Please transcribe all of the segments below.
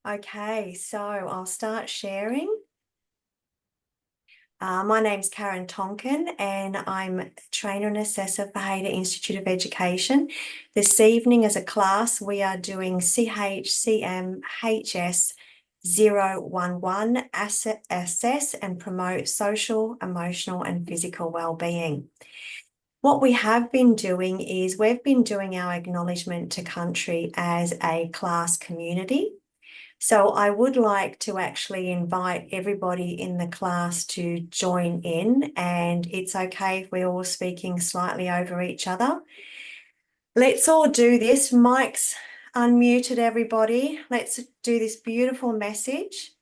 Okay, so I'll start sharing. My name's Karen Tonkin and I'm a trainer and assessor for Hayter Institute of Education. This evening as a class, we are doing CHCMHS011, assess and promote social, emotional and physical well-being. What we have been doing is we've been doing our acknowledgement to country as a class community. So I would like to actually invite everybody in the class to join in, and it's okay if we're all speaking slightly over each other. Let's all do this. Mike's unmuted, everybody. Let's do this beautiful message.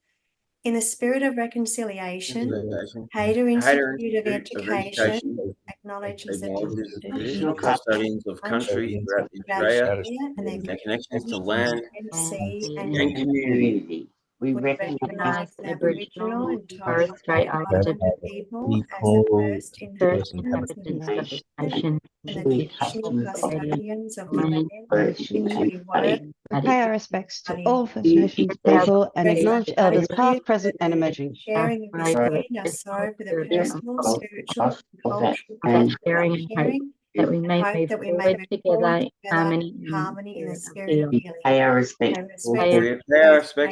In the spirit of reconciliation, Hayter Institute of Education acknowledges the traditional custodians of country throughout Australia and their connections to land, sea, and community. We recognise Aboriginal and Torres Strait Islander people as the first inhabitants of the nation and the traditional custodians of the land in which we work. We pay our respects to all First Nations people and acknowledge elders past, present and emerging. Sharing and respecting us so for the personal, spiritual, cultural and sharing that we may move forward together in harmony in the spirit of healing. Pay our respects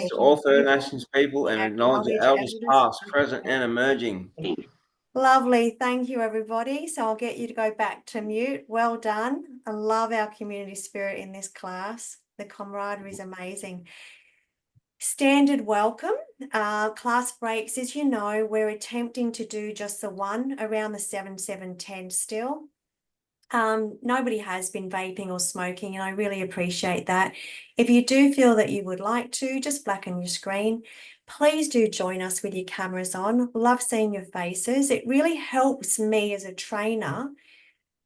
to all First Nations people and acknowledge the elders past, present and emerging. Lovely. Thank you, everybody. So I'll get you to go back to mute. Well done. I love our community spirit in this class. The camaraderie is amazing. Standard welcome. Class breaks, as you know, we're attempting to do just the one around the 7-7-10 still. Nobody has been vaping or smoking, and I really appreciate that. If you do feel that you would like to, just blacken your screen. Please do join us with your cameras on. Love seeing your faces. It really helps me as a trainer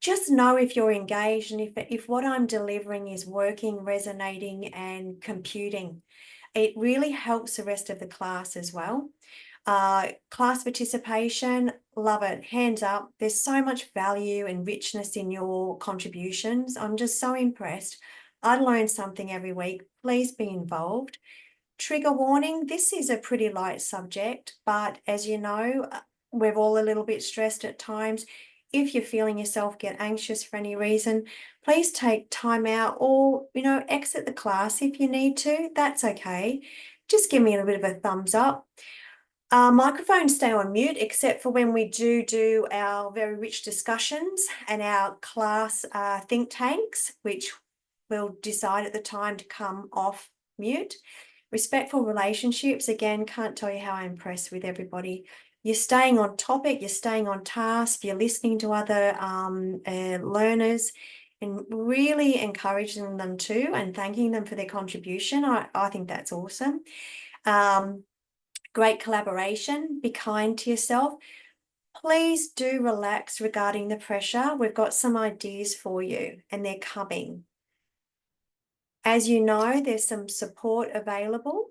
just know if you're engaged and if what I'm delivering is working, resonating and computing. It really helps the rest of the class as well. Class participation, love it. Hands up. There's so much value and richness in your contributions. I'm just so impressed. I learn something every week. Please be involved. Trigger warning, this is a pretty light subject, but as you know, we're all a little bit stressed at times. If you're feeling yourself get anxious for any reason, please take time out or, exit the class if you need to. That's okay. Just give me a bit of a thumbs up. Microphones stay on mute except for when we do our very rich discussions and our class think tanks, which we'll decide at the time to come off mute. Respectful relationships, again, can't tell you how I'm impressed with everybody. You're staying on topic, you're staying on task, you're listening to other learners and really encouraging them too and thanking them for their contribution. I think that's awesome. Great collaboration, be kind to yourself. Please do relax regarding the pressure. We've got some ideas for you and they're coming. As you know, there's some support available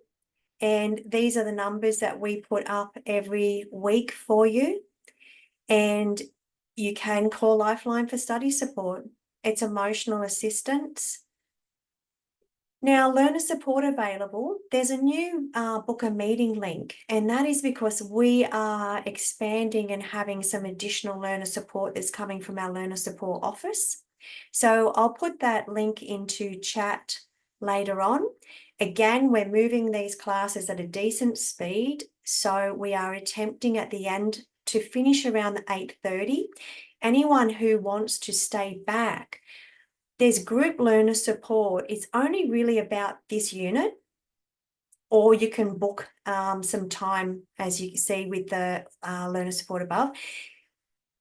and these are the numbers that we put up every week for you. And you can call Lifeline for study support. It's emotional assistance. Now, learner support available. There's a new book a meeting link, and that is because we are expanding and having some additional learner support that's coming from our learner support office. So I'll put that link into chat later on. Again, we're moving these classes at a decent speed. So we are attempting at the end to finish around 8:30. Anyone who wants to stay back, there's group learner support. It's only really about this unit, or you can book some time, as you can see with the learner support above.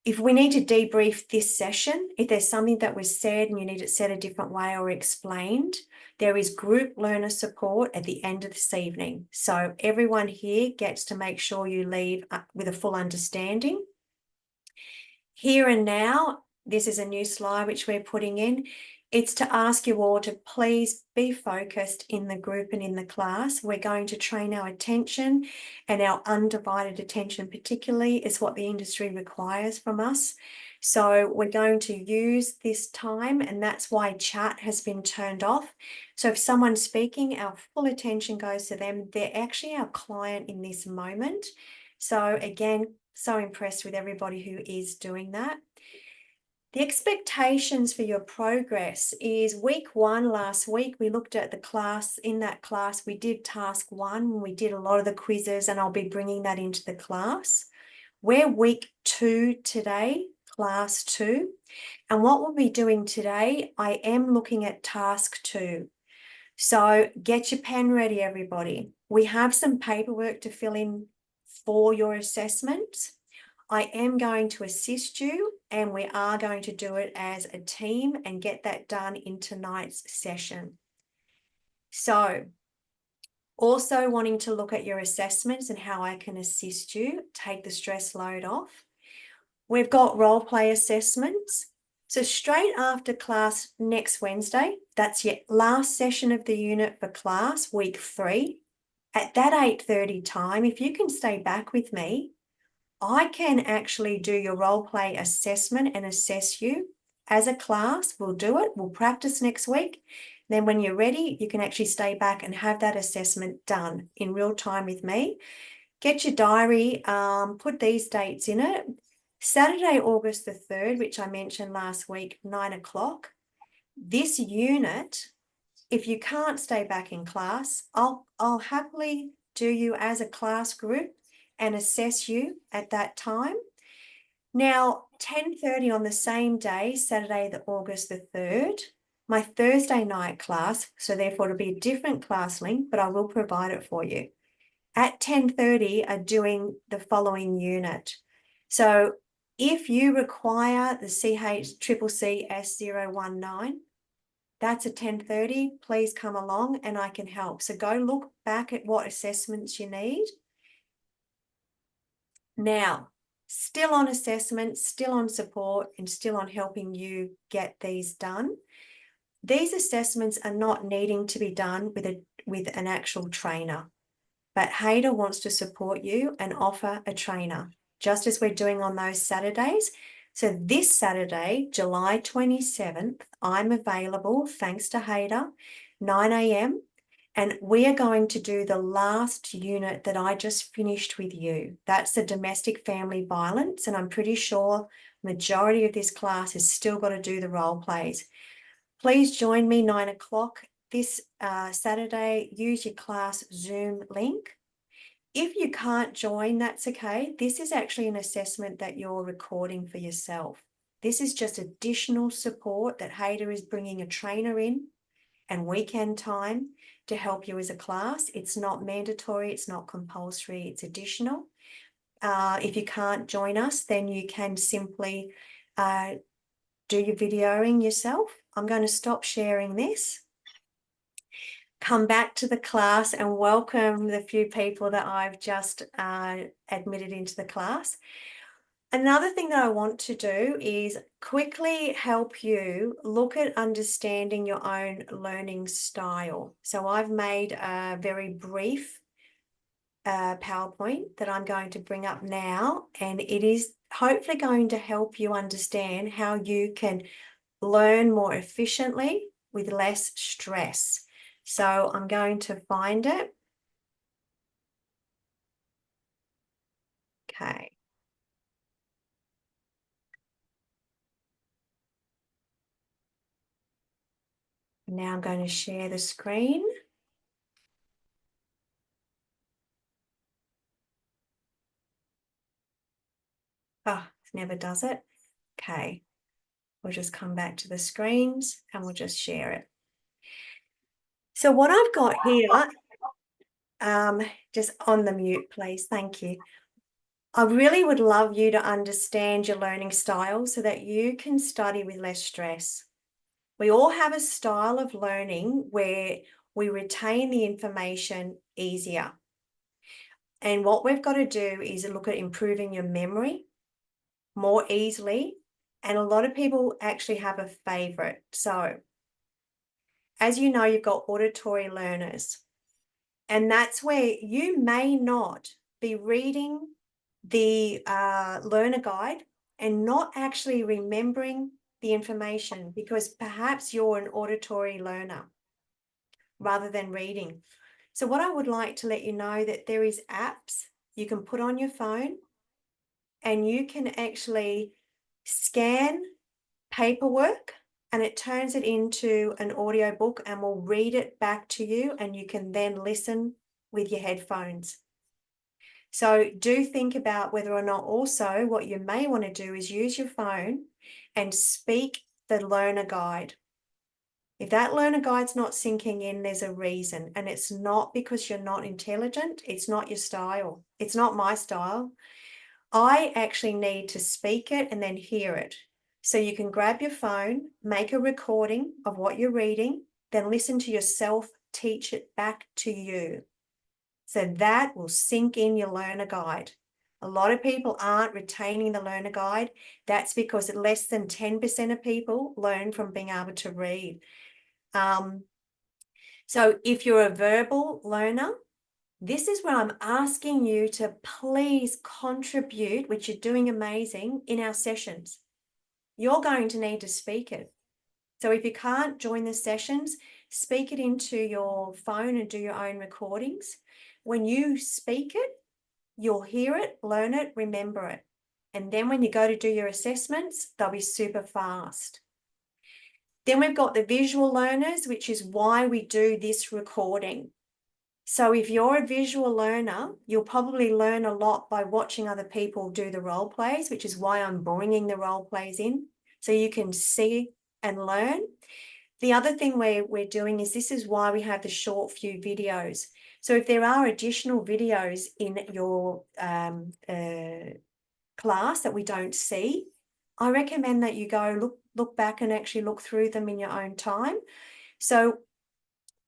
If we need to debrief this session, if there's something that was said and you need it said a different way or explained, there is group learner support at the end of this evening. So everyone here gets to make sure you leave with a full understanding. Here and now, this is a new slide which we're putting in. It's to ask you all to please be focused in the group and in the class. We're going to train our attention, and our undivided attention particularly is what the industry requires from us. So we're going to use this time, and that's why chat has been turned off. So if someone's speaking, our full attention goes to them. They're actually our client in this moment. So again, so impressed with everybody who is doing that. The expectations for your progress is week 1 last week, we looked at the class. In that class, we did task 1. We did a lot of the quizzes, and I'll be bringing that into the class. We're week 2 today, class 2. And what we'll be doing today, I am looking at task 2. So get your pen ready, everybody. We have some paperwork to fill in for your assessment. I am going to assist you, and we are going to do it as a team and get that done in tonight's session. So also wanting to look at your assessments and how I can assist you, take the stress load off. We've got role play assessments. So straight after class next Wednesday, that's your last session of the unit for class, week 3. At that 8:30 time, if you can stay back with me, I can actually do your role play assessment and assess you as a class. We'll do it. We'll practice next week. Then when you're ready, you can actually stay back and have that assessment done in real time with me. Get your diary, put these dates in it. Saturday, August the 3rd, which I mentioned last week, 9 o'clock. This unit, if you can't stay back in class, I'll happily do you as a class group and assess you at that time. Now, 10:30 on the same day, Saturday, August the 3rd, my Thursday night class, so therefore it'll be a different class link, but I will provide it for you. At 10:30 are doing the following unit. So if you require the CHCCMHS011, that's at 10:30, please come along and I can help. So go look back at what assessments you need. Now, still on assessment, still on support, and still on helping you get these done. These assessments are not needing to be done with an actual trainer, but Hader wants to support you and offer a trainer, just as we're doing on those Saturdays. So this Saturday, July 27th, I'm available, thanks to Hader, 9 a.m. And we are going to do the last unit that I just finished with you. That's the domestic family violence. And I'm pretty sure majority of this class has still got to do the role plays. Please join me 9 o'clock this Saturday. Use your class Zoom link. If you can't join, that's okay. This is actually an assessment that you're recording for yourself. This is just additional support that Hader is bringing a trainer in and weekend time to help you as a class. It's not mandatory, it's not compulsory, it's additional. If you can't join us, then you can simply do your videoing yourself. I'm going to stop sharing this. Come back to the class and welcome the few people that I've just admitted into the class. Another thing that I want to do is quickly help you look at understanding your own learning style. So I've made a very brief PowerPoint that I'm going to bring up now, and it is hopefully going to help you understand how you can learn more efficiently with less stress. So I'm going to find it. Okay. Now I'm going to share the screen. Oh, it never does it. Okay. We'll just come back to the screens and we'll just share it. So what I've got here, just on the mute, please. Thank you. I really would love you to understand your learning style so that you can study with less stress. We all have a style of learning where we retain the information easier. And what we've got to do is look at improving your memory more easily. And a lot of people actually have a favorite. So as you know, you've got auditory learners. And that's where you may not be reading the learner guide and not actually remembering the information, because perhaps you're an auditory learner rather than reading. So what I would like to let you know that there is apps you can put on your phone, and you can actually scan paperwork and it turns it into an audio book and will read it back to you, and you can then listen with your headphones. So do think about whether or not also what you may want to do is use your phone and speak the learner guide. If that learner guide's not sinking in, there's a reason, and it's not because you're not intelligent. It's not your style. It's not my style. I actually need to speak it and then hear it. So you can grab your phone, make a recording of what you're reading, then listen to yourself teach it back to you. So that will sink in your learner guide. A lot of people aren't retaining the learner guide. That's because less than 10% of people learn from being able to read. So if you're a verbal learner, this is where I'm asking you to please contribute, which you're doing amazing in our sessions. You're going to need to speak it. So if you can't join the sessions, speak it into your phone and do your own recordings. When you speak it, you'll hear it, learn it, remember it. And then when you go to do your assessments, they'll be super fast. Then we've got the visual learners, which is why we do this recording. So if you're a visual learner, you'll probably learn a lot by watching other people do the role plays, which is why I'm bringing the role plays in, so you can see and learn. The other thing we're doing is, this is why we have the short few videos. So if there are additional videos in your class that we don't see, I recommend that you go look back and actually look through them in your own time. So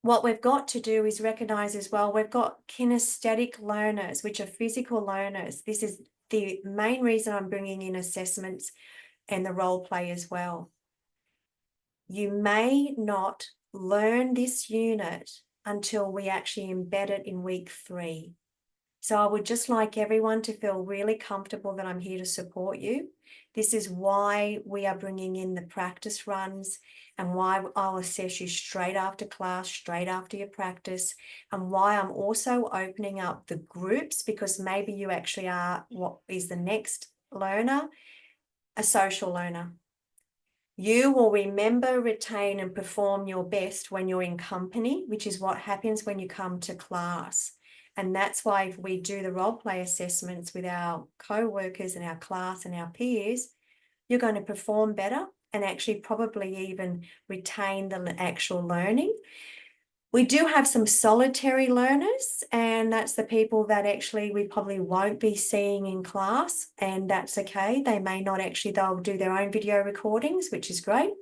what we've got to do is recognize as well, we've got kinesthetic learners, which are physical learners. This is the main reason I'm bringing in assessments and the role play as well. You may not learn this unit until we actually embed it in week 3. So I would just like everyone to feel really comfortable that I'm here to support you. This is why we are bringing in the practice runs, and why I'll assess you straight after class, straight after your practice, and why I'm also opening up the groups, because maybe you actually are, what is the next learner, a social learner. You will remember, retain, and perform your best when you're in company, which is what happens when you come to class. And that's why if we do the role play assessments with our co-workers and our class and our peers, you're going to perform better and actually probably even retain the actual learning. We do have some solitary learners, and that's the people that actually we probably won't be seeing in class, and that's okay. They may not actually, they'll do their own video recordings, which is great,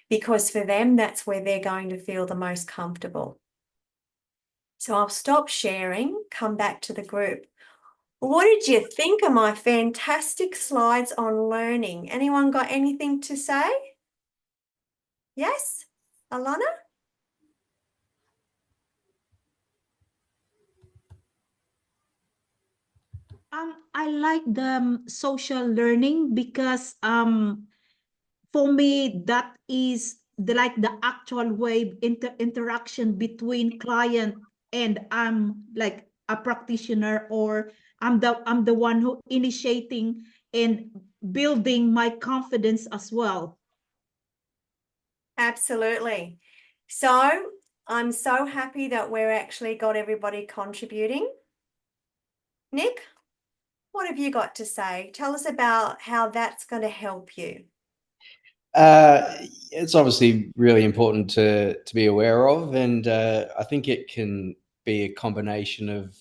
because for them, that's where they're going to feel the most comfortable. So I'll stop sharing, come back to the group. What did you think of my fantastic slides on learning? Anyone got anything to say? Yes? Alana? I like the social learning because for me that is the actual way interaction between client and I'm like a practitioner, or I'm the one who initiating and building my confidence as well. Absolutely. So I'm so happy that we're actually got everybody contributing. Nick, what have you got to say? Tell us about how that's going to help you. It's obviously really important to be aware of, and I think it can be a combination of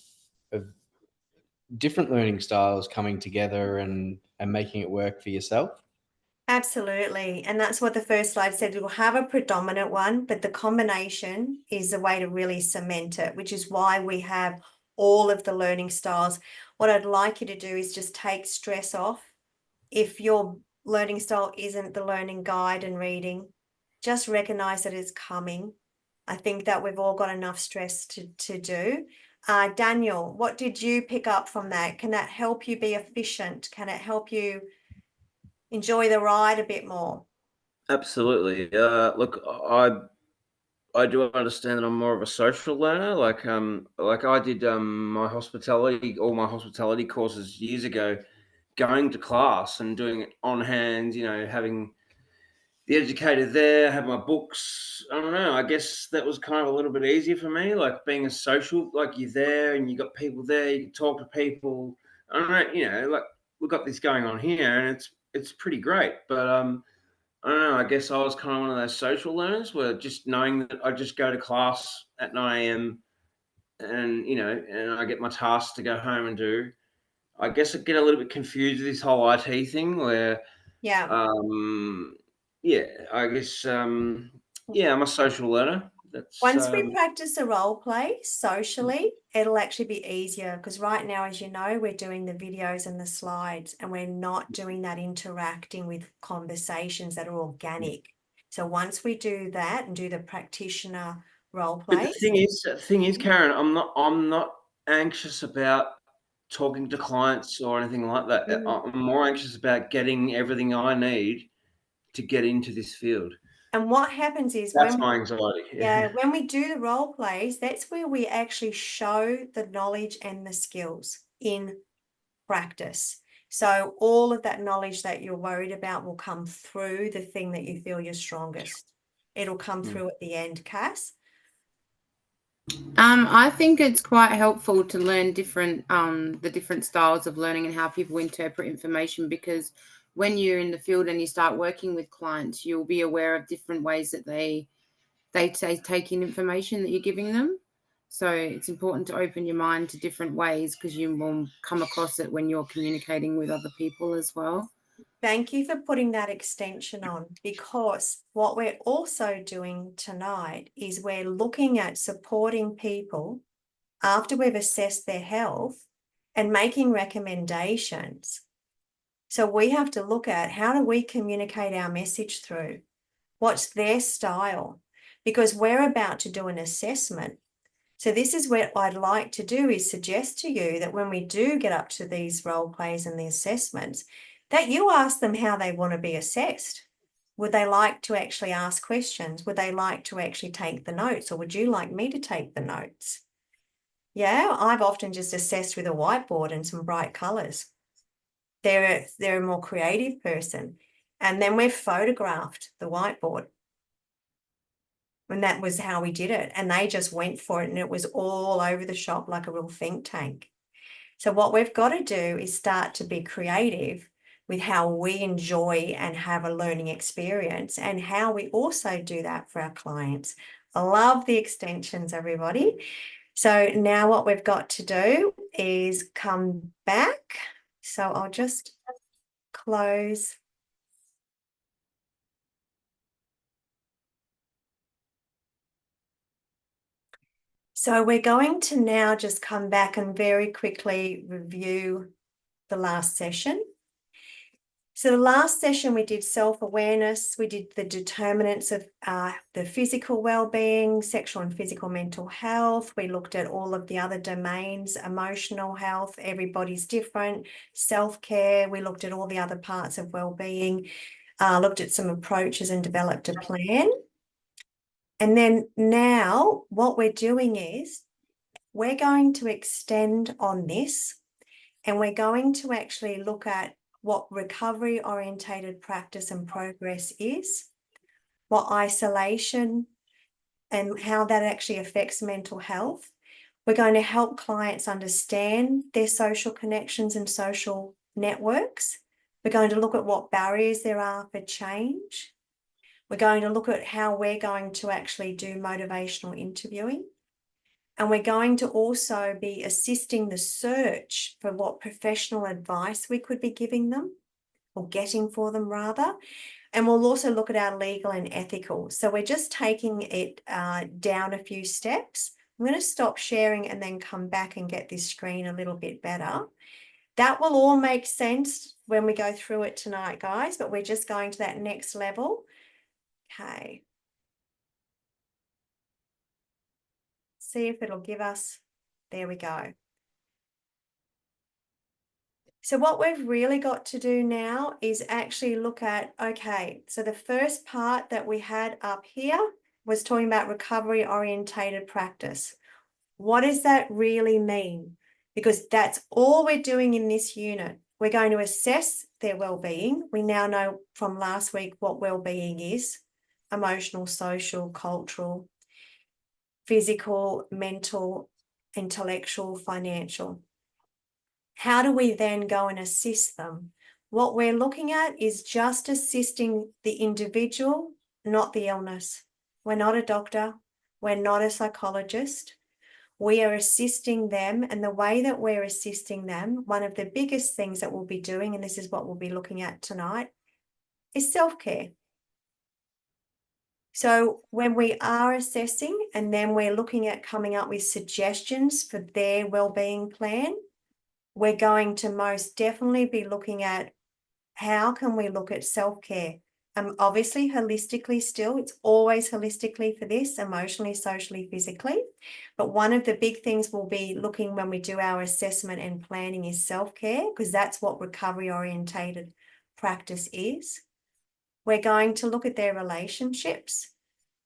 different learning styles coming together and making it work for yourself. Absolutely. And that's what the first slide said. We'll have a predominant one, but the combination is the way to really cement it, which is why we have all of the learning styles. What I'd like you to do is just take stress off. If your learning style isn't the learning guide and reading, just recognize that it's coming. I think that we've all got enough stress to do. Daniel, what did you pick up from that? Can that help you be efficient? Can it help you enjoy the ride a bit more? Absolutely. Look, I do understand that I'm more of a social learner. Like I did all my hospitality courses years ago, going to class and doing it on hand, you know, having the educator there, have my books. I don't know. I guess that was kind of a little bit easier for me, like being a social, like you're there and you got people there, you can talk to people. I don't know, you know, like we've got this going on here and it's pretty great. But I don't know, I guess I was kind of one of those social learners where just knowing that I just go to class at 9 a.m. and, you know, and I get my tasks to go home and do. I guess I get a little bit confused with this whole IT thing where, Yeah. yeah, I guess, yeah, I'm a social learner. That's Once we practice the role play socially, it'll actually be easier because right now, as you know, we're doing the videos and the slides and we're not doing that interacting with conversations that are organic. So once we do that and do the practitioner role But play. the thing is, Karen, I'm not anxious about talking to clients or anything like that. I'm more anxious about getting everything I need to get into this field. And what happens is That's my anxiety. Yeah, when we do the role plays, that's where we actually show the knowledge and the skills in practice. So all of that knowledge that you're worried about will come through the thing that you feel you're strongest. It'll come through at the end, Cass. I think it's quite helpful to learn the different styles of learning and how people interpret information, because when you're in the field and you start working with clients, you'll be aware of different ways that they take in information that you're giving them. So it's important to open your mind to different ways because you will come across it when you're communicating with other people as well. Thank you for putting that extension on, because what we're also doing tonight is we're looking at supporting people after we've assessed their health and making recommendations. So we have to look at how do we communicate our message through? What's their style? Because we're about to do an assessment. So this is what I'd like to do, is suggest to you that when we do get up to these role plays and the assessments, that you ask them how they want to be assessed. Would they like to actually ask questions? Would they like to actually take the notes? Or would you like me to take the notes? Yeah, I've often just assessed with a whiteboard and some bright colours. They're a more creative person. And then we've photographed the whiteboard. And that was how we did it. And they just went for it, and it was all over the shop like a real think tank. So what we've got to do is start to be creative with how we enjoy and have a learning experience, and how we also do that for our clients. I love the extensions, everybody. So now what we've got to do is come back. So I'll just close. So we're going to now just come back and very quickly review the last session. So the last session we did self-awareness, we did the determinants of the physical well-being, sexual and physical mental health. We looked at all of the other domains, emotional health, everybody's different, self-care. We looked at all the other parts of well-being, looked at some approaches and developed a plan. And then now what we're doing is we're going to extend on this, and we're going to actually look at what recovery-orientated practice and progress is, what isolation and how that actually affects mental health. We're going to help clients understand their social connections and social networks. We're going to look at what barriers there are for change. We're going to look at how we're going to actually do motivational interviewing. And we're going to also be assisting the search for what professional advice we could be giving them, or getting for them rather. And we'll also look at our legal and ethical. So we're just taking it down a few steps. I'm going to stop sharing and then come back and get this screen a little bit better. That will all make sense when we go through it tonight, guys, but we're just going to that next level. Okay. See if it'll give us, there we go. So what we've really got to do now is actually look at, okay, so the first part that we had up here was talking about recovery orientated practice. What does that really mean? Because that's all we're doing in this unit. We're going to assess their well-being. We now know from last week what well-being is: emotional, social, cultural, physical, mental, intellectual, financial. How do we then go and assist them? What we're looking at is just assisting the individual, not the illness. We're not a doctor. We're not a psychologist. We are assisting them, and the way that we're assisting them, one of the biggest things that we'll be doing, and this is what we'll be looking at tonight, is self-care. So when we are assessing and then we're looking at coming up with suggestions for their wellbeing plan, we're going to most definitely be looking at how can we look at self-care. Obviously, holistically still, it's always holistically for this, emotionally, socially, physically. But one of the big things we'll be looking when we do our assessment and planning is self-care, because that's what recovery-orientated practice is. We're going to look at their relationships,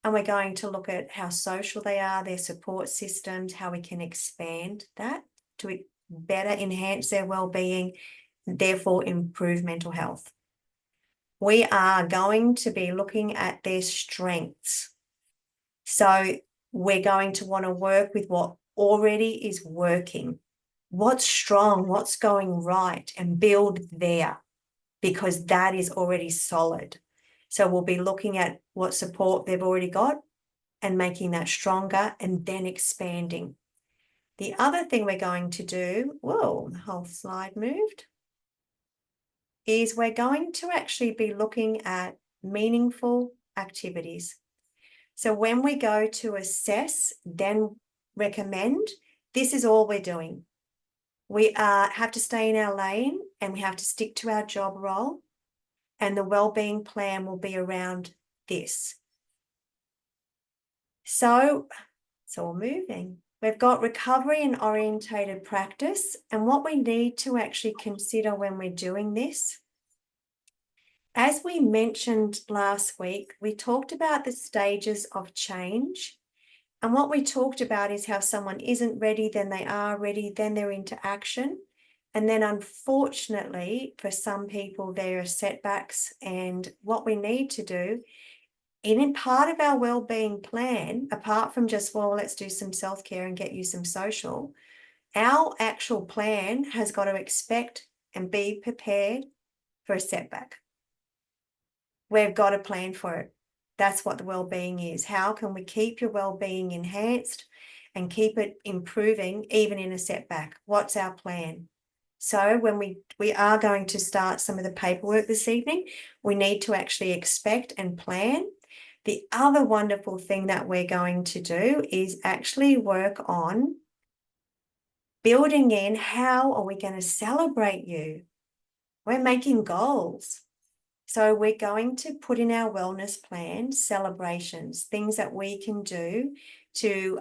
and we're going to look at how social they are, their support systems, how we can expand that to better enhance their well-being, therefore improve mental health. We are going to be looking at their strengths. So we're going to want to work with what already is working, what's strong, what's going right, and build there, because that is already solid. So we'll be looking at what support they've already got and making that stronger and then expanding. The other thing we're going to do, whoa, the whole slide moved, is we're going to actually be looking at meaningful activities. So when we go to assess, then recommend, this is all we're doing. We have to stay in our lane and we have to stick to our job role, and the wellbeing plan will be around this. So it's all moving. We've got recovery and orientated practice, and what we need to actually consider when we're doing this, as we mentioned last week, we talked about the stages of change. And what we talked about is how someone isn't ready, then they are ready, then they're into action. And then unfortunately, for some people, there are setbacks. And what we need to do in part of our wellbeing plan, apart from just, well, let's do some self-care and get you some social, our actual plan has got to expect and be prepared for a setback. We've got to plan for it. That's what the wellbeing is. How can we keep your wellbeing enhanced and keep it improving even in a setback? What's our plan? So when we are going to start some of the paperwork this evening, we need to actually expect and plan. The other wonderful thing that we're going to do is actually work on building in how are we going to celebrate you. We're making goals. So we're going to put in our wellness plan celebrations, things that we can do to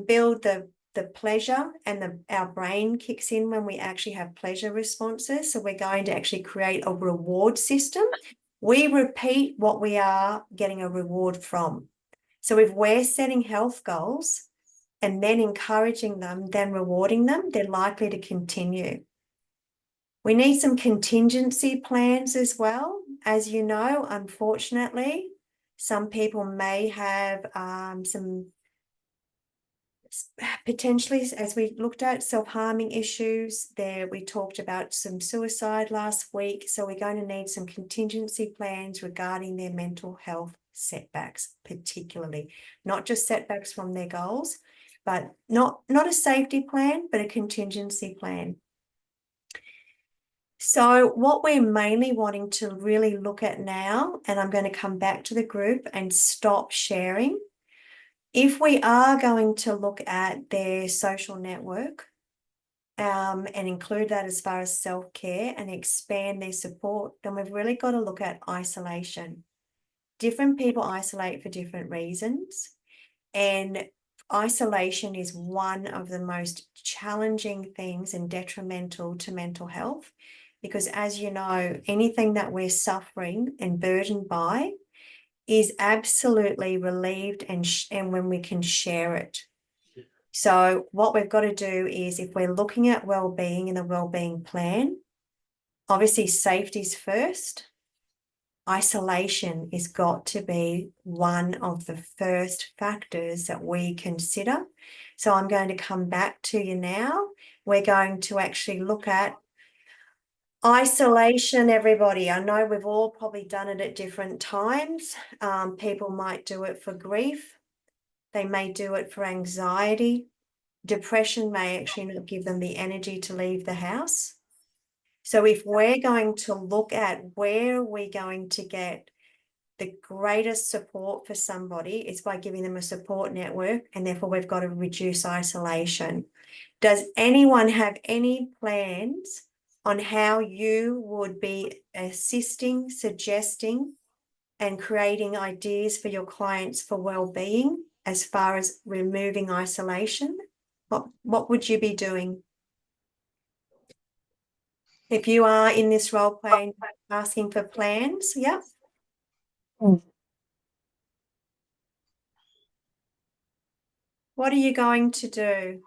build the pleasure, and our brain kicks in when we actually have pleasure responses. So we're going to actually create a reward system. We repeat what we are getting a reward from. So if we're setting health goals and then encouraging them, then rewarding them, they're likely to continue. We need some contingency plans as well. As you know, unfortunately, some people may have some potentially, as we looked at, self-harming issues. We talked about some suicide last week. So we're going to need some contingency plans regarding their mental health setbacks, particularly, not just setbacks from their goals, but not a safety plan, but a contingency plan. So what we're mainly wanting to really look at now, and I'm going to come back to the group and stop sharing. If we are going to look at their social network and include that as far as self-care and expand their support, then we've really got to look at isolation. Different people isolate for different reasons. And isolation is one of the most challenging things and detrimental to mental health, because as you know, anything that we're suffering and burdened by is absolutely relieved and when we can share it. So what we've got to do is, if we're looking at well-being and a well-being plan, obviously safety's first. Isolation is got to be one of the first factors that we consider. So I'm going to come back to you now. We're going to actually look at isolation, everybody. I know we've all probably done it at different times. People might do it for grief. They may do it for anxiety. Depression may actually not give them the energy to leave the house. So if we're going to look at where we're going to get the greatest support for somebody, it's by giving them a support network, and therefore we've got to reduce isolation. Does anyone have any plans on how you would be assisting, suggesting, and creating ideas for your clients for well-being as far as removing isolation? What would you be doing? If you are in this role playing, asking for plans, yeah. What are you going to do?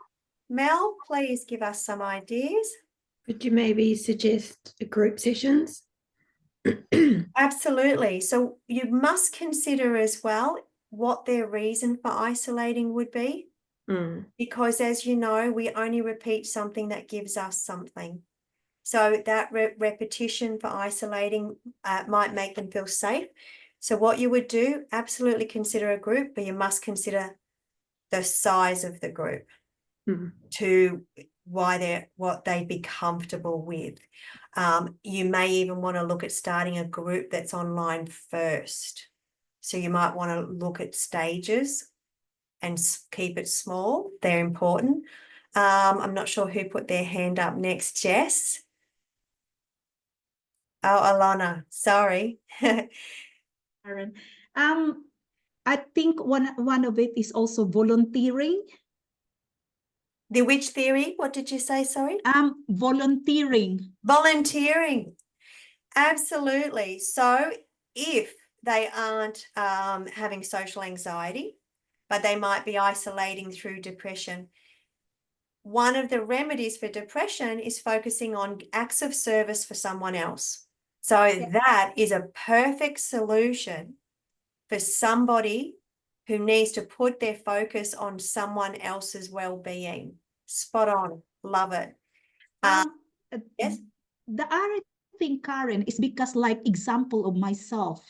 Mel, please give us some ideas. Could you maybe suggest group sessions? Absolutely. So you must consider as well what their reason for isolating would be. Because as you know, we only repeat something that gives us something. So that repetition for isolating might make them feel safe. So what you would do, absolutely consider a group, but you must consider the size of the group to what they'd be comfortable with. You may even want to look at starting a group that's online first. So you might want to look at stages and keep it small. They're important. I'm not sure who put their hand up next, Jess. Oh, Alana, sorry. Karen. I think one of it is also volunteering. The which theory? What did you say? Sorry. Volunteering. Volunteering. Absolutely. So if they aren't having social anxiety, but they might be isolating through depression, one of the remedies for depression is focusing on acts of service for someone else. So that is a perfect solution for somebody who needs to put their focus on someone else's well-being. Spot on. Love it. Yes. The other thing, Karen, is because like example of myself,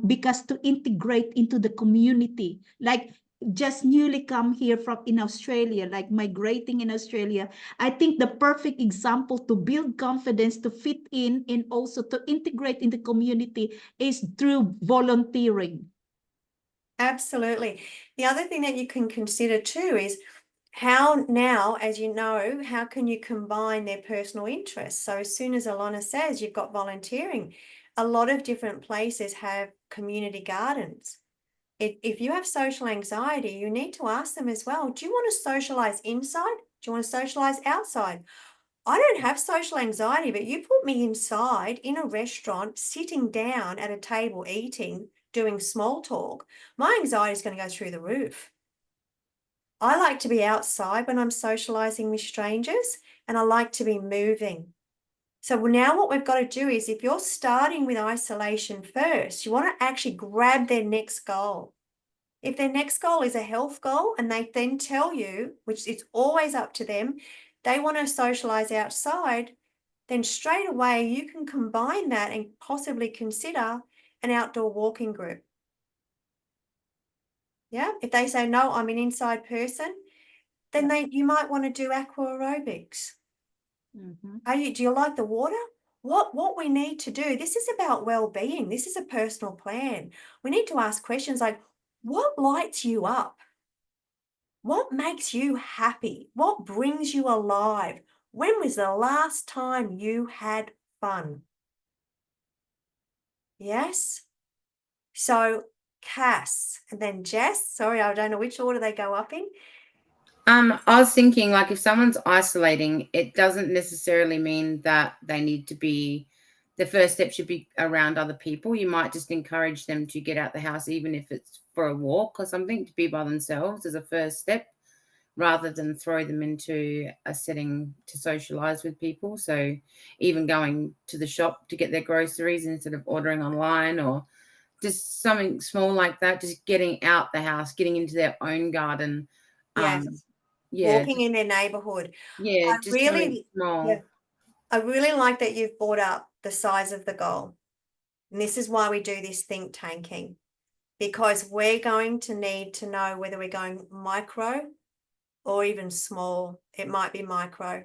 because to integrate into the community, like just newly come here from in Australia, like migrating in Australia, I think the perfect example to build confidence, to fit in, and also to integrate in the community is through volunteering. Absolutely. The other thing that you can consider too is how now, as you know, how can you combine their personal interests? So as soon as Alana says you've got volunteering, a lot of different places have community gardens. If you have social anxiety, you need to ask them as well, do you want to socialize inside? Do you want to socialize outside? I don't have social anxiety, but you put me inside in a restaurant, sitting down at a table, eating, doing small talk, my anxiety is going to go through the roof. I like to be outside when I'm socializing with strangers, and I like to be moving. So now what we've got to do is, if you're starting with isolation first, you want to actually grab their next goal. If their next goal is a health goal and they then tell you, which it's always up to them, they want to socialize outside, then straight away you can combine that and possibly consider an outdoor walking group. Yeah, if they say, no, I'm an inside person, then you might want to do aqua aerobics. Do you like the water? What we need to do, this is about well-being. This is a personal plan. We need to ask questions like, what lights you up? What makes you happy? What brings you alive? When was the last time you had fun? Yes. So Cass, and then Jess. Sorry, I don't know which order they go up in. I was thinking, like, if someone's isolating, it doesn't necessarily mean that they need to be, the first step should be around other people. You might just encourage them to get out the house, even if it's for a walk or something, to be by themselves as a first step, rather than throw them into a setting to socialize with people. So even going to the shop to get their groceries instead of ordering online, or just something small like that, just getting out the house, getting into their own garden. Yes. Yeah, Walking in their neighborhood. yeah, I just something really, small. yeah, I really like that you've brought up the size of the goal. And this is why we do this think tanking, because we're going to need to know whether we're going micro or even small. It might be micro.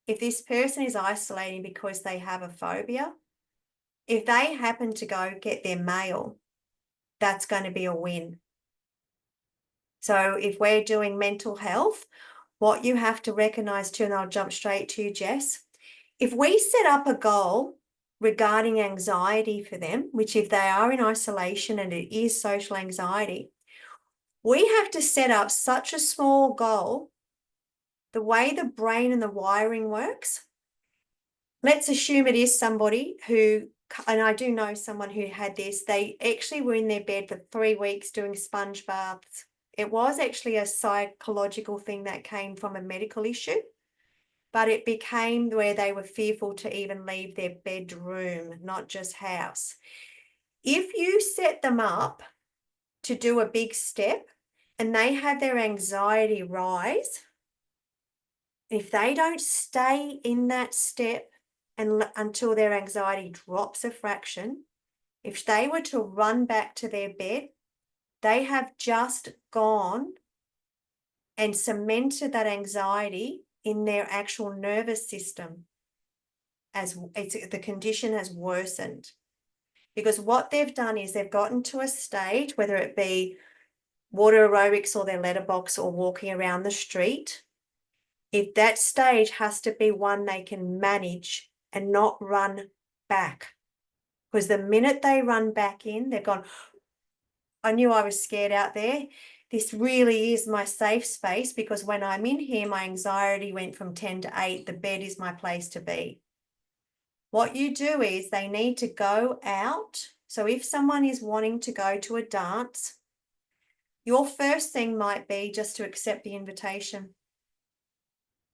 If this person is isolating because they have a phobia, if they happen to go get their mail, that's going to be a win. So if we're doing mental health, what you have to recognize too, and I'll jump straight to you, Jess, if we set up a goal regarding anxiety for them, which if they are in isolation and it is social anxiety, we have to set up such a small goal. The way the brain and the wiring works, let's assume it is somebody who, and I do know someone who had this, they actually were in their bed for 3 weeks doing sponge baths. It was actually a psychological thing that came from a medical issue, but it became where they were fearful to even leave their bedroom, not just house. If you set them up to do a big step and they have their anxiety rise, if they don't stay in that step and until their anxiety drops a fraction, if they were to run back to their bed, they have just gone and cemented that anxiety in their actual nervous system as the condition has worsened. Because what they've done is they've gotten to a stage, whether it be water aerobics or their letterbox or walking around the street, if that stage has to be one they can manage and not run back. Because the minute they run back in, they've gone, I knew I was scared out there. This really is my safe space, because when I'm in here, my anxiety went from 10 to 8. The bed is my place to be. What you do is they need to go out. So if someone is wanting to go to a dance, your first thing might be just to accept the invitation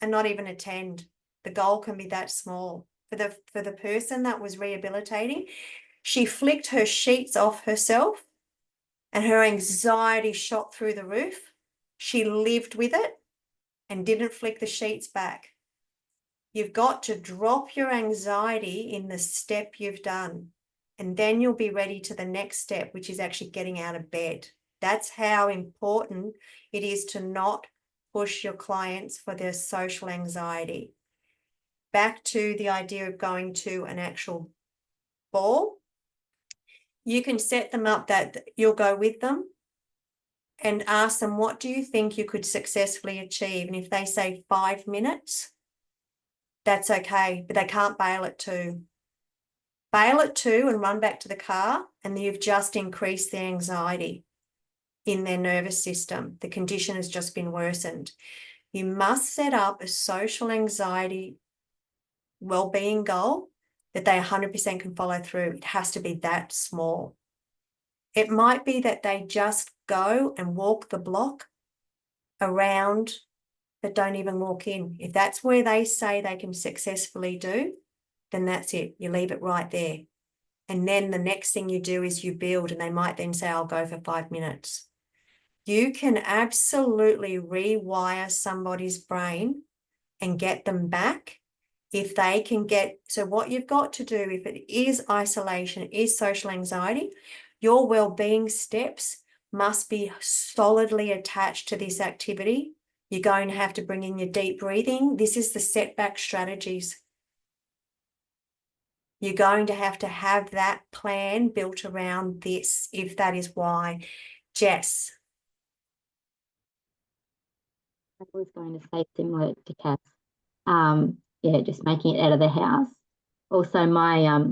and not even attend. The goal can be that small. For the person that was rehabilitating, she flicked her sheets off herself and her anxiety shot through the roof. She lived with it and didn't flick the sheets back. You've got to drop your anxiety in the step you've done, and then you'll be ready to the next step, which is actually getting out of bed. That's how important it is to not push your clients for their social anxiety. Back to the idea of going to an actual ball, you can set them up that you'll go with them and ask them, what do you think you could successfully achieve? And if they say 5 minutes, that's okay, but they can't bail at 2. Bail at 2 and run back to the car, and you've just increased the anxiety in their nervous system. The condition has just been worsened. You must set up a social anxiety well-being goal that they 100% can follow through. It has to be that small. It might be that they just go and walk the block around, but don't even walk in. If that's where they say they can successfully do, then that's it. You leave it right there. And then the next thing you do is you build, and they might then say, I'll go for 5 minutes. You can absolutely rewire somebody's brain and get them back if they can get. So what you've got to do, if it is isolation, it is social anxiety, your well-being steps must be solidly attached to this activity. You're going to have to bring in your deep breathing. This is the setback strategies. You're going to have that plan built around this, if that is why. Jess. I was going to say similar to Kath. Yeah, just making it out of the house. Also, my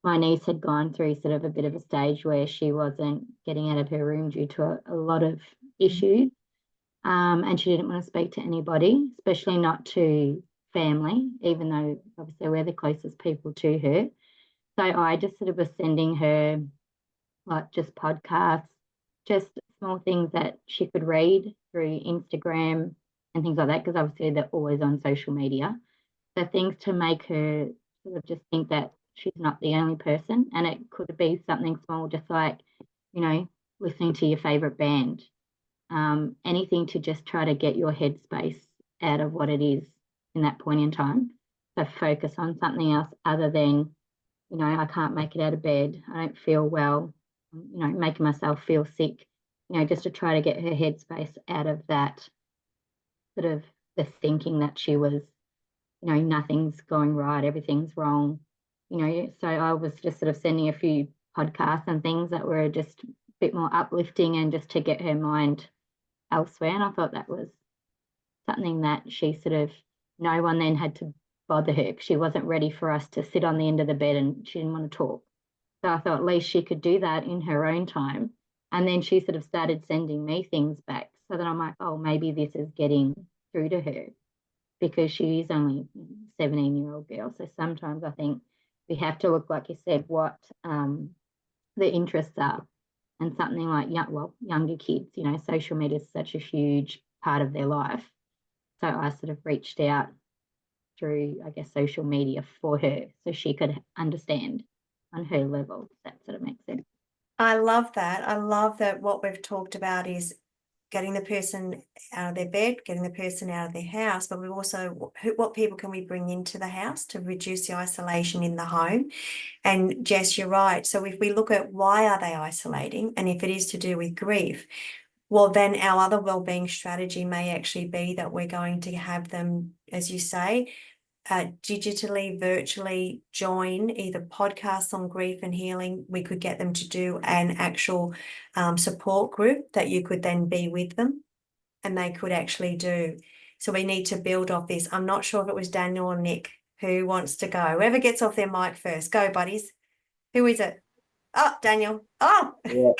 my niece had gone through sort of a bit of a stage where she wasn't getting out of her room due to a lot of issues. And she didn't want to speak to anybody, especially not to family, even though obviously we're the closest people to her. So I just sort of was sending her like just podcasts, just small things that she could read through Instagram and things like that, because obviously they're always on social media. So things to make her sort of just think that she's not the only person. And it could be something small, just like, you know, listening to your favorite band. Anything to just try to get your headspace out of what it is in that point in time. So focus on something else other than, you know, I can't make it out of bed, I don't feel well, you know, making myself feel sick, you know, just to try to get her headspace out of that sort of the thinking that she was, you know, nothing's going right, everything's wrong, you know. So I was just sort of sending a few podcasts and things that were just a bit more uplifting and just to get her mind elsewhere. And I thought that was something that she sort of, no one then had to bother her because she wasn't ready for us to sit on the end of the bed and she didn't want to talk. So I thought at least she could do that in her own time. And then she sort of started sending me things back. So then I'm like, oh, maybe this is getting through to her, because she is only a 17-year-old girl. So sometimes I think we have to look, like you said, what the interests are. And something like younger kids, you know, social media is such a huge part of their life. So I sort of reached out through, I guess, social media for her so she could understand on her level. That sort of makes sense. I love that. I love that what we've talked about is getting the person out of their bed, getting the person out of their house, but we also, what people can we bring into the house to reduce the isolation in the home? And Jess, you're right. So if we look at why are they isolating, and if it is to do with grief, well, then our other wellbeing strategy may actually be that we're going to have them, as you say, digitally, virtually join either podcasts on grief and healing. We could get them to do an actual support group that you could then be with them and they could actually do. So we need to build off this. I'm not sure if it was Daniel or Nick who wants to go. Whoever gets off their mic first. Go, buddies. Who is it? Oh, Daniel. Oh, Yeah.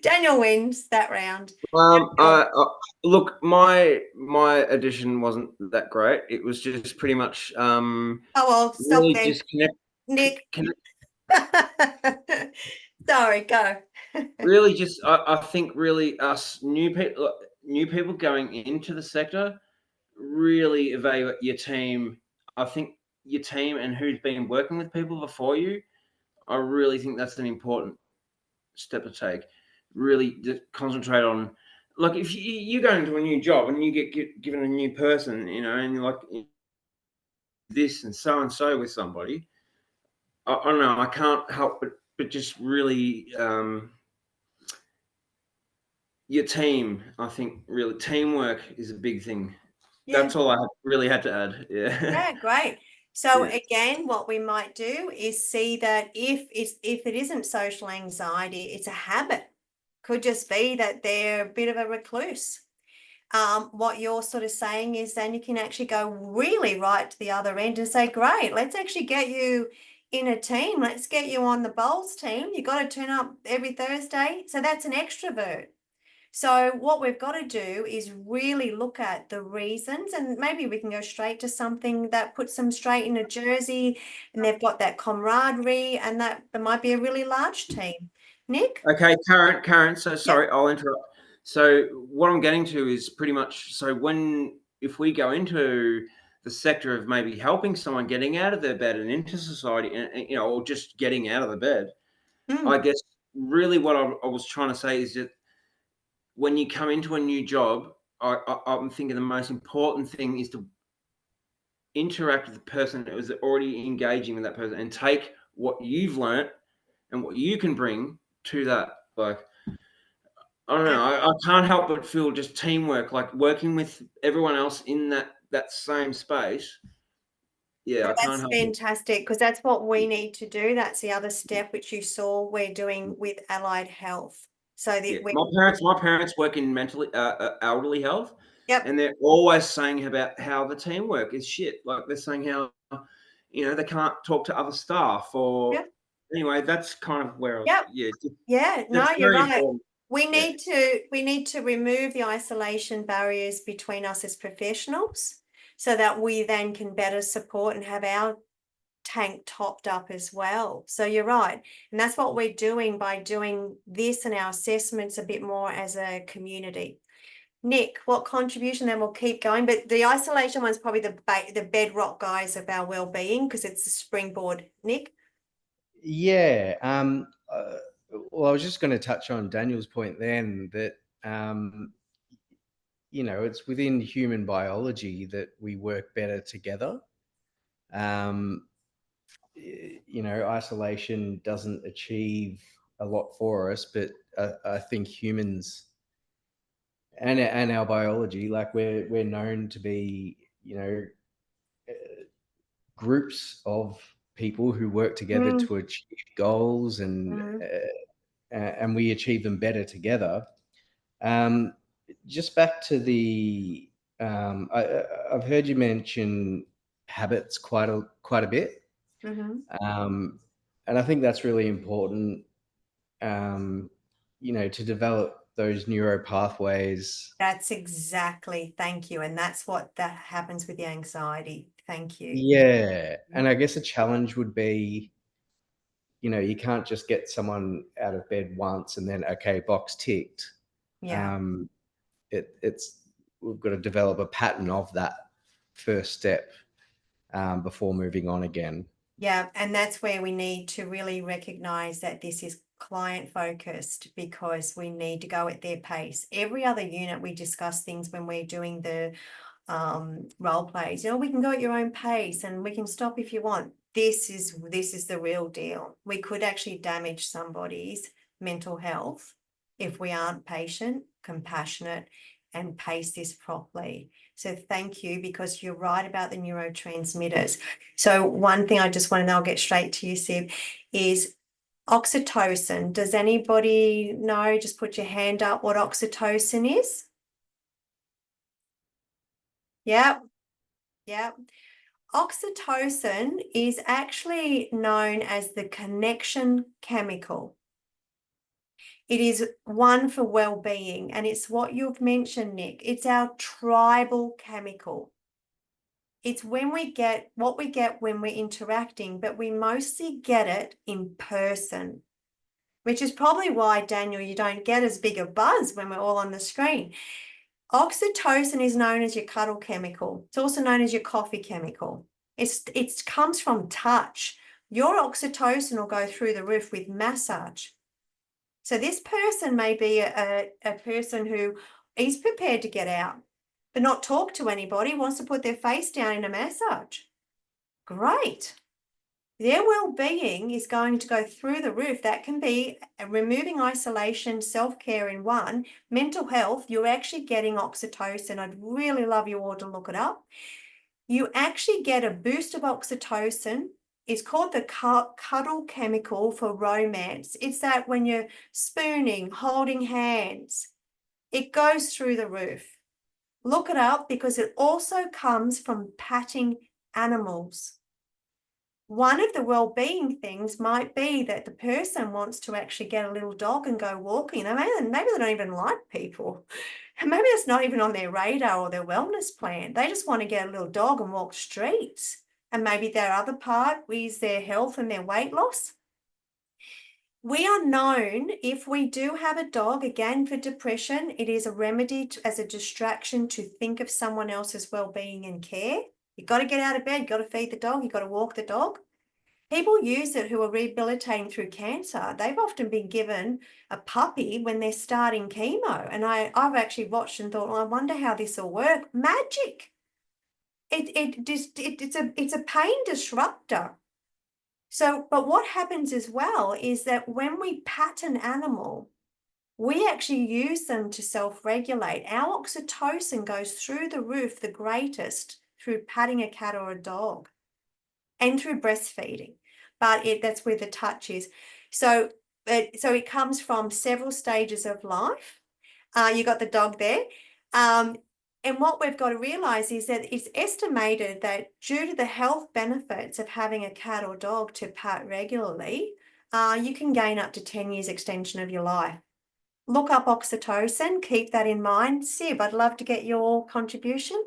Daniel wins that round. Look, my addition wasn't that great. It was just pretty much Oh, well, stop really then. just Nick. Sorry, go. Really just I think really us new people going into the sector, really evaluate your team. I think your team and who's been working with people before you, I really think that's an important step to take. Really concentrate on, like, if you go into a new job and you get given a new person, you know, and you're like this and so with somebody, I don't know, I can't help but just really your team. I think really teamwork is a big thing. Yeah. That's all I really had to add. Yeah. Yeah, great. So Yeah. again, what we might do is see that if it isn't social anxiety, it's a habit. Could just be that they're a bit of a recluse. What you're sort of saying is then you can actually go really right to the other end and say, great, let's actually get you in a team. Let's get you on the bowls team. You got to turn up every Thursday. So that's an extrovert. So what we've got to do is really look at the reasons, and maybe we can go straight to something that puts them straight in a jersey and they've got that camaraderie, and that there might be a really large team. Nick? Okay, Karen. So sorry, I'll interrupt. So what I'm getting to is pretty much, so if we go into the sector of maybe helping someone getting out of their bed and into society, and you know, or just getting out of the bed, I guess really what I was trying to say is that when you come into a new job, I'm thinking the most important thing is to interact with the person that was already engaging with that person and take what you've learnt and what you can bring to that. Like, I don't know, I can't help but feel just teamwork, like working with everyone else in that same space. Yeah, I can't That's help it. fantastic, because that's what we need to do. That's the other step which you saw we're doing with allied health. So that Yeah. My parents work in mentally elderly health. Yep. And they're always saying about how the teamwork is shit. Like they're saying how you know, they can't talk to other staff or Yep. anyway, that's kind of where, Yep. yeah, Yeah, no, that's you're very right. important. We Yeah. need to remove the isolation barriers between us as professionals so that we then can better support and have our tank topped up as well. So you're right. And that's what we're doing by doing this and our assessments a bit more as a community. Nick, what contribution? Then we'll keep going. But the isolation one's probably the bedrock, guys, of our well-being because it's the springboard. Nick? Yeah. Well, I was just going to touch on Daniel's point then that, you know, it's within human biology that we work better together. You know, isolation doesn't achieve a lot for us, but I think humans and our biology, like we're known to be, you know, groups of people who work together to achieve goals, and we achieve them better together. Just back to the, I've heard you mention habits quite a bit, and I think that's really important. You know, to develop those neuro pathways. That's exactly, thank you. And that's what that happens with the anxiety. Thank you. Yeah. And I guess a challenge would be, you know, you can't just get someone out of bed once and then, okay, box ticked. Yeah. It's we've got to develop a pattern of that first step before moving on again. Yeah, and that's where we need to really recognize that this is client focused because we need to go at their pace. Every other unit, we discuss things when we're doing the role plays. You know, we can go at your own pace and we can stop if you want. This is the real deal. We could actually damage somebody's mental health if we aren't patient, compassionate, and pace this properly. So thank you, because you're right about the neurotransmitters. So one thing I just want to know, I'll get straight to you, Sib, is oxytocin. Does anybody know? Just put your hand up what oxytocin is. Yep. Yep. Oxytocin is actually known as the connection chemical. It is one for well-being, and it's what you've mentioned, Nick. It's our tribal chemical. It's when we get what we get when we're interacting, but we mostly get it in person, which is probably why, Daniel, you don't get as big a buzz when we're all on the screen. Oxytocin is known as your cuddle chemical. It's also known as your coffee chemical. It comes from touch. Your oxytocin will go through the roof with massage. So this person may be a person who is prepared to get out, but not talk to anybody, wants to put their face down in a massage. Great. Their well-being is going to go through the roof. That can be removing isolation, self-care in one. Mental health, you're actually getting oxytocin. I'd really love you all to look it up. You actually get a boost of oxytocin. It's called the cuddle chemical for romance. It's that when you're spooning, holding hands, it goes through the roof. Look it up, because it also comes from patting animals. One of the well-being things might be that the person wants to actually get a little dog and go walking. Maybe they don't even like people. And maybe it's not even on their radar or their wellness plan. They just want to get a little dog and walk streets. And maybe their other part is their health and their weight loss. We are known, if we do have a dog, again, for depression, it is a remedy as a distraction to think of someone else's well-being and care. You've got to get out of bed, you've got to feed the dog, you've got to walk the dog. People use it who are rehabilitating through cancer. They've often been given a puppy when they're starting chemo. And I've actually watched and thought, well, I wonder how this will work. Magic. It's a pain disruptor. So, but what happens as well is that when we pat an animal, we actually use them to self-regulate. Our oxytocin goes through the roof, the greatest, through patting a cat or a dog and through breastfeeding. But that's where the touch is. So it comes from several stages of life. You got the dog there. And what we've got to realise is that it's estimated that due to the health benefits of having a cat or dog to pat regularly, you can gain up to 10 years extension of your life. Look up oxytocin, keep that in mind. Sib, I'd love to get your contribution.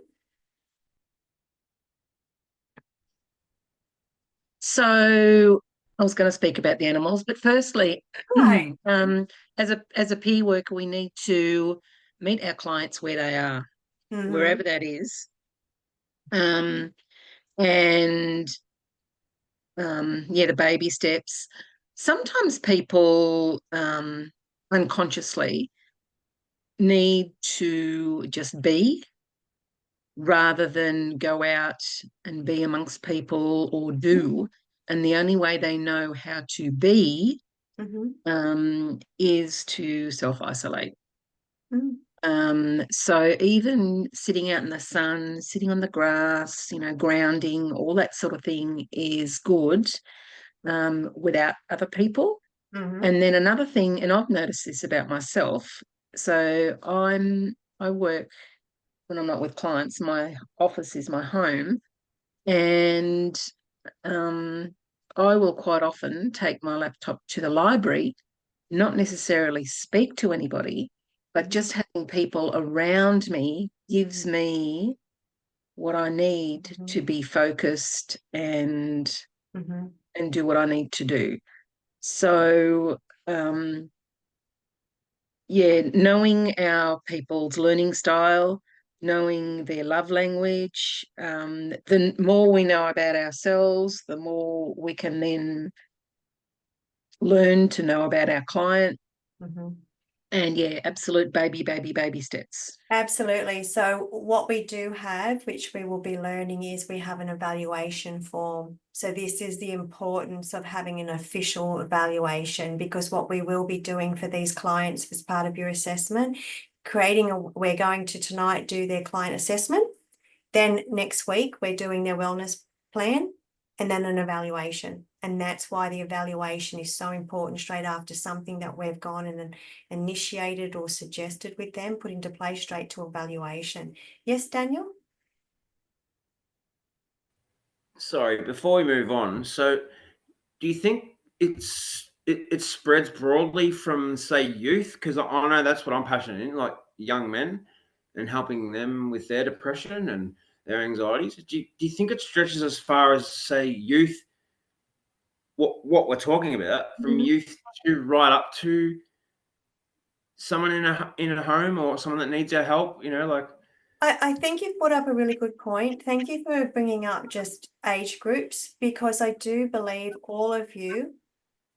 So I was going to speak about the animals, but firstly, Right. as a peer worker, we need to meet our clients where they are, wherever that is. And the baby steps. Sometimes people unconsciously need to just be rather than go out and be amongst people or do. And the only way they know how to be is to self-isolate. So even sitting out in the sun, sitting on the grass, grounding, all that sort of thing is good without other people. And then another thing, and I've noticed this about myself, so I work when I'm not with clients, my office is my home, and I will quite often take my laptop to the library, not necessarily speak to anybody, but just having people around me gives me what I need to be focused and do what I need to do. So, knowing our people's learning style, knowing their love language, the more we know about ourselves, the more we can then learn to know about our client. And absolute baby steps. Absolutely. So what we do have, which we will be learning, is we have an evaluation form. So this is the importance of having an official evaluation, because what we will be doing for these clients as part of your assessment, we're going to tonight do their client assessment. Then next week, we're doing their wellness plan and then an evaluation. And that's why the evaluation is so important straight after something that we've gone and initiated or suggested with them, put into place straight to evaluation. Yes, Daniel? Sorry, before we move on, so do you think it spreads broadly from, say, youth? Because I know that's what I'm passionate in, like young men and helping them with their depression and their anxieties. Do you think it stretches as far as, say, youth, what we're talking about, from youth to right up to someone in a home or someone that needs our help, like? I think you've brought up a really good point. Thank you for bringing up just age groups, because I do believe all of you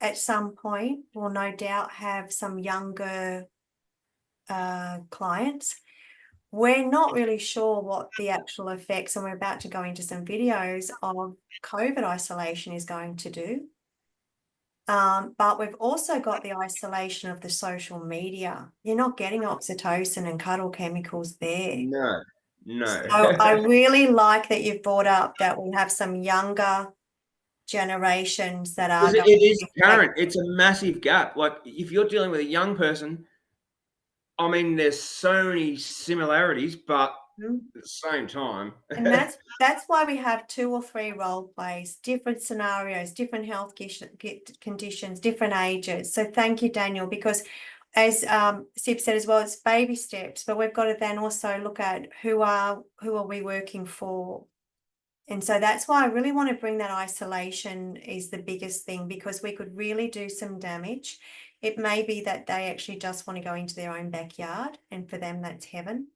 at some point will no doubt have some younger clients. We're not really sure what the actual effects, and we're about to go into some videos of COVID isolation is going to do. But we've also got the isolation of the social media. You're not getting oxytocin and cuddle chemicals there. No. So I really like that you've brought up that we have some younger generations that are It is apparent. It's a massive gap. Like, if you're dealing with a young person, I mean, there's so many similarities, but at the same time. And that's why we have 2 or 3 role plays, different scenarios, different health conditions, different ages. So thank you, Daniel, because as Sib said as well, it's baby steps, but we've got to then also look at who are we working for. And so that's why I really want to bring that isolation is the biggest thing, because we could really do some damage. It may be that they actually just want to go into their own backyard, and for them that's heaven.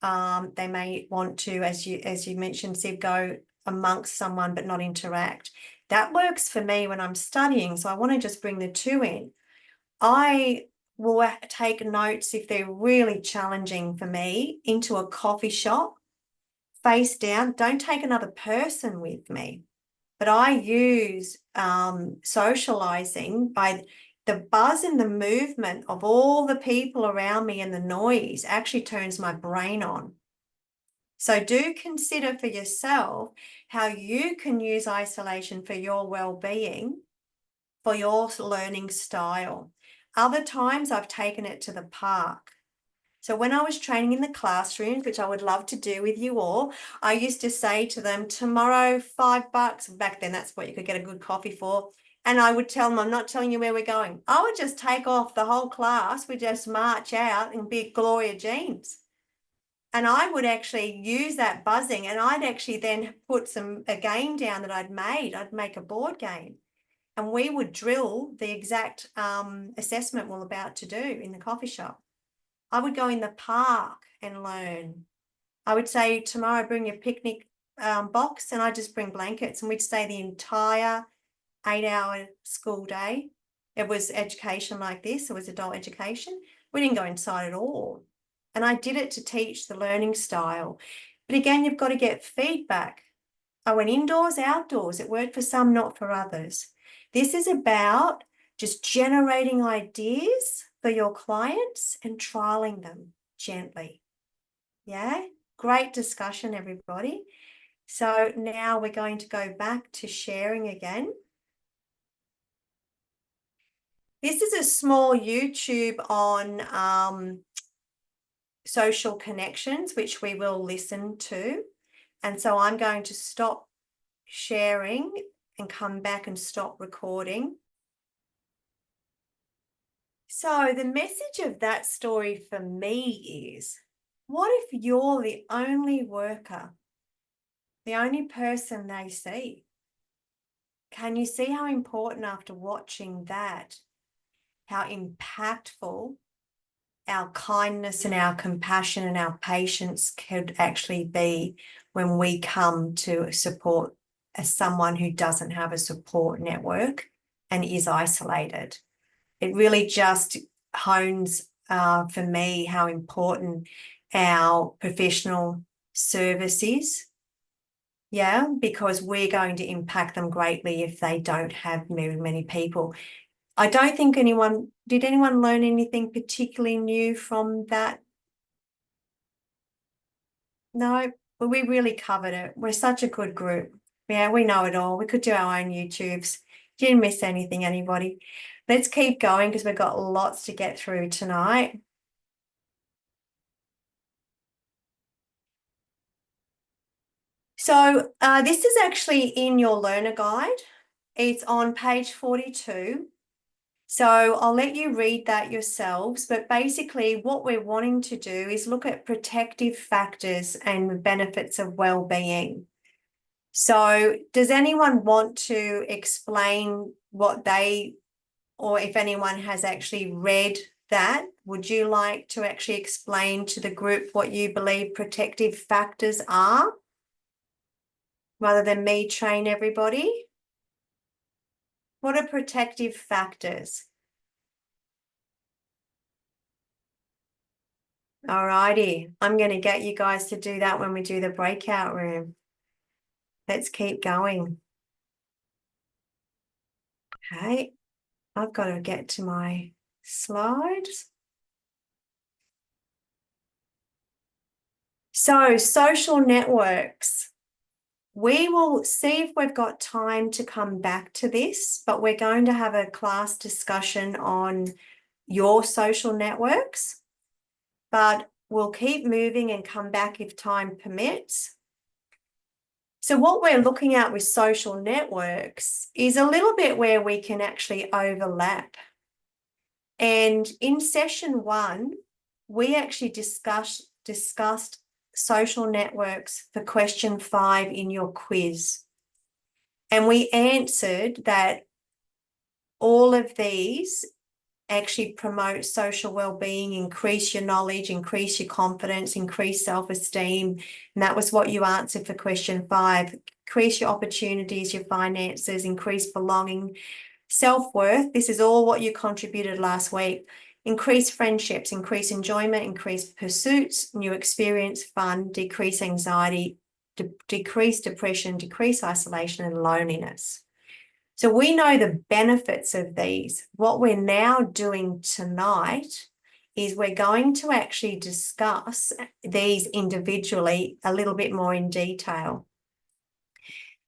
They may want to, as you mentioned, Sib, go amongst someone but not interact. That works for me when I'm studying, so I want to just bring the two in. I will take notes if they're really challenging for me into a coffee shop, face down. Don't take another person with me, but I use socializing by the buzz and the movement of all the people around me, and the noise actually turns my brain on. So do consider for yourself how you can use isolation for your well-being, for your learning style. Other times I've taken it to the park. So when I was training in the classrooms, which I would love to do with you all, I used to say to them, tomorrow, $5. Back then, that's what you could get a good coffee for. And I would tell them, I'm not telling you where we're going. I would just take off the whole class. We just march out in big Gloria jeans. And I would actually use that buzzing, and I'd actually then put a game down that I'd made. I'd make a board game, and we would drill the exact assessment we're about to do in the coffee shop. I would go in the park and learn. I would say, tomorrow, bring your picnic box, and I'd just bring blankets, and we'd stay the entire 8-hour school day. It was education like this. It was adult education. We didn't go inside at all. And I did it to teach the learning style. But again, you've got to get feedback. I went indoors, outdoors. It worked for some, not for others. This is about just generating ideas for your clients and trialing them gently. Yeah, great discussion, everybody. So now we're going to go back to sharing again. This is a small YouTube on social connections, which we will listen to. And so I'm going to stop sharing and come back and stop recording. So the message of that story for me is, what if you're the only worker, the only person they see? Can you see how important, after watching that, how impactful our kindness and our compassion and our patience could actually be when we come to support someone who doesn't have a support network and is isolated? It really just hones for me how important our professional service is. Yeah, because we're going to impact them greatly if they don't have very many people. I don't think did anyone learn anything particularly new from that? No, but we really covered it. We're such a good group. Yeah, we know it all. We could do our own YouTubes. Didn't miss anything, anybody. Let's keep going because we've got lots to get through tonight. So this is actually in your learner guide. It's on page 42. So I'll let you read that yourselves, but basically what we're wanting to do is look at protective factors and the benefits of well-being. So does anyone want to explain what or if anyone has actually read that, would you like to actually explain to the group what you believe protective factors are, rather than me train everybody? What are protective factors? All righty, I'm going to get you guys to do that when we do the breakout room. Let's keep going. Okay, I've got to get to my slides. So, social networks. We will see if we've got time to come back to this, but we're going to have a class discussion on your social networks, but we'll keep moving and come back if time permits. So what we're looking at with social networks is a little bit where we can actually overlap. And in session 1, we actually discussed social networks for question 5 in your quiz. And we answered that all of these actually promote social well-being, increase your knowledge, increase your confidence, increase self-esteem. And that was what you answered for question 5. Increase your opportunities, your finances, increase belonging, self-worth. This is all what you contributed last week. Increase friendships, increase enjoyment, increase pursuits, new experience, fun, decrease anxiety, decrease depression, decrease isolation and loneliness. So we know the benefits of these. What we're now doing tonight is we're going to actually discuss these individually a little bit more in detail.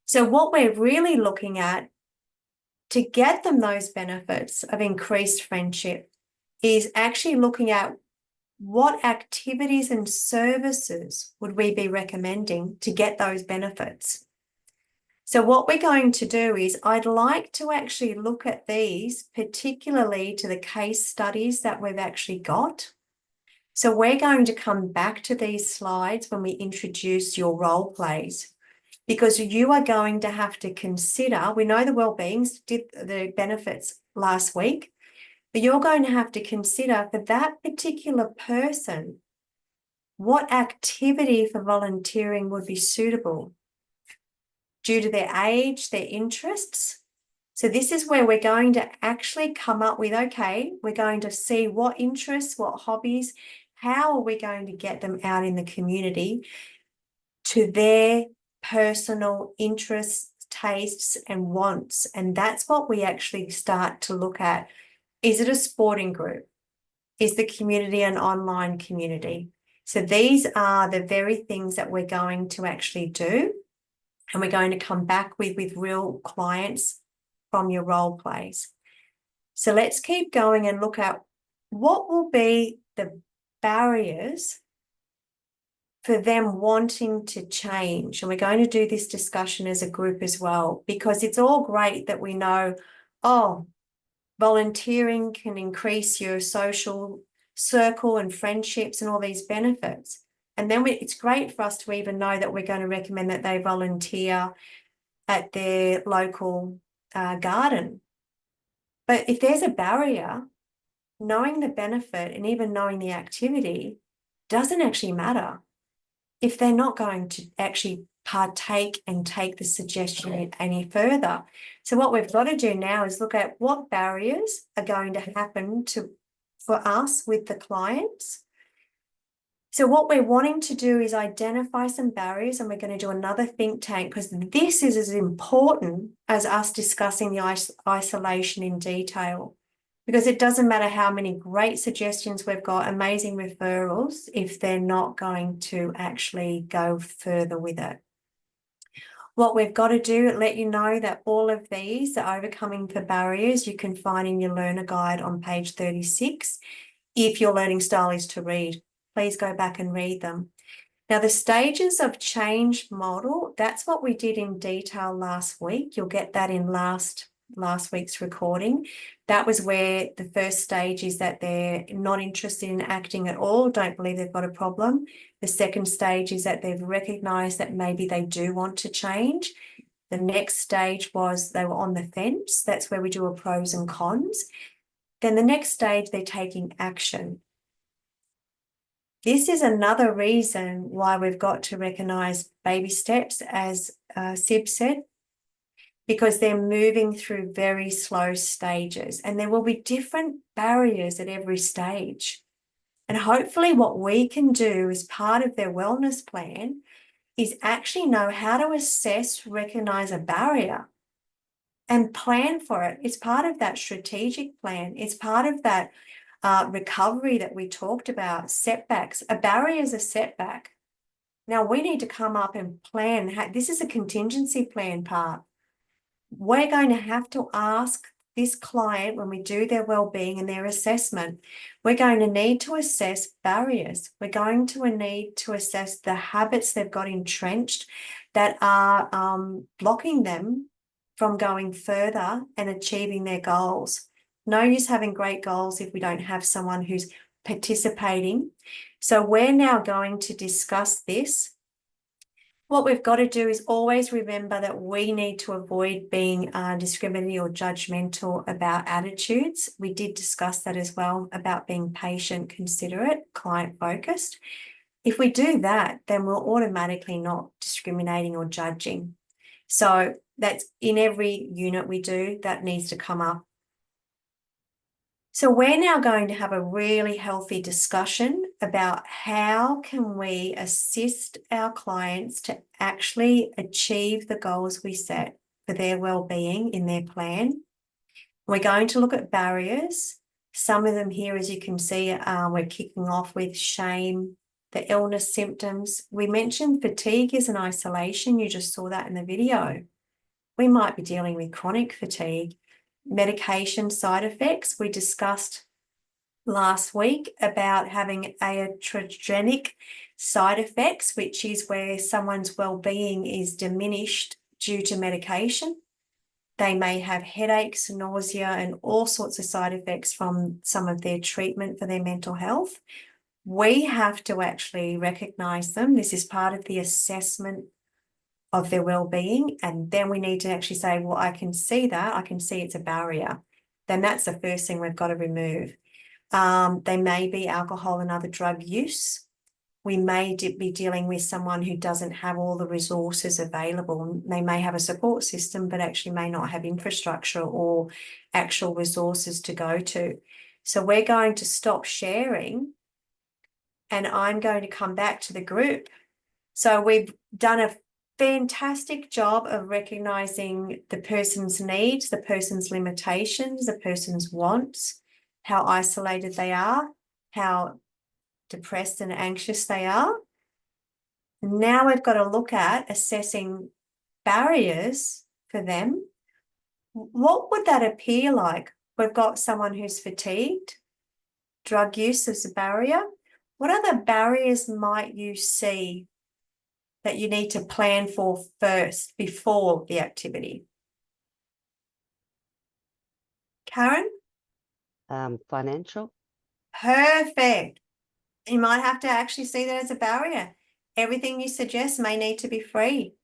So what we're really looking at to get them those benefits of increased friendship is actually looking at what activities and services would we be recommending to get those benefits? So what we're going to do is I'd like to actually look at these, particularly to the case studies that we've actually got. So we're going to come back to these slides when we introduce your role plays, because you are going to have to consider, we know the wellbeings did the benefits last week, but you're going to have to consider for that particular person, what activity for volunteering would be suitable due to their age, their interests. So this is where we're going to actually come up with, okay, we're going to see what interests, what hobbies, how are we going to get them out in the community to their personal interests, tastes, and wants. And that's what we actually start to look at. Is it a sporting group? Is the community an online community? So these are the very things that we're going to actually do. And we're going to come back with real clients from your role plays. So let's keep going and look at what will be the barriers for them wanting to change. And we're going to do this discussion as a group as well, because it's all great that we know, oh, volunteering can increase your social circle and friendships and all these benefits. And then it's great for us to even know that we're going to recommend that they volunteer at their local garden. But if there's a barrier, knowing the benefit and even knowing the activity doesn't actually matter if they're not going to actually partake and take the suggestion any further. So what we've got to do now is look at what barriers are going to happen for us with the clients. So what we're wanting to do is identify some barriers, and we're going to do another think tank, because this is as important as us discussing the isolation in detail, because it doesn't matter how many great suggestions we've got, amazing referrals, if they're not going to actually go further with it. What we've got to do, let you know that all of these, the overcoming the barriers, you can find in your learner guide on page 36. If your learning style is to read, please go back and read them. Now, the stages of change model, that's what we did in detail last week. You'll get that in last week's recording. That was where the first stage is that they're not interested in acting at all, don't believe they've got a problem. The second stage is that they've recognised that maybe they do want to change. The next stage was they were on the fence. That's where we do a pros and cons. Then the next stage, they're taking action. This is another reason why we've got to recognise baby steps, as Sib said, because they're moving through very slow stages, and there will be different barriers at every stage. And hopefully what we can do as part of their wellness plan is actually know how to assess, recognise a barrier and plan for it. It's part of that strategic plan. It's part of that recovery that we talked about, setbacks. A barrier is a setback. Now we need to come up and plan. This is a contingency plan part. We're going to have to ask this client when we do their wellbeing and their assessment, we're going to need to assess barriers. We're going to need to assess the habits they've got entrenched that are blocking them from going further and achieving their goals. No use having great goals if we don't have someone who's participating. So we're now going to discuss this. What we've got to do is always remember that we need to avoid being discriminatory or judgmental about attitudes. We did discuss that as well, about being patient, considerate, client-focused. If we do that, then we're automatically not discriminating or judging. So that's in every unit we do, that needs to come up. So we're now going to have a really healthy discussion about how can we assist our clients to actually achieve the goals we set for their well-being in their plan. We're going to look at barriers. Some of them here, as you can see, we're kicking off with shame, the illness symptoms. We mentioned fatigue is an isolation. You just saw that in the video. We might be dealing with chronic fatigue. Medication side effects, we discussed last week about having iatrogenic side effects, which is where someone's well-being is diminished due to medication. They may have headaches, nausea, and all sorts of side effects from some of their treatment for their mental health. We have to actually recognise them. This is part of the assessment of their well-being, and then we need to actually say, well, I can see that. I can see it's a barrier. Then that's the first thing we've got to remove. They may be alcohol and other drug use. We may be dealing with someone who doesn't have all the resources available. They may have a support system, but actually may not have infrastructure or actual resources to go to. So we're going to stop sharing, and I'm going to come back to the group. So we've done a fantastic job of recognizing the person's needs, the person's limitations, the person's wants, how isolated they are, how depressed and anxious they are. Now we've got to look at assessing barriers for them. What would that appear like? We've got someone who's fatigued. Drug use is a barrier. What other barriers might you see that you need to plan for first before the activity? Karen? Financial. Perfect. You might have to actually see that as a barrier. Everything you suggest may need to be free.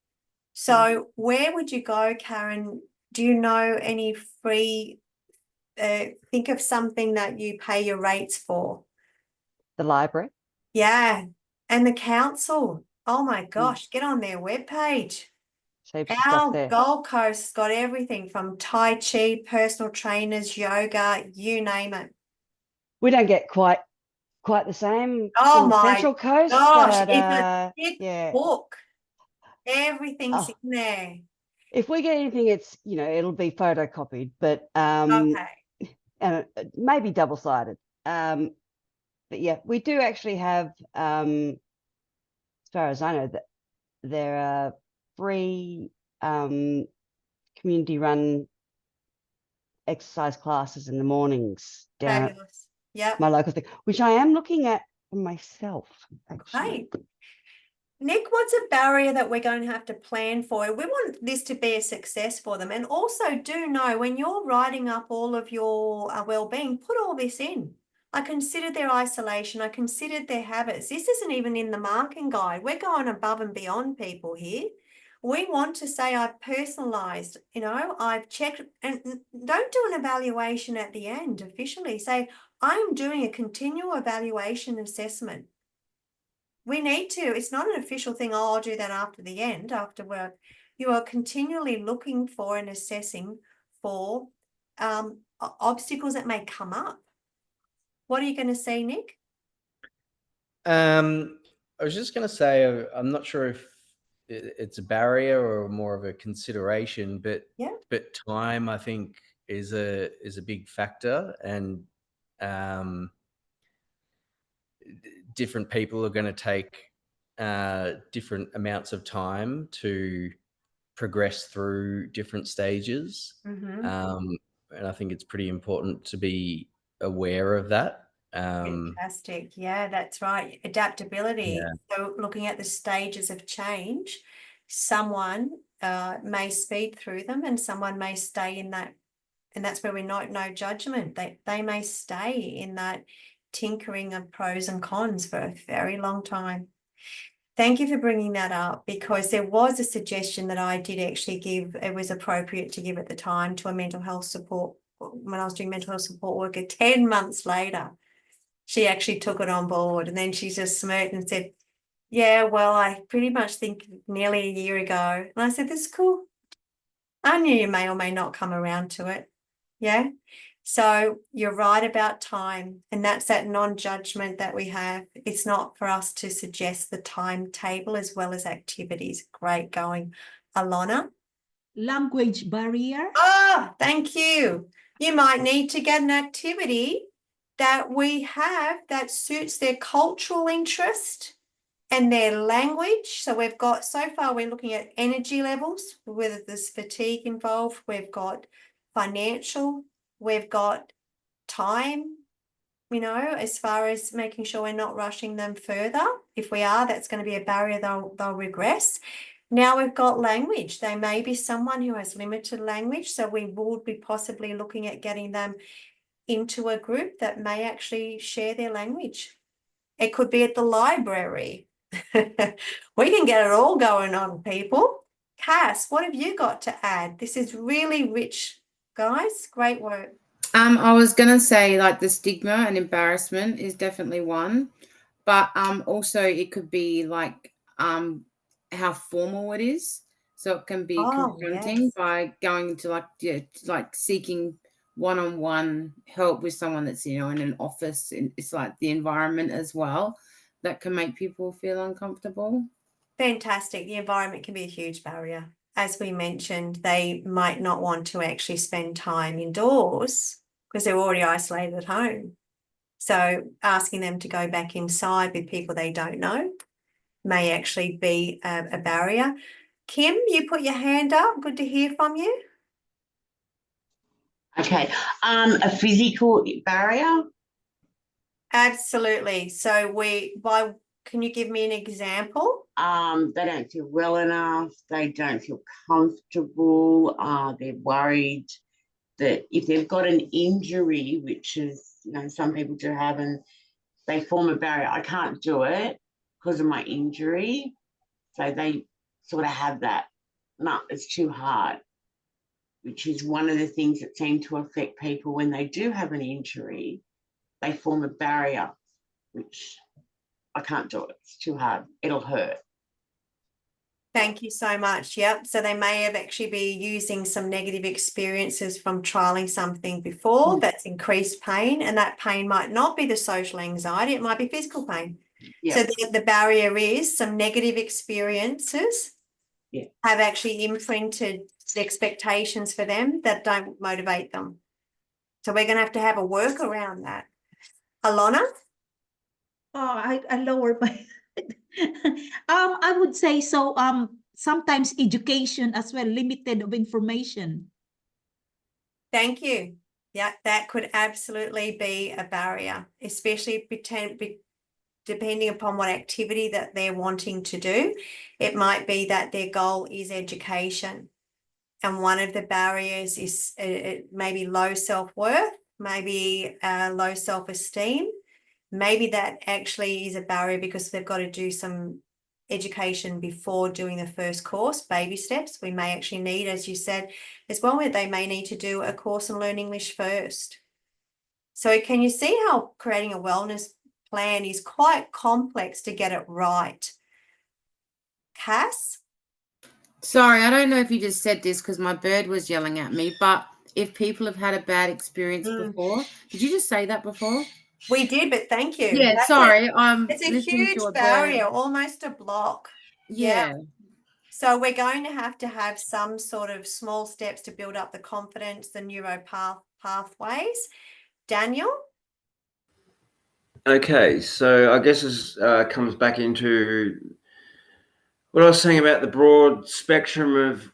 So where would you go, Karen? Do you know any free, think of something that you pay your rates for? The library. Yeah. And the council. Oh my gosh, get on their webpage. Our Gold Coast's got everything from Tai Chi, personal trainers, yoga, you name it. We don't get quite the same Oh in the my Central Coast. gosh, But, it's a thick yeah. book. Everything's in there. If we get anything, it's, it'll be photocopied, but Okay. and maybe double-sided. But yeah, we do actually have, as far as I know, that there are free community-run exercise classes in the mornings down Fabulous. Yep. at my local thing, which I am looking at for myself, actually. Great. Nick, what's a barrier that we're going to have to plan for? We want this to be a success for them. And also do know when you're writing up all of your well-being, put all this in. I considered their isolation. I considered their habits. This isn't even in the marking guide. We're going above and beyond people here. We want to say I've personalized, I've checked, and don't do an evaluation at the end officially. Say, I'm doing a continual evaluation assessment. We need to. It's not an official thing. Oh, I'll do that after the end, after work. You are continually looking for and assessing for obstacles that may come up. What are you going to say, Nick? I was just going to say, I'm not sure if it's a barrier or more of a consideration, but time, I think, is a big factor, and different people are going to take different amounts of time to progress through different stages. And I think it's pretty important to be aware of that. Fantastic. Yeah, that's right. Adaptability. Yeah. So looking at the stages of change, someone may speed through them and someone may stay in that. And that's where we note no judgment. They may stay in that tinkering of pros and cons for a very long time. Thank you for bringing that up, because there was a suggestion that I did actually give. It was appropriate to give at the time to a mental health support, when I was doing mental health support worker. 10 months later, she actually took it on board, and then she just smirked and said, yeah, well, I pretty much think nearly a year ago. And I said, that's cool. I knew you may or may not come around to it. Yeah. So you're right about time, and that's that non-judgment that we have. It's not for us to suggest the timetable as well as activities. Great going. Alana? Language barrier. Oh, thank you. You might need to get an activity that we have that suits their cultural interest and their language. So we've got, so far we're looking at energy levels, whether there's fatigue involved. We've got financial, we've got time, you know, as far as making sure we're not rushing them further. If we are, that's going to be a barrier, they'll regress. Now we've got language. They may be someone who has limited language, so we would be possibly looking at getting them into a group that may actually share their language. It could be at the library. We can get it all going on, people. Cass, what have you got to add? This is really rich, guys. Great work. I was gonna say, like, the stigma and embarrassment is definitely one, but also it could be like how formal it is. So it can be confronting by going to like seeking one-on-one help with someone that's, you know, in an office. And it's like the environment as well that can make people feel uncomfortable. Fantastic. The environment can be a huge barrier. As we mentioned, they might not want to actually spend time indoors because they're already isolated at home. So asking them to go back inside with people they don't know may actually be a barrier. Kim, you put your hand up. Good to hear from you. Okay. A physical barrier? Absolutely. So can you give me an example? They don't feel well enough. They don't feel comfortable. They're worried that if they've got an injury, which is, you know, some people do have, and they form a barrier, I can't do it because of my injury. So they sort of have that, no, it's too hard, which is one of the things that seem to affect people when they do have an injury. They form a barrier, which I can't do it. It's too hard. It'll hurt. Thank you so much. Yep. So they may have actually be using some negative experiences from trialing something before that's increased pain, and that pain might not be the social anxiety, it might be physical pain. So the barrier is some negative experiences have actually imprinted the expectations for them that don't motivate them. So we're going to have a work around that. Alona? Oh, I lowered my I would say so. Sometimes education as well, limited of information. Thank you. Yeah, that could absolutely be a barrier, especially depending upon what activity that they're wanting to do. It might be that their goal is education, and one of the barriers is maybe low self-worth, maybe low self-esteem. Maybe that actually is a barrier because they've got to do some education before doing the first course, baby steps. We may actually need, as you said, as well, where they may need to do a course and learn English first. So can you see how creating a wellness plan is quite complex to get it right? Cass? Sorry, I don't know if you just said this because my bird was yelling at me, but if people have had a bad experience before, did you just say that before? We did, but thank you. Yeah, sorry. It's a huge barrier, almost a block. Yeah. So we're going to have some sort of small steps to build up the confidence, the pathways. Daniel? Okay, so I guess this comes back into what I was saying about the broad spectrum of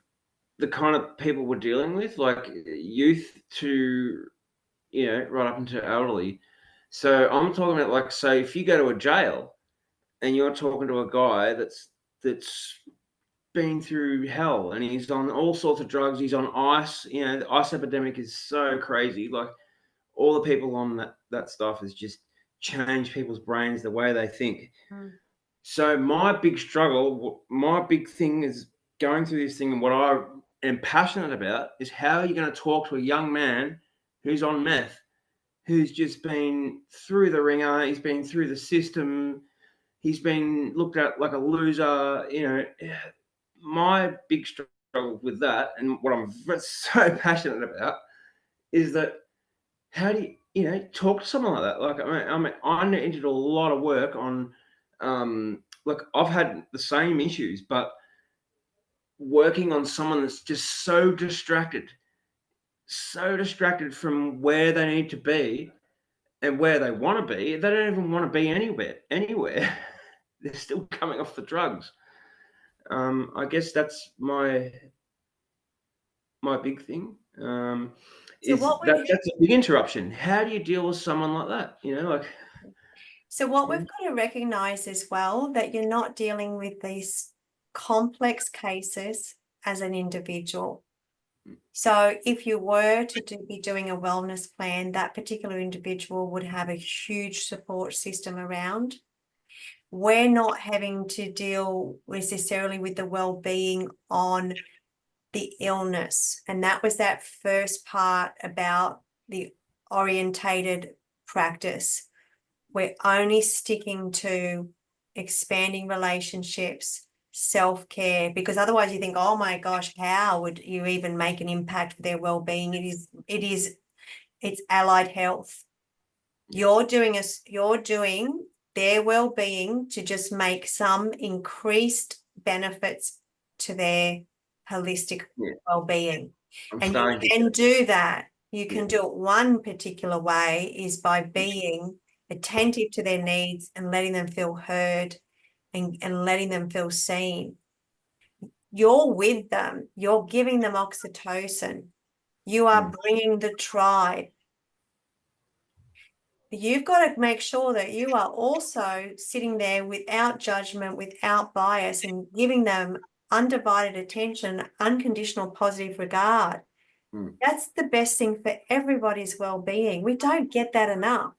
the kind of people we're dealing with, like youth to, you know, right up into elderly. So I'm talking about, like, say, if you go to a jail and you're talking to a guy that's been through hell and he's on all sorts of drugs, he's on ice, you know, the ice epidemic is so crazy. Like, all the people on that stuff has just changed people's brains, the way they think. So my big struggle, my big thing is going through this thing, and what I am passionate about is how are you going to talk to a young man who's on meth, who's just been through the ringer, he's been through the system, he's been looked at like a loser. You know, my big struggle with that, and what I'm so passionate about, is that how do you know, talk to someone like that? Like, I need to do a lot of work on, look, I've had the same issues, but working on someone that's just so distracted from where they need to be and where they want to be. They don't even want to be anywhere. They're still coming off the drugs. I guess that's my big thing. So what we That's a big interruption. How do you deal with someone like that? You know, like. So what we've got to recognize as well, that you're not dealing with these complex cases as an individual. So if you were to be doing a wellness plan, that particular individual would have a huge support system around. We're not having to deal necessarily with the well-being on the illness. And that was that first part about the orientated practice. We're only sticking to expanding relationships, self-care, because otherwise you think, oh my gosh, how would you even make an impact for their well-being? It's allied health. You're doing their well-being to just make some increased benefits to their holistic well-being. And you can do that. You can do it one particular way is by being attentive to their needs and letting them feel heard and letting them feel seen. You're with them. You're giving them oxytocin. You are bringing the tribe. You've got to make sure that you are also sitting there without judgment, without bias, and giving them undivided attention, unconditional positive regard. That's the best thing for everybody's well-being. We don't get that enough.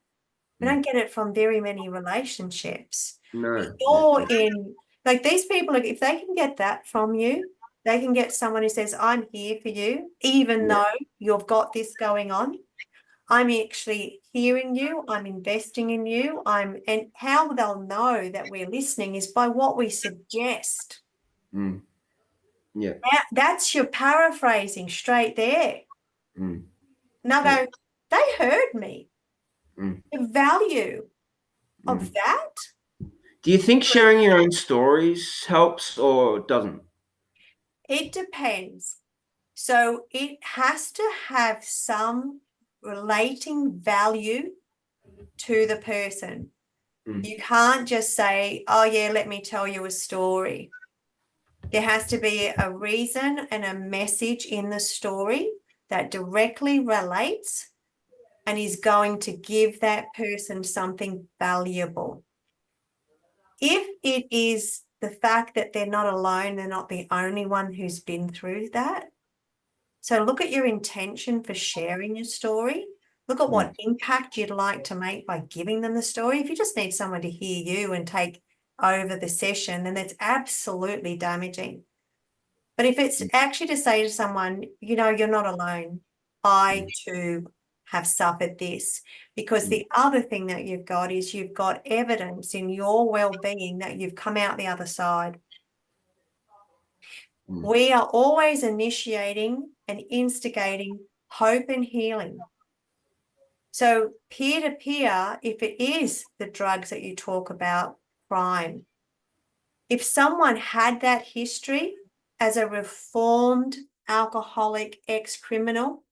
We don't get it from very many relationships. No. You're in, like these people, if they can get that from you, they can get someone who says, I'm here for you, even though you've got this going on. I'm actually hearing you. I'm investing in you. And how they'll know that we're listening is by what we suggest. Yeah. That's your paraphrasing straight there. Now go, they heard me. The value of that. Do you think sharing your own stories helps or doesn't? It depends. So it has to have some relating value to the person. You can't just say, oh yeah, let me tell you a story. There has to be a reason and a message in the story that directly relates and is going to give that person something valuable. If it is the fact that they're not alone, they're not the only one who's been through that. So look at your intention for sharing your story. Look at what impact you'd like to make by giving them the story. If you just need someone to hear you and take over the session, then that's absolutely damaging. But if it's actually to say to someone, you know, you're not alone. I too have suffered this. Because the other thing that you've got is you've got evidence in your well-being that you've come out the other side. We are always initiating and instigating hope and healing. So peer-to-peer, if it is the drugs that you talk about, crime, if someone had that history as a reformed alcoholic ex-criminal,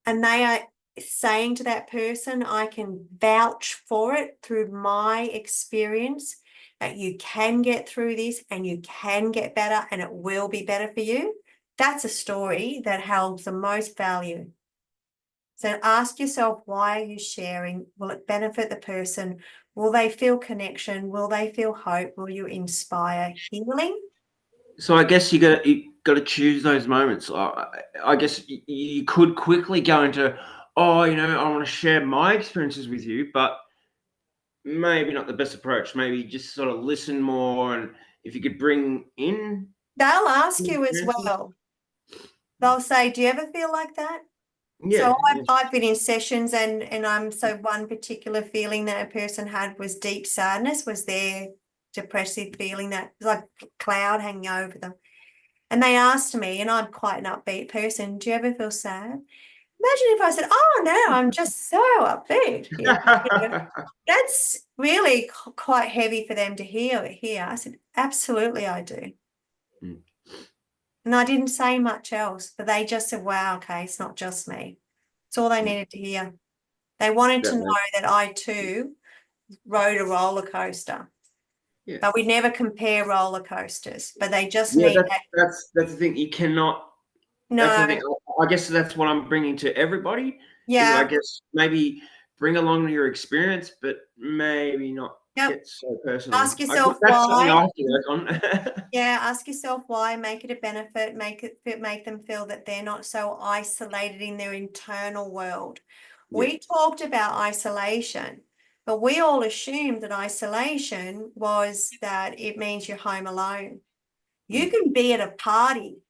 and they are saying to that person, I can vouch for it through my experience, that you can get through this and you can get better and it will be better for you, that's a story that holds the most value. So ask yourself, why are you sharing? Will it benefit the person? Will they feel connection? Will they feel hope? Will you inspire healing? So I guess you got to choose those moments. I guess you could quickly go into, oh, you know, I want to share my experiences with you, but maybe not the best approach. Maybe just sort of listen more, and if you could bring in. They'll ask you as well. They'll say, do you ever feel like that? Yeah. So I've been in sessions and so one particular feeling that a person had was deep sadness, was their depressive feeling, that was like a cloud hanging over them. And they asked me, and I'm quite an upbeat person, do you ever feel sad? Imagine if I said, oh no, I'm just so upbeat. You know, that's really quite heavy for them to hear. I said, absolutely I do. And I didn't say much else, but they just said, wow, okay, it's not just me. It's all they needed to hear. They wanted to know that I too rode a roller coaster. Yeah. But we never compare roller coasters, but they just Yeah, need that's the thing. You cannot. No. That's the thing. I guess that's what I'm bringing to everybody. Is I guess maybe bring along your experience, but maybe not get so personal. Ask yourself That's something I why. have to work on. Yeah, ask yourself why, make it a benefit, make them feel that they're not so isolated in their internal world. Yeah. We talked about isolation, but we all assumed that isolation was that it means you're home alone. You can be at a party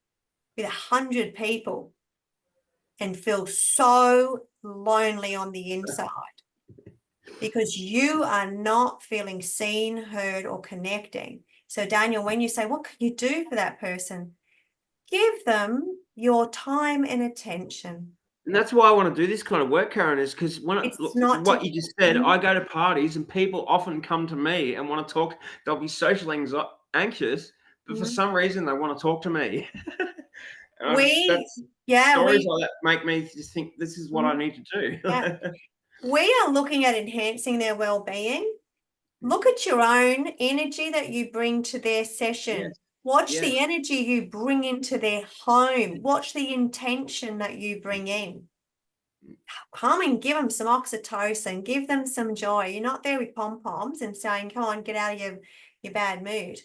with 100 people and feel so lonely on the inside because you are not feeling seen, heard, or connecting. So, Daniel, when you say, what can you do for that person? Give them your time and attention. And that's why I want to do this kind of work, Karen, is because when what you just said, I go to parties and people often come to me and want to talk. They'll be socially anxious, but for some reason they want to talk to me. Stories like that make me just think this is what I need to do. We are looking at enhancing their well-being. Look at your own energy that you bring to their session. Watch the energy you bring into their home. Watch the intention that you bring in. Come and give them some oxytocin. Give them some joy. You're not there with pom-poms and saying, come on, get out of your bad mood.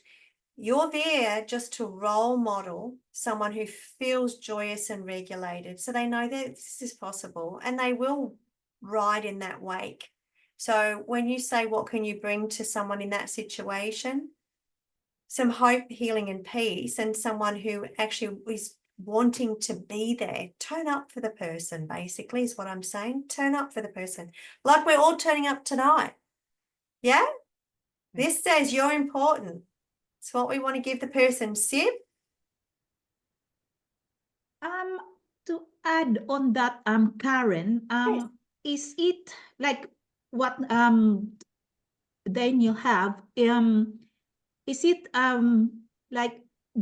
You're there just to role model someone who feels joyous and regulated, so they know that this is possible and they will ride in that wake. So when you say, what can you bring to someone in that situation? Some hope, healing, and peace, and someone who actually is wanting to be there. Turn up for the person, basically, is what I'm saying. Turn up for the person. Like we're all turning up tonight. Yeah? This says you're important. It's what we want to give the person. Sib? To add on that, Karen, is it like what Daniel have, is it like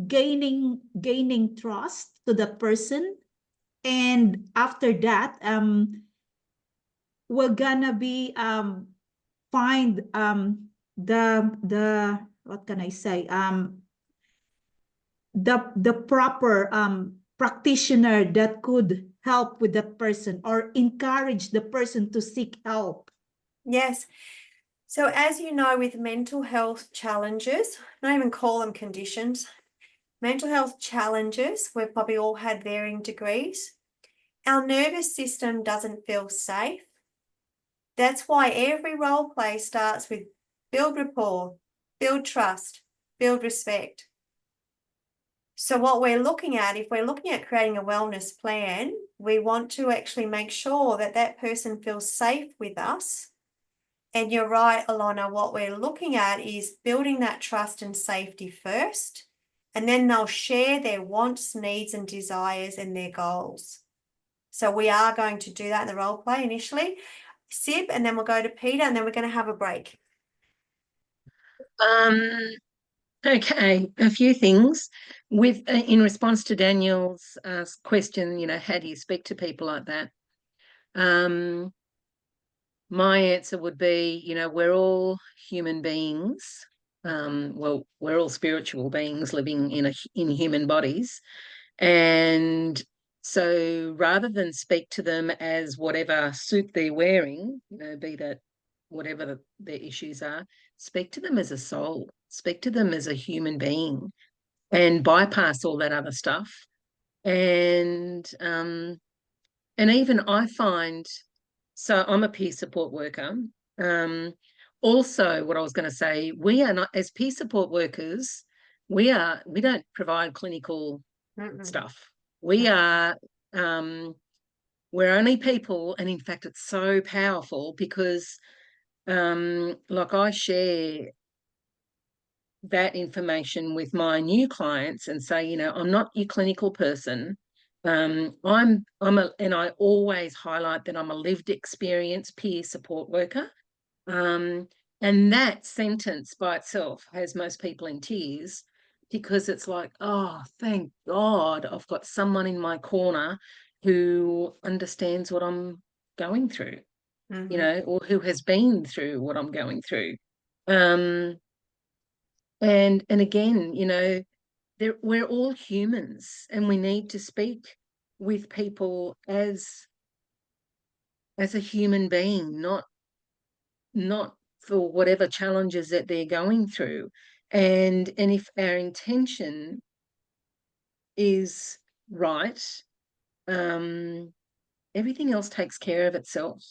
gaining trust to that person, and after that we're gonna be find the what can I say, the proper practitioner that could help with that person or encourage the person to seek help? Yes. So as you know, with mental health challenges, not even call them conditions, mental health challenges, we've probably all had varying degrees. Our nervous system doesn't feel safe. That's why every role play starts with build rapport, build trust, build respect. So what we're looking at, if we're looking at creating a wellness plan, we want to actually make sure that that person feels safe with us. And you're right, Alana, what we're looking at is building that trust and safety first, and then they'll share their wants, needs, and desires and their goals. So we are going to do that in the role play initially. Sib, and then we'll go to Peter, and then we're going to have a break. Okay, a few things. With in response to Daniel's question, you know, how do you speak to people like that? My answer would be, you know, we're all human beings. Well, we're all spiritual beings living in human bodies, and so rather than speak to them as whatever suit they're wearing, you know, be that whatever their issues are, speak to them as a soul, speak to them as a human being, and bypass all that other stuff. And even I find, so I'm a peer support worker. Also, what I was going to say, we are not, as peer support workers, we don't provide clinical stuff. We are we're only people, and in fact it's so powerful because like I share that information with my new clients and say, you know, I'm not your clinical person. And I always highlight that I'm a lived experience peer support worker. And that sentence by itself has most people in tears, because it's like, oh, thank God I've got someone in my corner who understands what I'm going through, you know, or who has been through what I'm going through. And again, you know, we're all humans, and we need to speak with people as a human being, not for whatever challenges that they're going through. And if our intention is right, everything else takes care of itself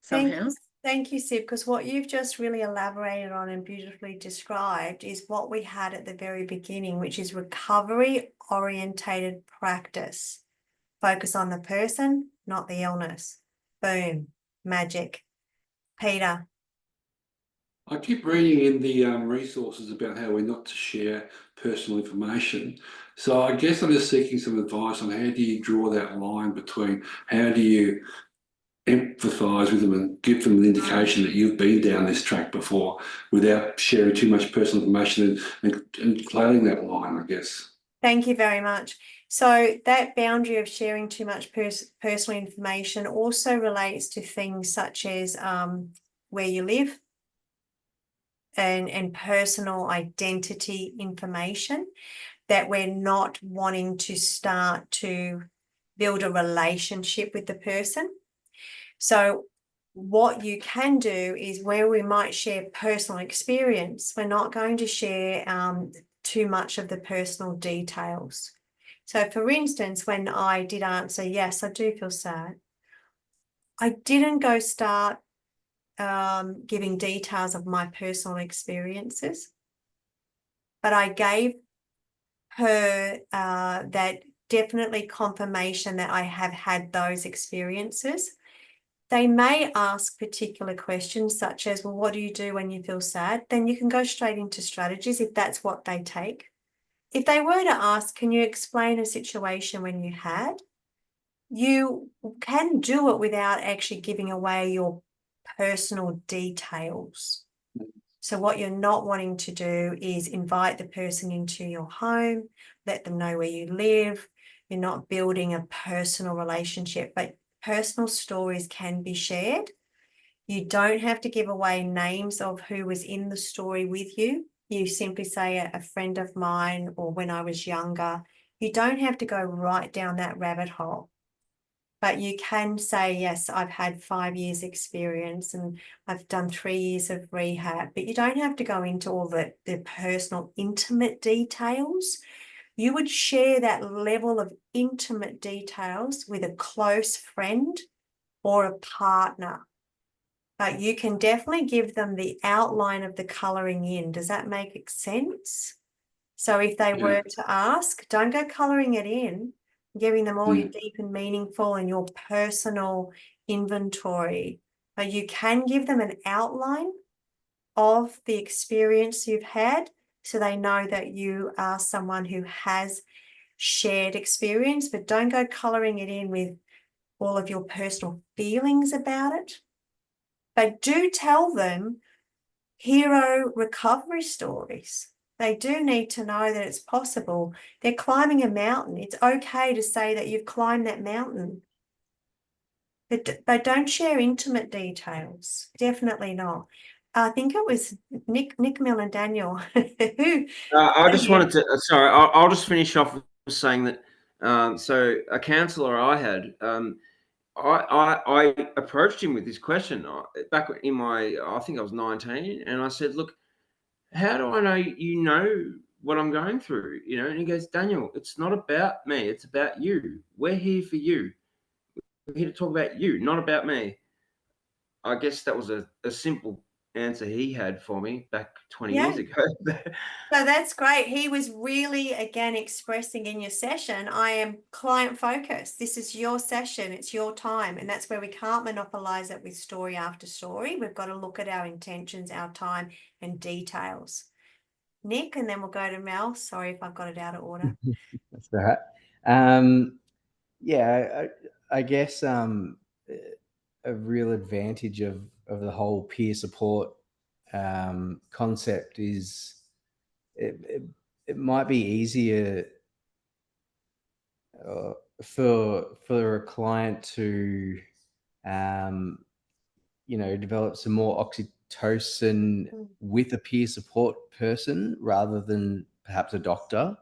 somehow. Thank you, Sib, because what you've just really elaborated on and beautifully described is what we had at the very beginning, which is recovery-orientated practice. Focus on the person, not the illness. Boom, magic. Peter. I keep reading in the resources about how we're not to share personal information. So I guess I'm just seeking some advice on how do you draw that line between how do you empathise with them and give them an indication that you've been down this track before without sharing too much personal information and clouding that line, I guess. Thank you very much. So that boundary of sharing too much personal information also relates to things such as where you live and personal identity information that we're not wanting to start to build a relationship with the person. So what you can do is where we might share personal experience, we're not going to share too much of the personal details. So for instance, when I did answer, yes, I do feel sad, I didn't go start giving details of my personal experiences, but I gave her that definitely confirmation that I have had those experiences. They may ask particular questions such as, well, what do you do when you feel sad? Then you can go straight into strategies if that's what they take. If they were to ask, can you explain a situation when you had? You can do it without actually giving away your personal details. So what you're not wanting to do is invite the person into your home, let them know where you live. You're not building a personal relationship, but personal stories can be shared. You don't have to give away names of who was in the story with you. You simply say a friend of mine or when I was younger. You don't have to go right down that rabbit hole. But you can say, yes, I've had 5 years experience and I've done 3 years of rehab, but you don't have to go into all the personal intimate details. You would share that level of intimate details with a close friend or a partner. But you can definitely give them the outline of the colouring in. Does that make sense? So if they were to ask, don't go colouring it in, giving them all your deep and meaningful and your personal inventory. But you can give them an outline of the experience you've had so they know that you are someone who has shared experience, but don't go colouring it in with all of your personal feelings about it. But do tell them hero recovery stories. They do need to know that it's possible. They're climbing a mountain. It's okay to say that you've climbed that mountain. But don't share intimate details. Definitely not. I think it was Nick Mill and Daniel who. I just wanted to. Sorry, I'll just finish off with saying that. So a counsellor I had, I approached him with this question back in my. I think I was 19, and I said, "Look, how do I know you know what I'm going through?" You know, and he goes, "Daniel, it's not about me. It's about you. We're here for you. We're here to talk about you, not about me." I guess that was a simple answer he had for me back 20 years ago. So that's great. He was really, again, expressing in your session, I am client focused. This is your session. It's your time. And that's where we can't monopolize it with story after story. We've got to look at our intentions, our time and details. Nick, and then we'll go to Mel. Sorry if I've got it out of order. That's all right. Yeah, I guess a real advantage of the whole peer support concept is it might be easier for a client to develop some more oxytocin with a peer support person rather than perhaps a doctor.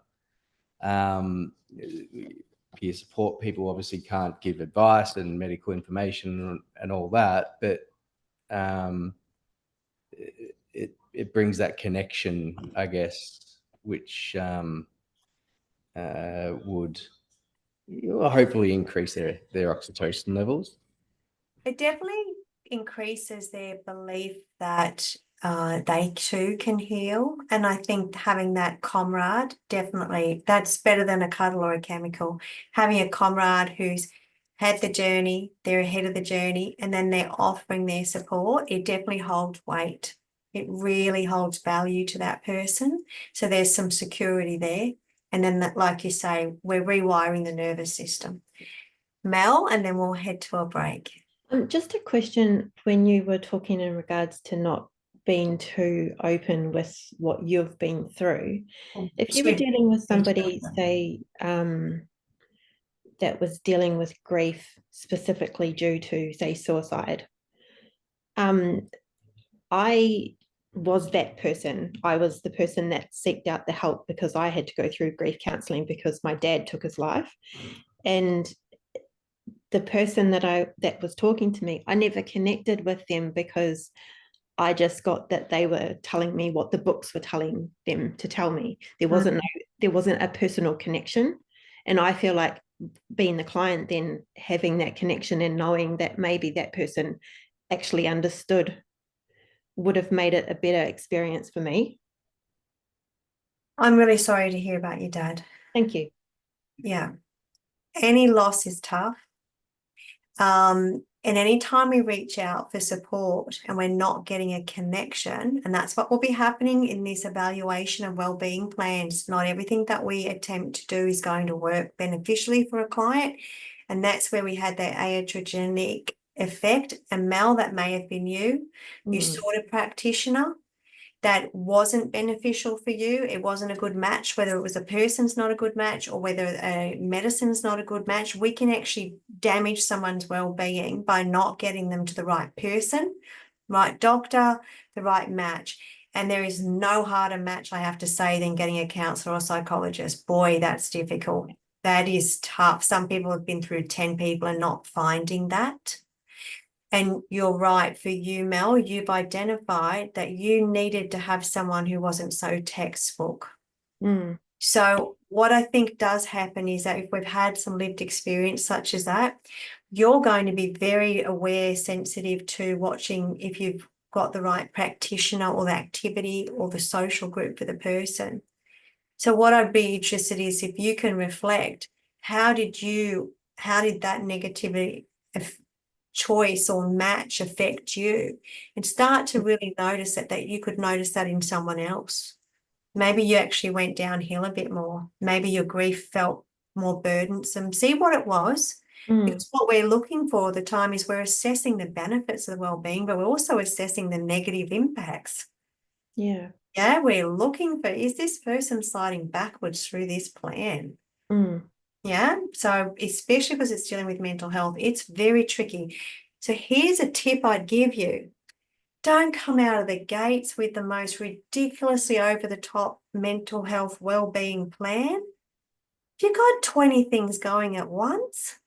peer support people obviously can't give advice and medical information and all that, but it brings that connection, I guess, which would hopefully increase their oxytocin levels. It definitely increases their belief that they too can heal. And I think having that comrade, definitely, that's better than a cuddle or a chemical. Having a comrade who's had the journey, they're ahead of the journey, and then they're offering their support, it definitely holds weight. It really holds value to that person. So there's some security there. And then, that, like you say, we're rewiring the nervous system. Mel, and then we'll head to a break. Just a question, when you were talking in regards to not being too open with what you've been through, if you were dealing with somebody, say, that was dealing with grief specifically due to, say, suicide, I was that person. I was the person that sought out the help because I had to go through grief counselling because my dad took his life. And the person that was talking to me, I never connected with them because I just got that they were telling me what the books were telling them to tell me. There wasn't a personal connection. And I feel like being the client, then having that connection and knowing that maybe that person actually understood would have made it a better experience for me. I'm really sorry to hear about your dad. Thank you. Yeah. Any loss is tough. And anytime we reach out for support and we're not getting a connection, and that's what will be happening in this evaluation of wellbeing plans. Not everything that we attempt to do is going to work beneficially for a client. And that's where we had that iatrogenic effect. And Mel, that may have been you. You sought a practitioner that wasn't beneficial for you. It wasn't a good match, whether it was a person's not a good match or whether a medicine's not a good match. We can actually damage someone's well-being by not getting them to the right person, right doctor, the right match. And there is no harder match, I have to say, than getting a counsellor or psychologist. Boy, that's difficult. That is tough. Some people have been through 10 people and not finding that. And you're right, for you, Mel, you've identified that you needed to have someone who wasn't so textbook. So what I think does happen is that if we've had some lived experience such as that, you're going to be very aware, sensitive to watching if you've got the right practitioner or the activity or the social group for the person. So what I'd be interested is if you can reflect, how did that negativity choice or match affect you, and start to really notice that you could notice that in someone else. Maybe you actually went downhill a bit more. Maybe your grief felt more burdensome. See what it was. Because what we're looking for all the time is we're assessing the benefits of the well-being, but we're also assessing the negative impacts. Yeah, we're looking for, is this person sliding backwards through this plan? Yeah, so especially because it's dealing with mental health, it's very tricky. So here's a tip I'd give you. Don't come out of the gates with the most ridiculously over-the-top mental health well-being plan. If you've got 20 things going at once,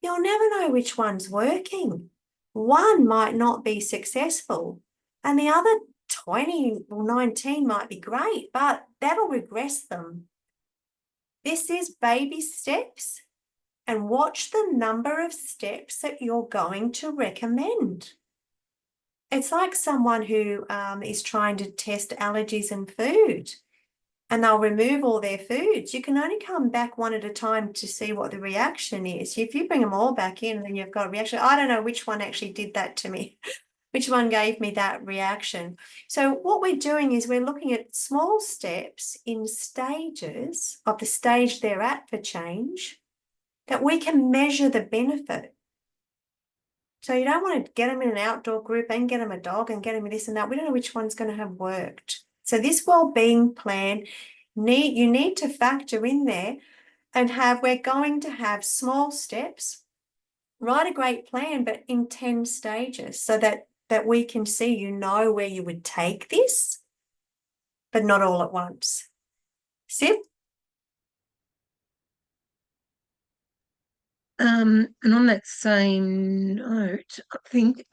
you'll never know which one's working. One might not be successful, and the other 20 or 19 might be great, but that'll regress them. This is baby steps, and watch the number of steps that you're going to recommend. It's like someone who is trying to test allergies in food, and they'll remove all their foods. You can only come back one at a time to see what the reaction is. If you bring them all back in, then you've got a reaction. I don't know which one actually did that to me. Which one gave me that reaction? So what we're doing is we're looking at small steps in stages of the stage they're at for change that we can measure the benefit. So you don't want to get them in an outdoor group and get them a dog and get them this and that. We don't know which one's going to have worked. So this wellbeing plan, you need to factor in there and we're going to have small steps. Write a great plan, but in 10 stages so that we can see, where you would take this, but not all at once. Sip? And on that same note, I think,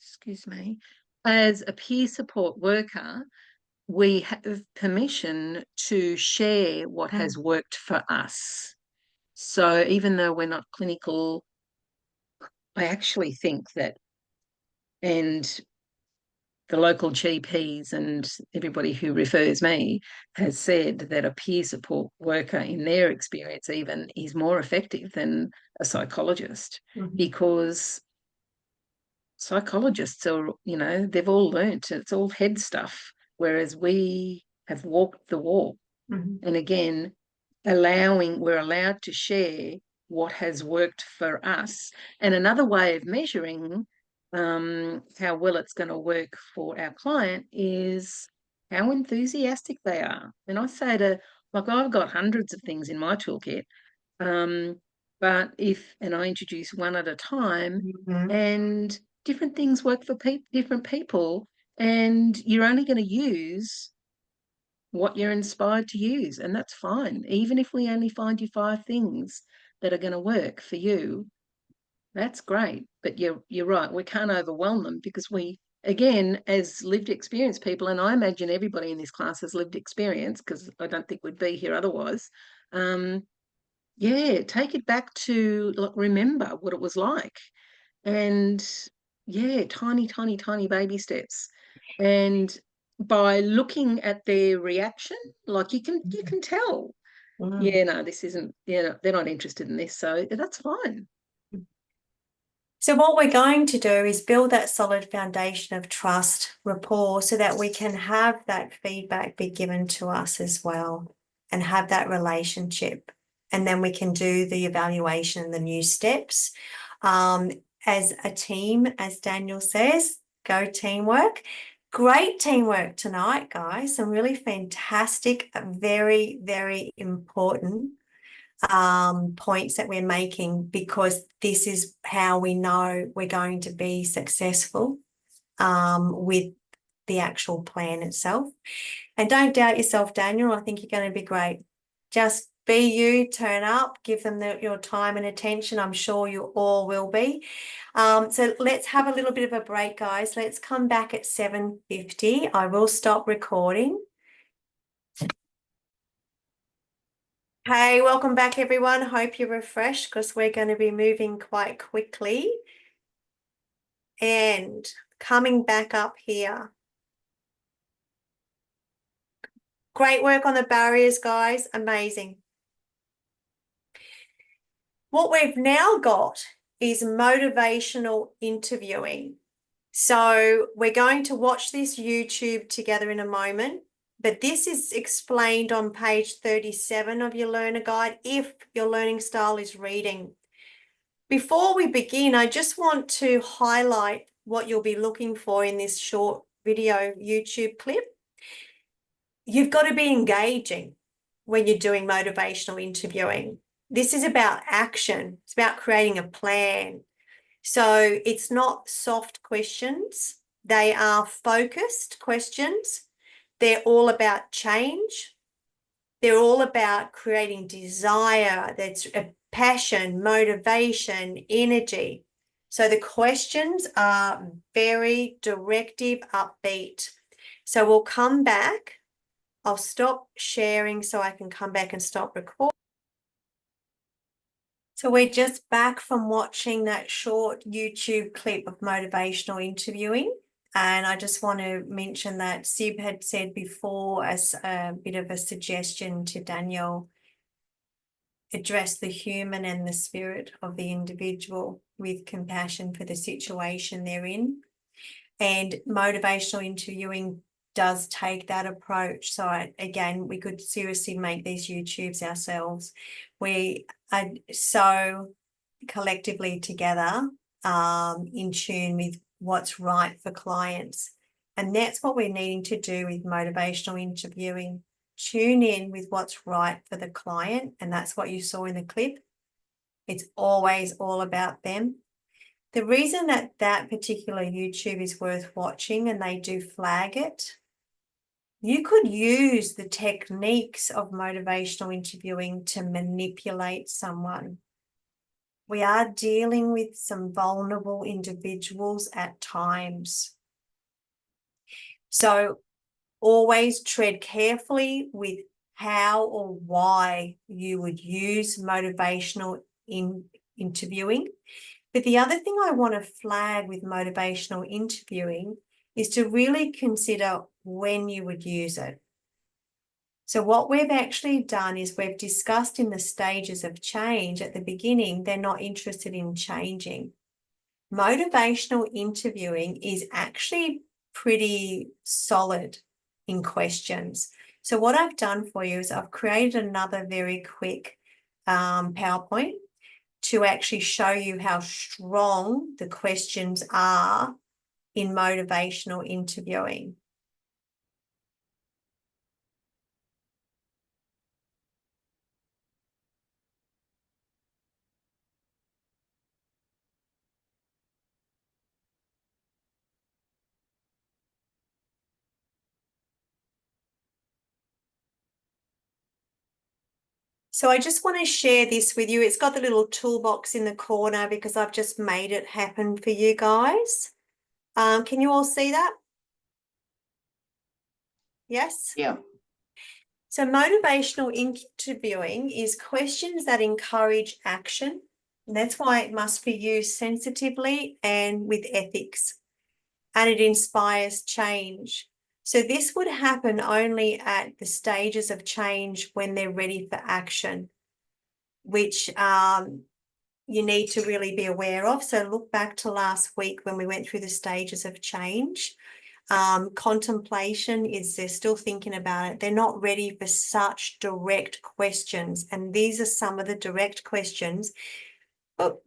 excuse me, as a peer support worker, we have permission to share what has worked for us. So even though we're not clinical, I actually think that, and the local GPs and everybody who refers me has said that a peer support worker, in their experience even, is more effective than a psychologist, because psychologists are, you know, they've all learnt, it's all head stuff, whereas we have walked the walk. And again, we're allowed to share what has worked for us. And another way of measuring how well it's going to work for our client is how enthusiastic they are. And I say like, I've got hundreds of things in my toolkit, but and I introduce one at a time, and different things work for different people, and you're only going to use what you're inspired to use, and that's fine. Even if we only find you 5 things that are going to work for you, that's great. But you're right, we can't overwhelm them, because we, again, as lived experience people, and I imagine everybody in this class has lived experience, because I don't think we'd be here otherwise. Yeah, take it back to, like, remember what it was like, and yeah, tiny baby steps. And by looking at their reaction, like, you can tell, yeah, no, this isn't, yeah, they're not interested in this, so that's fine. So what we're going to do is build that solid foundation of trust, rapport, so that we can have that feedback be given to us as well, and have that relationship. And then we can do the evaluation and the new steps. As a team, as Daniel says, go teamwork. Great teamwork tonight, guys. Some really fantastic, very, very important points that we're making, because this is how we know we're going to be successful with the actual plan itself. And don't doubt yourself, Daniel. I think you're going to be great. Just be you, turn up, give them your time and attention. I'm sure you all will be. So let's have a little bit of a break, guys. Let's come back at 7:50. I will stop recording. Hey, welcome back, everyone. Hope you're refreshed, because we're going to be moving quite quickly. And coming back up here. Great work on the barriers, guys. Amazing. What we've now got is motivational interviewing. So we're going to watch this YouTube together in a moment, but this is explained on page 37 of your learner guide if your learning style is reading. Before we begin, I just want to highlight what you'll be looking for in this short video YouTube clip. You've got to be engaging when you're doing motivational interviewing. This is about action. It's about creating a plan. So it's not soft questions. They are focused questions. They're all about change. They're all about creating desire. That's a passion, motivation, energy. So the questions are very directive, upbeat. So we'll come back. I'll stop sharing so I can come back and stop recording. So we're just back from watching that short YouTube clip of motivational interviewing. And I just want to mention that Sib had said before, as a bit of a suggestion to Daniel, address the human and the spirit of the individual with compassion for the situation they're in. And motivational interviewing does take that approach. So again, we could seriously make these YouTubes ourselves. We are so collectively together in tune with what's right for clients. And that's what we're needing to do with motivational interviewing. Tune in with what's right for the client. And that's what you saw in the clip. It's always all about them. The reason that particular YouTube is worth watching, and they do flag it, You could use the techniques of motivational interviewing to manipulate someone. We are dealing with some vulnerable individuals at times. So always tread carefully with how or why you would use motivational interviewing. But the other thing I want to flag with motivational interviewing is to really consider when you would use it. So what we've actually done is we've discussed in the stages of change at the beginning, they're not interested in changing. Motivational interviewing is actually pretty solid in questions. So what I've done for you is I've created another very quick PowerPoint to actually show you how strong the questions are in motivational interviewing. So I just want to share this with you. It's got the little toolbox in the corner because I've just made it happen for you guys. Can you all see that? Yes? Yeah. So motivational interviewing is questions that encourage action. And that's why it must be used sensitively and with ethics. And it inspires change. So this would happen only at the stages of change when they're ready for action, which you need to really be aware of. So look back to last week when we went through the stages of change. Contemplation is they're still thinking about it. They're not ready for such direct questions. And these are some of the direct questions. Oh,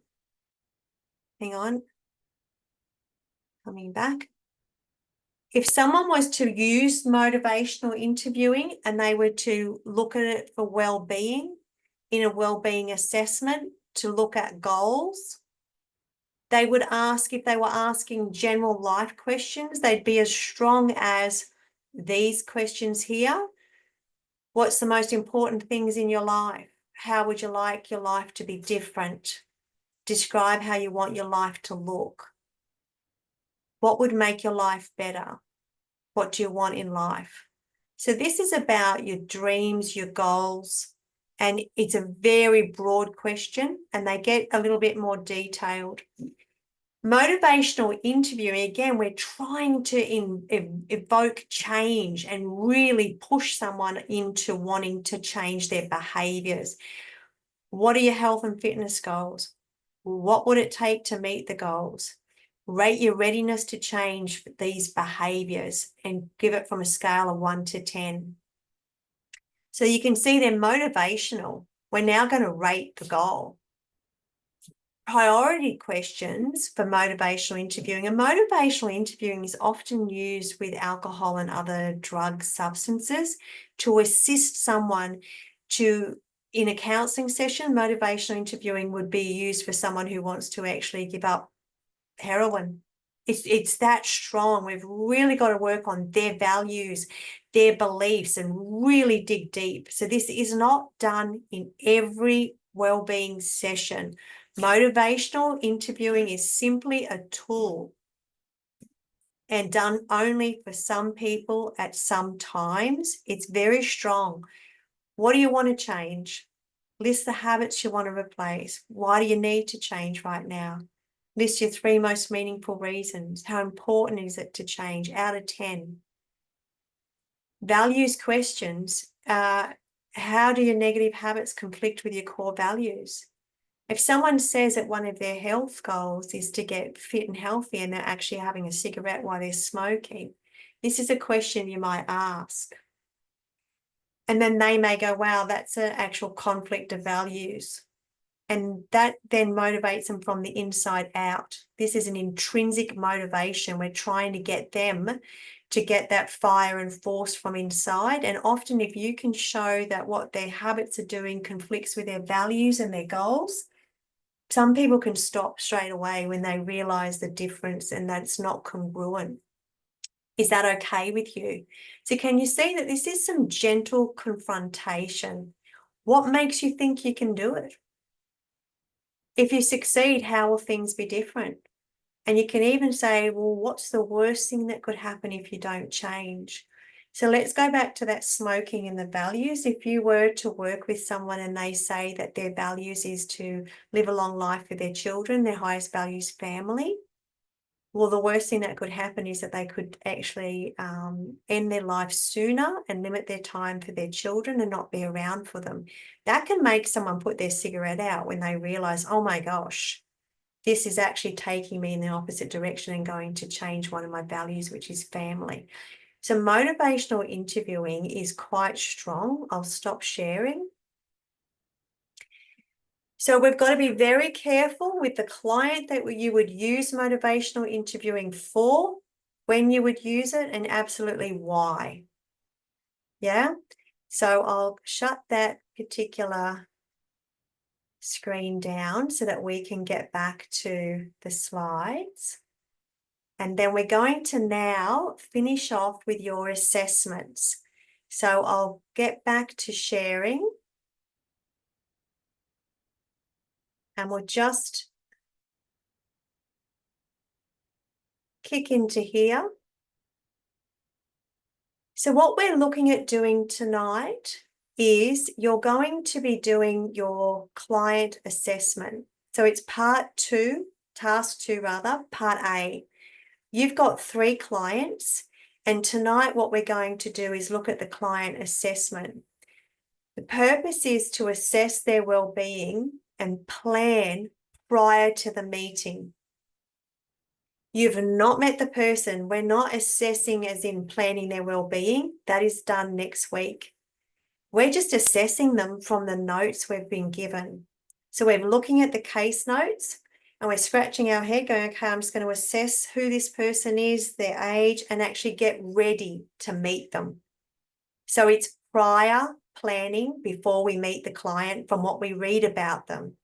hang on. Coming back. If someone was to use motivational interviewing and they were to look at it for well-being, in a well-being assessment, to look at goals, they would ask, if they were asking general life questions, they'd be as strong as these questions here. What's the most important things in your life? How would you like your life to be different? Describe how you want your life to look. What would make your life better? What do you want in life? So this is about your dreams, your goals, and it's a very broad question and they get a little bit more detailed. Motivational interviewing, again, we're trying to evoke change and really push someone into wanting to change their behaviours. What are your health and fitness goals? What would it take to meet the goals? Rate your readiness to change these behaviours and give it from a scale of 1 to 10. So you can see they're motivational. We're now going to rate the goal. Priority questions for motivational interviewing. And motivational interviewing is often used with alcohol and other drug substances to assist someone to, in a counselling session, motivational interviewing would be used for someone who wants to actually give up heroin. It's that strong. We've really got to work on their values, their beliefs, and really dig deep. So this is not done in every wellbeing session. Motivational interviewing is simply a tool and done only for some people at some times. It's very strong. What do you want to change? List the habits you want to replace. Why do you need to change right now? List your 3 most meaningful reasons. How important is it to change out of 10? Values questions. How do your negative habits conflict with your core values? If someone says that one of their health goals is to get fit and healthy and they're actually having a cigarette while they're smoking, this is a question you might ask. And then they may go, wow, that's an actual conflict of values. And that then motivates them from the inside out. This is an intrinsic motivation. We're trying to get them to get that fire and force from inside. And often if you can show that what their habits are doing conflicts with their values and their goals, some people can stop straight away when they realize the difference and that it's not congruent. Is that okay with you? So can you see that this is some gentle confrontation? What makes you think you can do it? If you succeed, how will things be different? And you can even say, well, what's the worst thing that could happen if you don't change? So let's go back to that smoking and the values. If you were to work with someone and they say that their values is to live a long life with their children, their highest value is family, well, the worst thing that could happen is that they could actually end their life sooner and limit their time for their children and not be around for them. That can make someone put their cigarette out when they realize, oh my gosh, this is actually taking me in the opposite direction and going to change one of my values, which is family. So motivational interviewing is quite strong. I'll stop sharing. So we've got to be very careful with the client that you would use motivational interviewing for, when you would use it, and absolutely why. Yeah. So I'll shut that particular screen down so that we can get back to the slides. And then we're going to now finish off with your assessments. So I'll get back to sharing. And we'll just kick into here. So what we're looking at doing tonight is you're going to be doing your client assessment. So it's part 2, task 2 rather, part A. You've got 3 clients, and tonight what we're going to do is look at the client assessment. The purpose is to assess their well-being and plan prior to the meeting. You've not met the person. We're not assessing as in planning their well-being. That is done next week. We're just assessing them from the notes we've been given. So we're looking at the case notes and we're scratching our head going, okay, I'm just going to assess who this person is, their age, and actually get ready to meet them. So it's prior planning before we meet the client from what we read about them.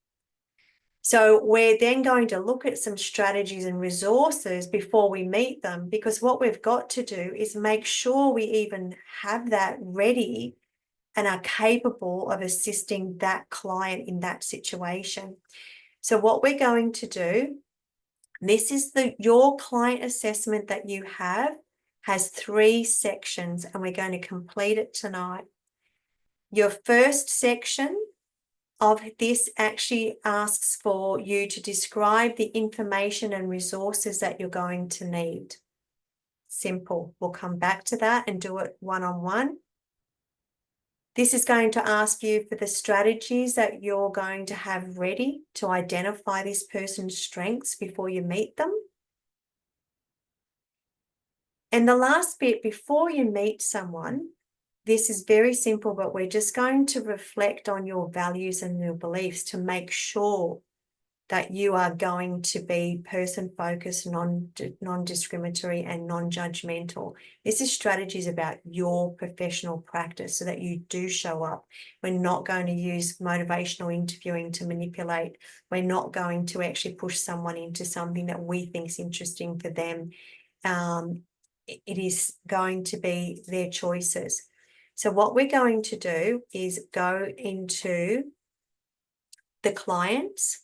So we're then going to look at some strategies and resources before we meet them, because what we've got to do is make sure we even have that ready and are capable of assisting that client in that situation. So what we're going to do, this is your client assessment that you have, has 3 sections, and we're going to complete it tonight. Your first section of this actually asks for you to describe the information and resources that you're going to need. Simple. We'll come back to that and do it one-on-one. This is going to ask you for the strategies that you're going to have ready to identify this person's strengths before you meet them. And the last bit, before you meet someone, this is very simple, but we're just going to reflect on your values and your beliefs to make sure that you are going to be person-focused, non-discriminatory and non-judgmental. This is strategies about your professional practice so that you do show up. We're not going to use motivational interviewing to manipulate. We're not going to actually push someone into something that we think is interesting for them. It is going to be their choices. So what we're going to do is go into the clients,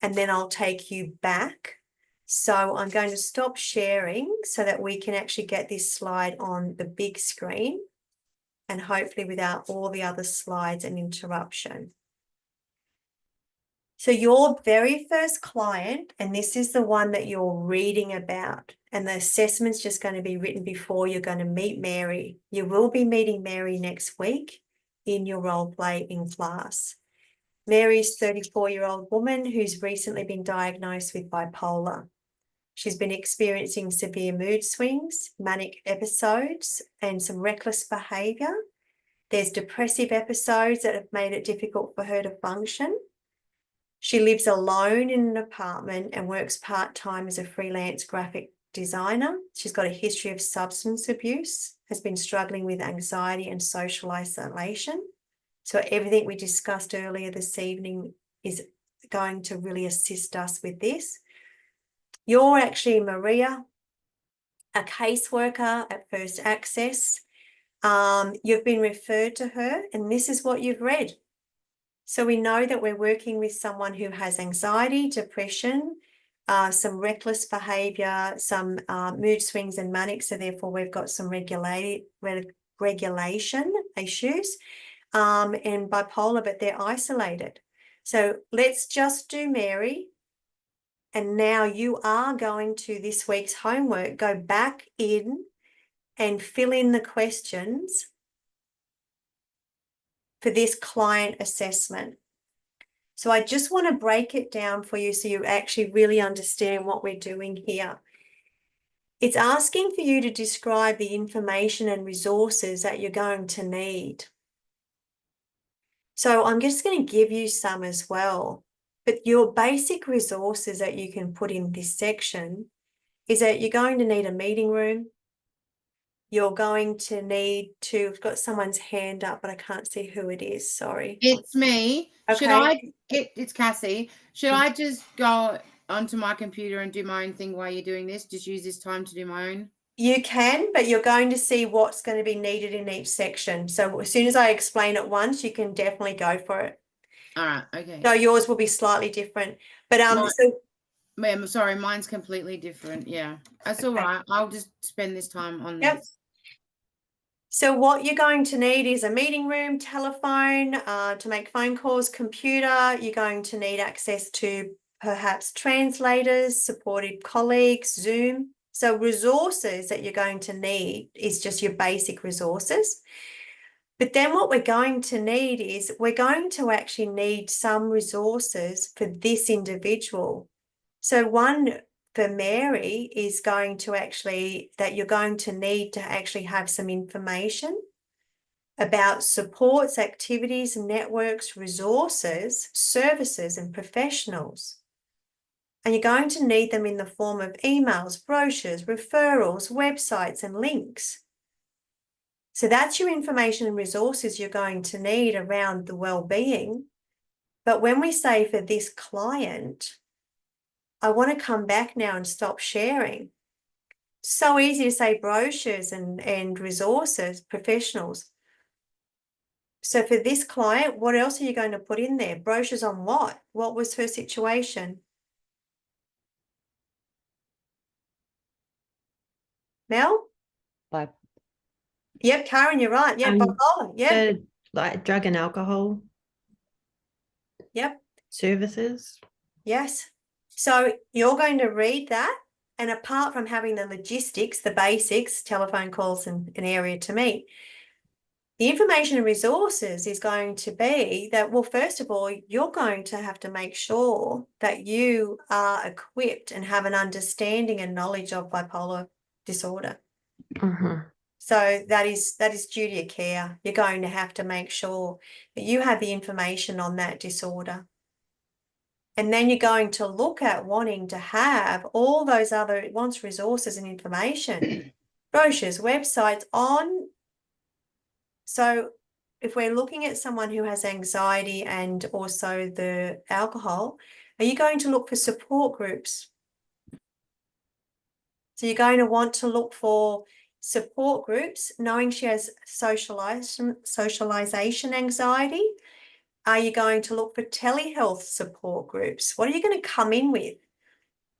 and then I'll take you back. So I'm going to stop sharing so that we can actually get this slide on the big screen, and hopefully without all the other slides and interruption. So your very first client, and this is the one that you're reading about, and the assessment's just going to be written before you're going to meet Mary. You will be meeting Mary next week in your role play in class. Mary's a 34-year-old woman who's recently been diagnosed with bipolar. She's been experiencing severe mood swings, manic episodes, and some reckless behaviour. There's depressive episodes that have made it difficult for her to function. She lives alone in an apartment and works part-time as a freelance graphic designer. She's got a history of substance abuse, has been struggling with anxiety and social isolation. So everything we discussed earlier this evening is going to really assist us with this. You're actually Maria. a caseworker at First Access. You've been referred to her, and this is what you've read. So we know that we're working with someone who has anxiety, depression, some reckless behaviour, some mood swings and manic. So therefore we've got some regulation issues, and bipolar, but they're isolated. So let's just do Mary. And now you are going to this week's homework, go back in and fill in the questions for this client assessment. So I just want to break it down for you so you actually really understand what we're doing here. It's asking for you to describe the information and resources that you're going to need. So I'm just going to give you some as well. But your basic resources that you can put in this section is that you're going to need a meeting room. You're going to need to, I've got someone's hand up, but I can't see who it is. Sorry. It's me. Okay. It's Cassie. Should I just go onto my computer and do my own thing while you're doing this? Just use this time to do my own? You can, but you're going to see what's going to be needed in each section. So as soon as I explain it once, you can definitely go for it. All right. Okay. So yours will be slightly different. But I'm sorry, mine's completely different. Yeah, that's all right. I'll just spend this time on this. So what you're going to need is a meeting room, telephone, to make phone calls, computer. You're going to need access to perhaps translators, supportive colleagues, Zoom. So resources that you're going to need is just your basic resources. But then what we're going to need is we're going to actually need some resources for this individual. So one for Mary is going to actually, that you're going to need to actually have some information about supports, activities, networks, resources, services, and professionals. And you're going to need them in the form of emails, brochures, referrals, websites, and links. So that's your information and resources you're going to need around the well-being. But when we say for this client, I want to come back now and stop sharing. So easy to say brochures and resources, professionals. So for this client, what else are you going to put in there? Brochures on what? What was her situation? Mel? Yep, Karen, you're right. Yeah, bipolar. Yeah. Like drug and alcohol. Yep. Services. Yes. So you're going to read that. And apart from having the logistics, the basics, telephone calls and an area to meet, the information and resources is going to be that, well, first of all, you're going to have to make sure that you are equipped and have an understanding and knowledge of bipolar disorder. So that is duty of care. You're going to have to make sure that you have the information on that disorder. And then you're going to look at wanting to have all those other, it wants resources and information, brochures, websites on. So if we're looking at someone who has anxiety and also the alcohol, are you going to look for support groups? So you're going to want to look for support groups, knowing she has socialization anxiety. Are you going to look for telehealth support groups? What are you going to come in with?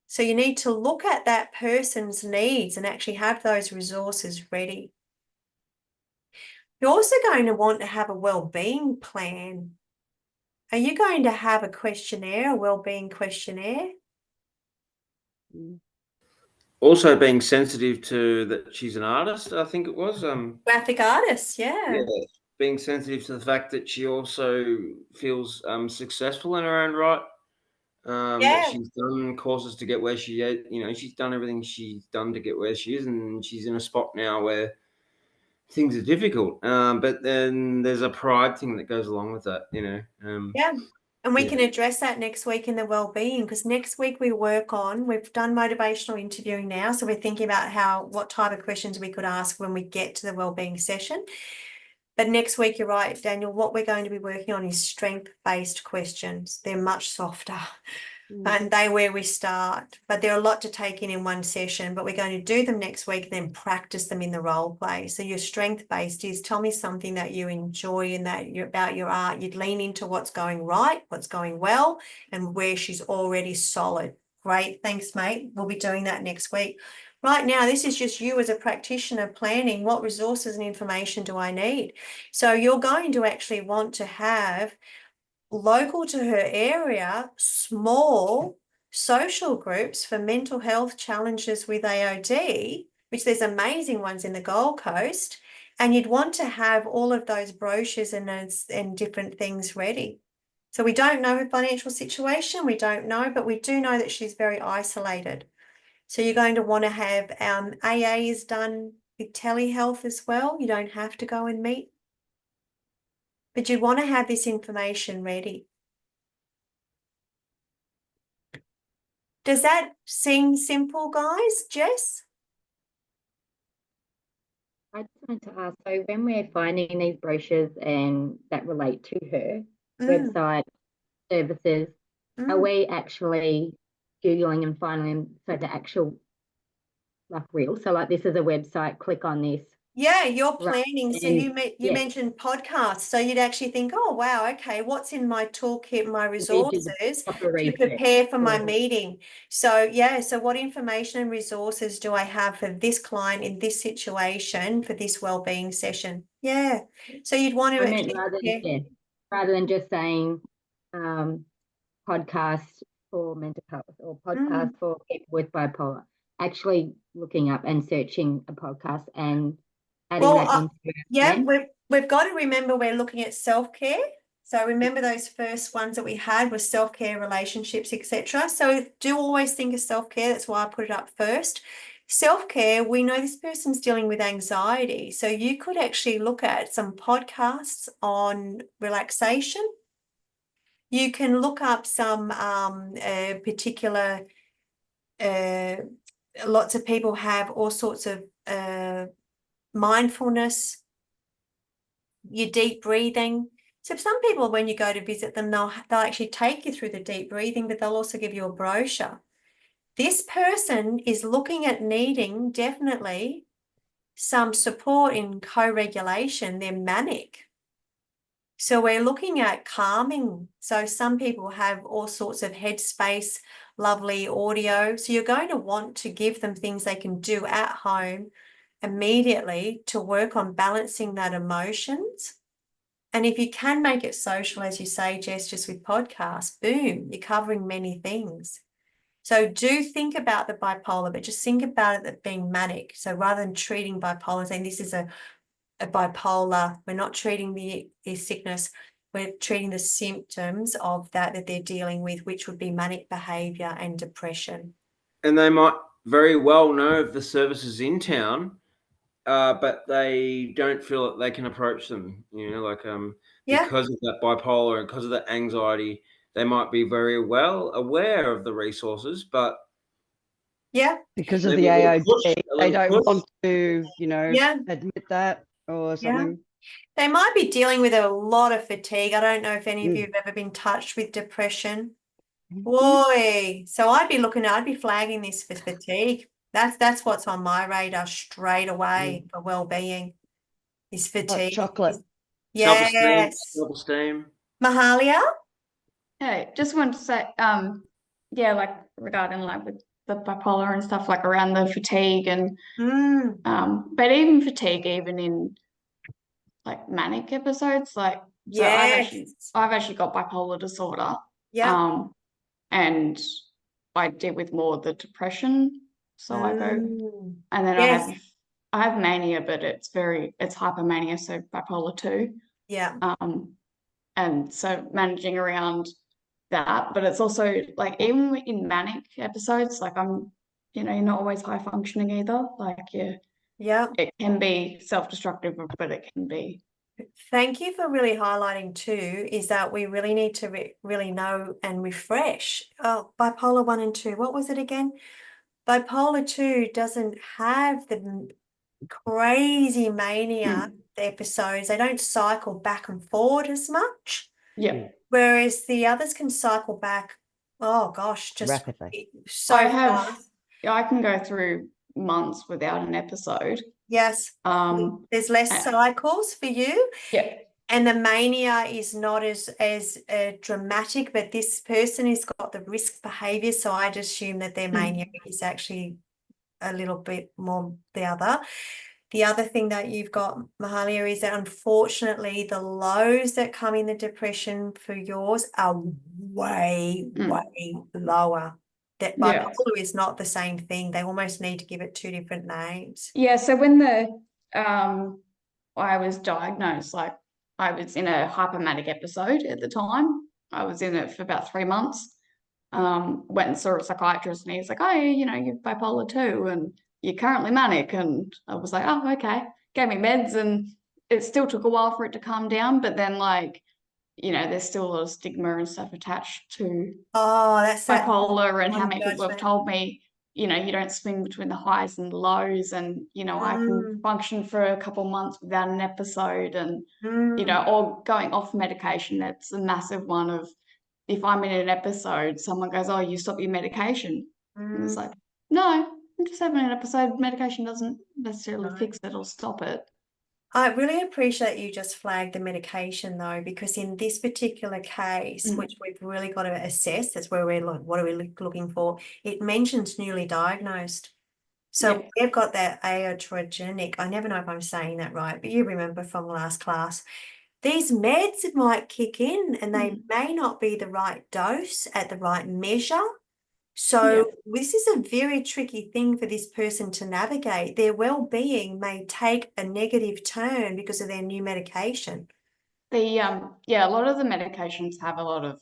So you need to look at that person's needs and actually have those resources ready. You're also going to want to have a well-being plan. Are you going to have a questionnaire, a well-being questionnaire? Also being sensitive to that she's an artist, I think it was. Graphic artist, yeah. Being sensitive to the fact that she also feels successful in her own right. That she's done courses to get where she is. You know, she's done everything she's done to get where she is, and she's in a spot now where things are difficult. But then there's a pride thing that goes along with that, you know. And we can address that next week in the well-being, because next week we've done motivational interviewing now. So we're thinking about what type of questions we could ask when we get to the well-being session. But next week, you're right, Daniel, what we're going to be working on is strength-based questions. They're much softer. And they where we start, but they're a lot to take in one session, but we're going to do them next week and then practice them in the role play. So your strength based is tell me something that you enjoy and that you're about your art. You'd lean into what's going right, what's going well, and where she's already solid. Great, thanks, mate. We'll be doing that next week. Right now, this is just you as a practitioner planning what resources and information do I need. So you're going to actually want to have local to her area, small social groups for mental health challenges with AOD, which there's amazing ones in the Gold Coast, and you'd want to have all of those brochures and different things ready. So we don't know her financial situation, we don't know, but we do know that she's very isolated. So you're going to want to have AA is done with telehealth as well. You don't have to go and meet, but you want to have this information ready. Does that seem simple, guys? Jess? I just wanted to ask, so when we're finding these brochures and that relate to her website services, are we actually Googling and finding them so the actual like real? So like this is a website, click on this. Yeah, you're planning. So you yeah. mentioned podcasts. So you'd actually think, oh, wow, okay, what's in my toolkit, my resources to prepare for my meeting? So, yeah, so what information and resources do I have for this client in this situation for this wellbeing session? Yeah. So you'd want to actually rather than just saying podcast for mental health or podcast for people with bipolar, actually looking up and searching a podcast and adding that into yeah, we've got to remember we're looking at self-care. So remember those first ones that we had were self-care, relationships, etc. So do always think of self-care. That's why I put it up first. Self-care, we know this person's dealing with anxiety. So you could actually look at some podcasts on relaxation. You can look up some particular, lots of people have all sorts of mindfulness, your deep breathing. So some people, when you go to visit them, they'll actually take you through the deep breathing, but they'll also give you a brochure. This person is looking at needing definitely some support in co-regulation. They're manic. So we're looking at calming. So some people have all sorts of headspace, lovely audio. So you're going to want to give them things they can do at home immediately to work on balancing that emotions. And if you can make it social, as you say, Jess, just with podcasts, boom, you're covering many things. So do think about the bipolar, but just think about it being manic. So rather than treating bipolar, saying this is a bipolar, we're not treating the sickness, we're treating the symptoms of that they're dealing with, which would be manic behaviour and depression. And they might very well know of the services in town, but they don't feel that they can approach them, because of that bipolar and because of that anxiety. They might be very well aware of the resources, but because of the AOD, they don't want to, admit that or something. They might be dealing with a lot of fatigue. I don't know if any of you have ever been touched with depression. Boy, so I'd be flagging this for fatigue. That's what's on my radar straight away for well-being is fatigue. Like chocolate. Yes. Self-esteem. Mahalia? Hey, just wanted to say, like regarding like with the bipolar and stuff, like around the fatigue and but even fatigue, even in like manic episodes, like so I've actually got bipolar disorder. Yeah. And I deal with more of the depression. So I go, and then I have mania, but it's hypomania, so bipolar 2. Yeah. And so managing around that, but it's also like even in manic episodes, like I'm, you're not always high functioning either. Like it can be self-destructive, but it can be. Thank you for really highlighting too, is that we really need to really know and refresh. Oh, bipolar 1 and 2, what was it again? Bipolar 2 doesn't have the crazy mania episodes. They don't cycle back and forward as much. Yeah. Whereas the others can cycle back Oh gosh, just rapidly. so I have, fast. I can go through months without an episode. Yes. There's less cycles for you. Yeah. And the mania is not as dramatic, but this person has got the risk behavior, so I'd assume that their mania is actually a little bit more the other. The other thing that you've got, Mahalia, is that unfortunately the lows that come in the depression for yours are way, way lower. That bipolar is not the same thing. They almost need to give it two different names. Yeah, so when I was diagnosed, like I was in a hypomanic episode at the time. I was in it for about 3 months. Went and saw a psychiatrist and he's like, oh, you know, you're bipolar too, and you're currently manic. And I was like, oh, okay. Gave me meds, and it still took a while for it to calm down. But then, like, you know, there's still a lot of stigma and stuff attached to that's bipolar, and how many people have told me, you know, you don't swing between the highs and the lows, and, you know, I can function for a couple months without an episode, and, you know, or going off medication. That's a massive one of, if I'm in an episode, someone goes, oh, you stop your medication. And it's like, no, I'm just having an episode. Medication doesn't necessarily fix it or stop it. I really appreciate you just flagged the medication though, because in this particular case, which we've really got to assess, that's where we're what are we looking for? It mentions newly diagnosed. So we've got that iatrogenic. I never know if I'm saying that right, but you remember from last class. These meds might kick in and they may not be the right dose at the right measure. So this is a very tricky thing for this person to navigate. Their well-being may take a negative turn because of their new medication. A lot of the medications have a lot of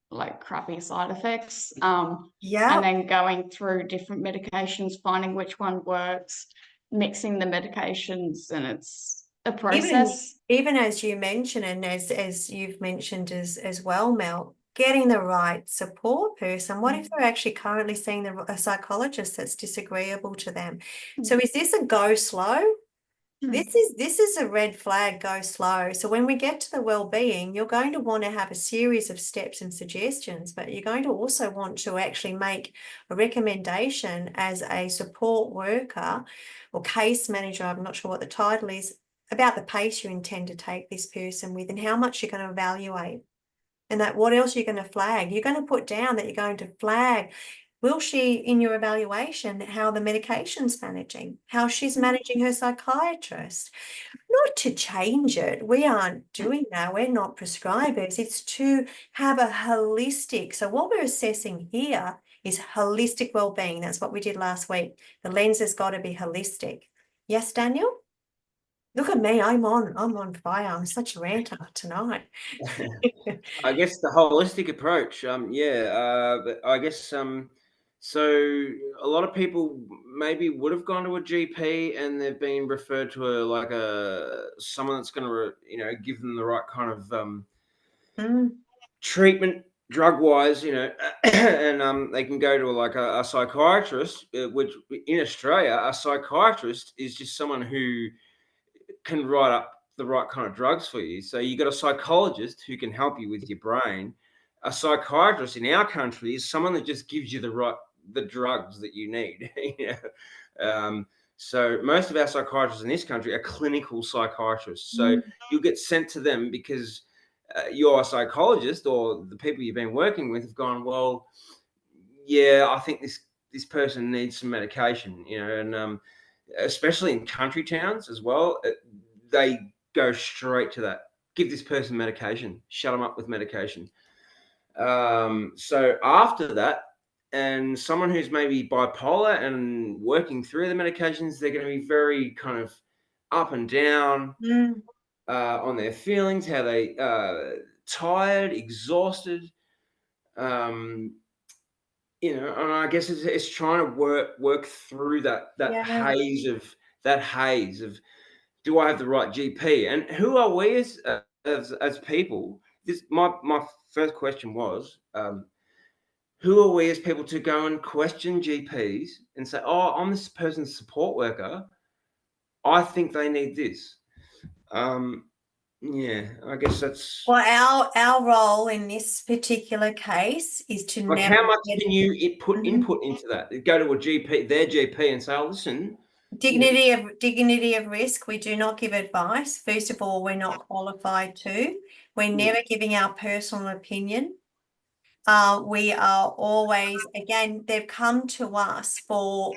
like crappy side effects. And then going through different medications, finding which one works, mixing the medications, and it's a process. Even as you mentioned, and as you've mentioned as well, Mel, getting the right support person. What if they're actually currently seeing a psychologist that's disagreeable to them? So is this a go slow? This is a red flag, go slow. So when we get to the well-being, you're going to want to have a series of steps and suggestions, but you're going to also want to actually make a recommendation as a support worker or case manager, I'm not sure what the title is, about the pace you intend to take this person with and how much you're going to evaluate. And that what else you're going to flag. You're going to put down that you're going to flag. Will she, in your evaluation, how the medication's managing, how she's managing her psychiatrist? Not to change it. We aren't doing that. We're not prescribers. It's to have a holistic. So what we're assessing here is holistic well-being. That's what we did last week. The lens has got to be holistic. Yes, Daniel? Look at me, I'm on fire. I'm such a ranter tonight. I guess the holistic approach, but I guess so a lot of people maybe would have gone to a GP and they've been referred to someone that's going to give them the right kind of treatment drug-wise, and they can go to a psychiatrist, which in Australia, a psychiatrist is just someone who can write up the right kind of drugs for you. So you got a psychologist who can help you with your brain. A psychiatrist in our country is someone that just gives you the drugs that you need. So most of our psychiatrists in this country are clinical psychiatrists. So you'll get sent to them because you're a psychologist, or the people you've been working with have gone, well, yeah, I think this person needs some medication, and especially in country towns as well, they go straight to that. Give this person medication. Shut them up with medication. So after that, and someone who's maybe bipolar and working through the medications, they're going to be very kind of up and down on their feelings, how they tired, exhausted. And I guess it's trying to work through that haze of, do I have the right GP? And who are we as people? My first question was, who are we as people to go and question GPs and say, oh, I'm this person's support worker, I think they need this. Yeah, I guess that's Well, our role in this particular case is to like, never how much get can you Mhm. input into that? Go to a GP, their GP, and say, "Oh, listen, dignity of risk. We do not give advice. First of all, we're not qualified to. We're never giving our personal opinion. We are always, again, they've come to us for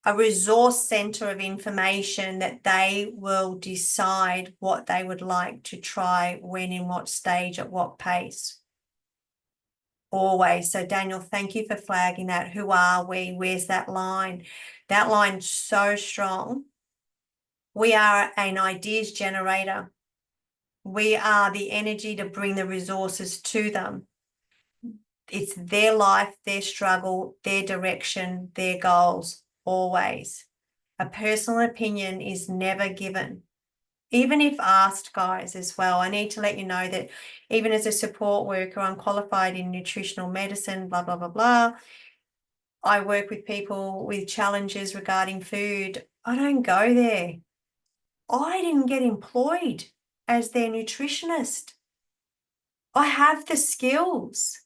a resource center of information that they will decide what they would like to try, when, in what stage, at what pace. Always. So Daniel, thank you for flagging that. Who are we? Where's that line? That line's so strong. We are an ideas generator. We are the energy to bring the resources to them. It's their life, their struggle, their direction, their goals, always. A personal opinion is never given. Even if asked, guys, as well. I need to let you know that even as a support worker, I'm qualified in nutritional medicine, blah, blah, blah, blah. I work with people with challenges regarding food. I don't go there. I didn't get employed as their nutritionist. I have the skills.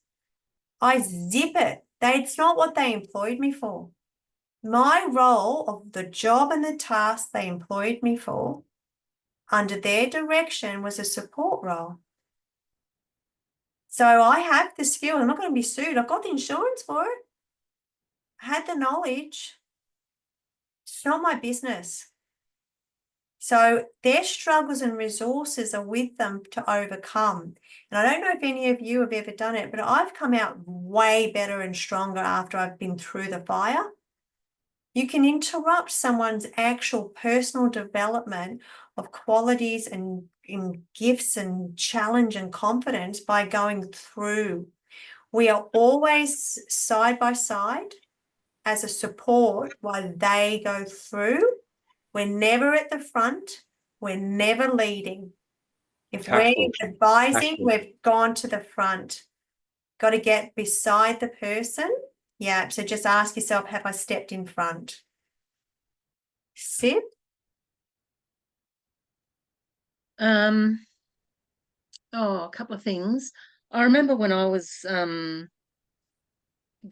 I zip it. That's not what they employed me for. My role of the job and the task they employed me for under their direction was a support role. So I have the skill. I'm not going to be sued. I've got the insurance for it. I had the knowledge. It's not my business. So their struggles and resources are with them to overcome. And I don't know if any of you have ever done it, but I've come out way better and stronger after I've been through the fire. You can interrupt someone's actual personal development of qualities and in gifts and challenge and confidence by going through. We are always side by side as a support while they go through. We're never at the front. We're never leading. If we're advising, we've gone to the front. Got to get beside the person. Yeah, so just ask yourself, have I stepped in front? Sip. A couple of things. I remember when I was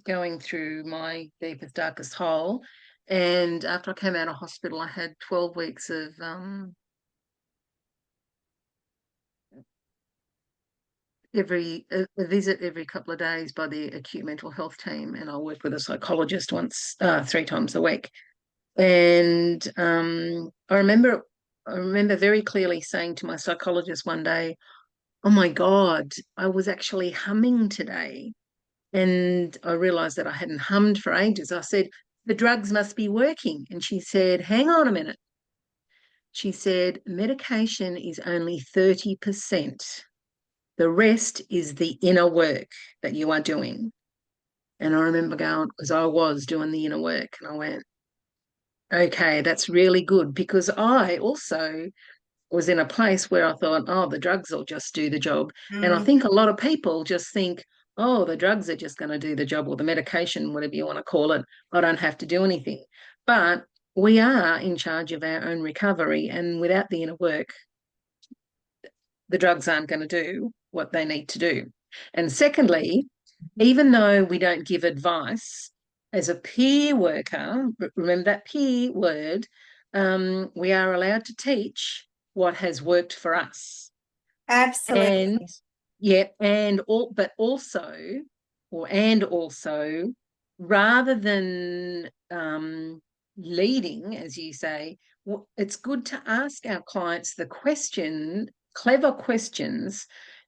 going through my deepest, darkest hole, and after I came out of hospital, I had 12 weeks of a visit every couple of days by the acute mental health team, and I work with a psychologist 3 times a week. And I remember very clearly saying to my psychologist one day, "Oh my God, I was actually humming today." And I realized that I hadn't hummed for ages. I said, "The drugs must be working." And she said, "Hang on a minute." She said, "Medication is only 30%. The rest is the inner work that you are doing." And I remember going, because I was doing the inner work, and I went, okay, that's really good, because I also was in a place where I thought, oh, the drugs will just do the job. And I think a lot of people just think, oh, the drugs are just going to do the job, or the medication, whatever you want to call it. I don't have to do anything. But we are in charge of our own recovery, and without the inner work, the drugs aren't going to do what they need to do. And secondly, even though we don't give advice, as a peer worker, remember that peer word, we are allowed to teach what has worked for us. Absolutely. But also, rather than leading, as you say, it's good to ask our clients clever questions,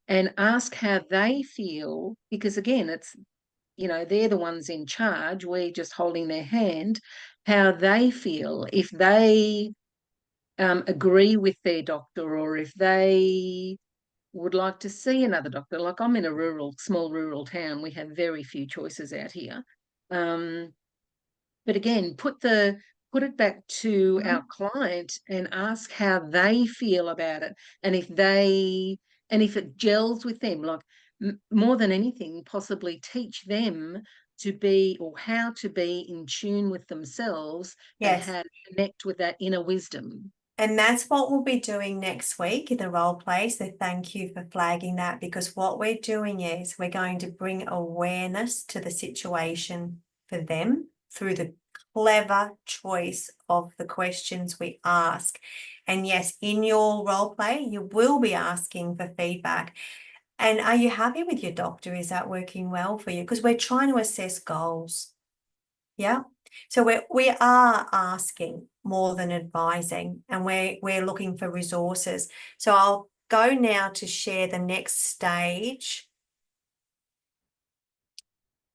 and ask how they feel, because again, it's, they're the ones in charge. We're just holding their hand. How they feel, if they agree with their doctor, or if they would like to see another doctor. Like, I'm in a small rural town. We have very few choices out here. But again, put it back to our client and ask how they feel about it, and if it gels with them. Like, more than anything, possibly teach them how to be in tune with themselves, and how to connect with that inner wisdom. And that's what we'll be doing next week in the role play. So thank you for flagging that, because what we're doing is we're going to bring awareness to the situation for them through the clever choice of the questions we ask. And yes, in your role play, you will be asking for feedback. And are you happy with your doctor? Is that working well for you? Because we're trying to assess goals. Yeah. So we are asking more than advising, and we're looking for resources. So I'll go now to share the next stage.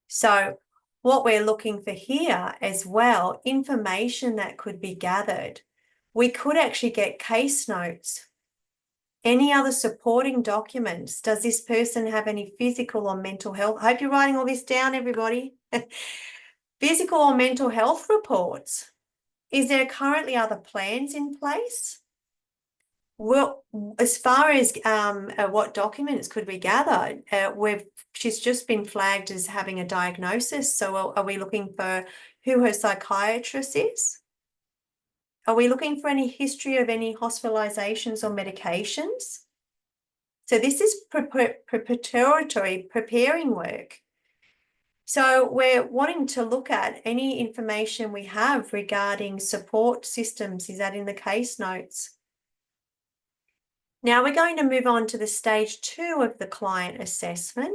So what we're looking for here as well, information that could be gathered. We could actually get case notes. Any other supporting documents? Does this person have any physical or mental health? I hope you're writing all this down, everybody. Physical or mental health reports. Is there currently other plans in place? Well, as far as what documents could we gather, she's just been flagged as having a diagnosis. So are we looking for who her psychiatrist is? Are we looking for any history of any hospitalizations or medications? So this is preparatory, preparing work. So we're wanting to look at any information we have regarding support systems. Is that in the case notes? Now we're going to move on to the stage 2 of the client assessment.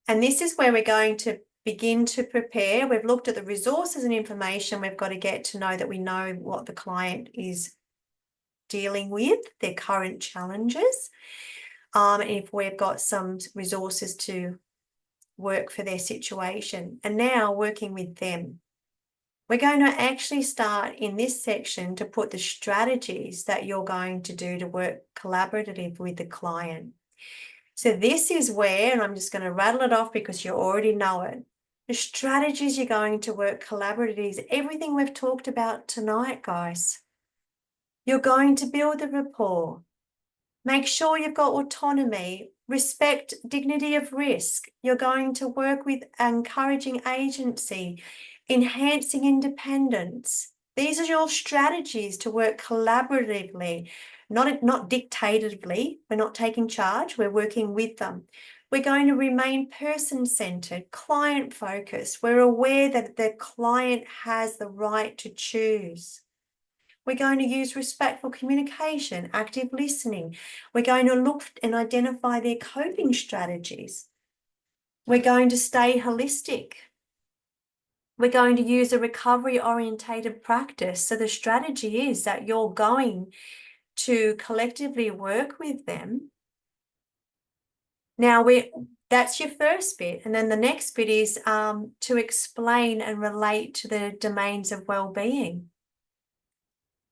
And this is where we're going to begin to prepare. We've looked at the resources and information. We've got to get to know that we know what the client is dealing with, their current challenges. And if we've got some resources to work for their situation, and now working with them. We're going to actually start in this section to put the strategies that you're going to do to work collaboratively with the client. So this is where, and I'm just going to rattle it off because you already know it. The strategies you're going to work collaboratively is everything we've talked about tonight, guys. You're going to build the rapport. Make sure you've got autonomy, respect dignity of risk. You're going to work with encouraging agency, enhancing independence. These are your strategies to work collaboratively, not dictatively. We're not taking charge, we're working with them. We're going to remain person-centered, client-focused. We're aware that the client has the right to choose. We're going to use respectful communication, active listening. We're going to look and identify their coping strategies. We're going to stay holistic. We're going to use a recovery-orientated practice. So the strategy is that you're going to collectively work with them. Now, that's your first bit. And then the next bit is to explain and relate to the domains of well-being.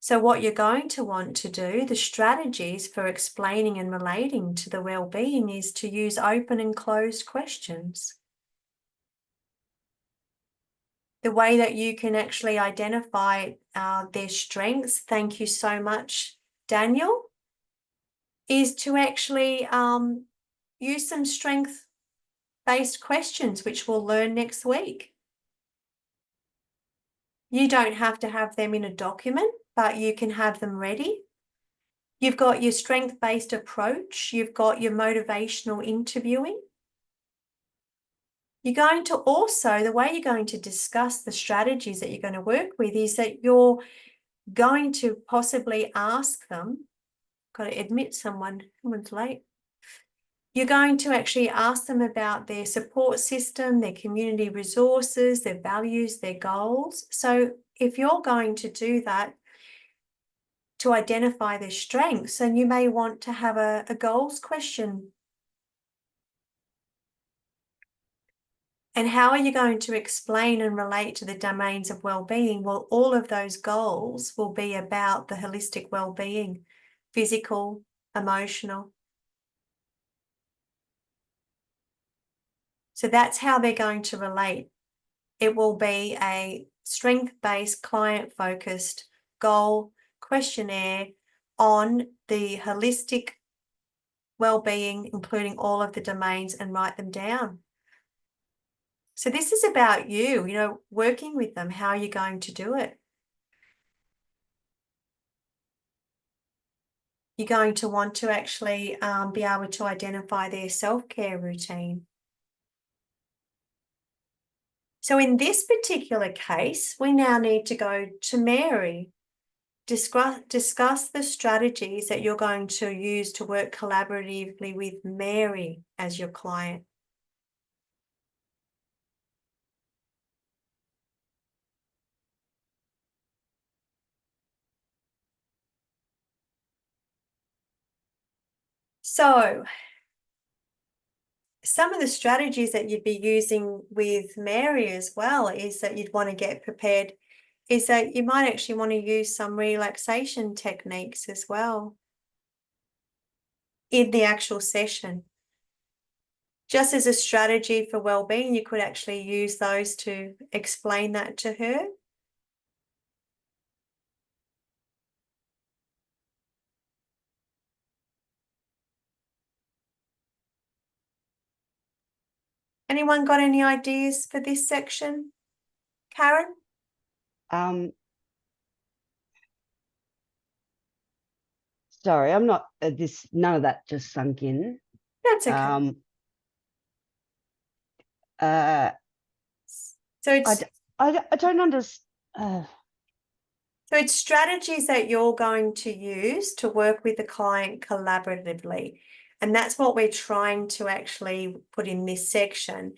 So what you're going to want to do, the strategies for explaining and relating to the well-being, is to use open and closed questions. The way that you can actually identify their strengths, thank you so much, Daniel, is to actually use some strength-based questions, which we'll learn next week. You don't have to have them in a document, but you can have them ready. You've got your strength-based approach. You've got your motivational interviewing. You're going to also, the way you're going to discuss the strategies that you're going to work with is that you're going to possibly ask them, got to admit someone's late. You're going to actually ask them about their support system, their community resources, their values, their goals. So if you're going to do that, to identify their strengths, and you may want to have a goals question. And how are you going to explain and relate to the domains of well-being? Well, all of those goals will be about the holistic well-being, physical, emotional. So that's how they're going to relate. It will be a strength-based, client-focused goal questionnaire on the holistic well-being, including all of the domains, and write them down. So this is about you, working with them. How are you going to do it? You're going to want to actually be able to identify their self-care routine. So in this particular case, we now need to go to Mary. Discuss the strategies that you're going to use to work collaboratively with Mary as your client. So some of the strategies that you'd be using with Mary as well is that you'd want to get prepared, is that you might actually want to use some relaxation techniques as well in the actual session. Just as a strategy for well-being, you could actually use those to explain that to her. Anyone got any ideas for this section? Karen? Sorry, I'm not none of that just sunk in. That's okay. So it's I don't understand. So it's strategies that you're going to use to work with the client collaboratively. And that's what we're trying to actually put in this section.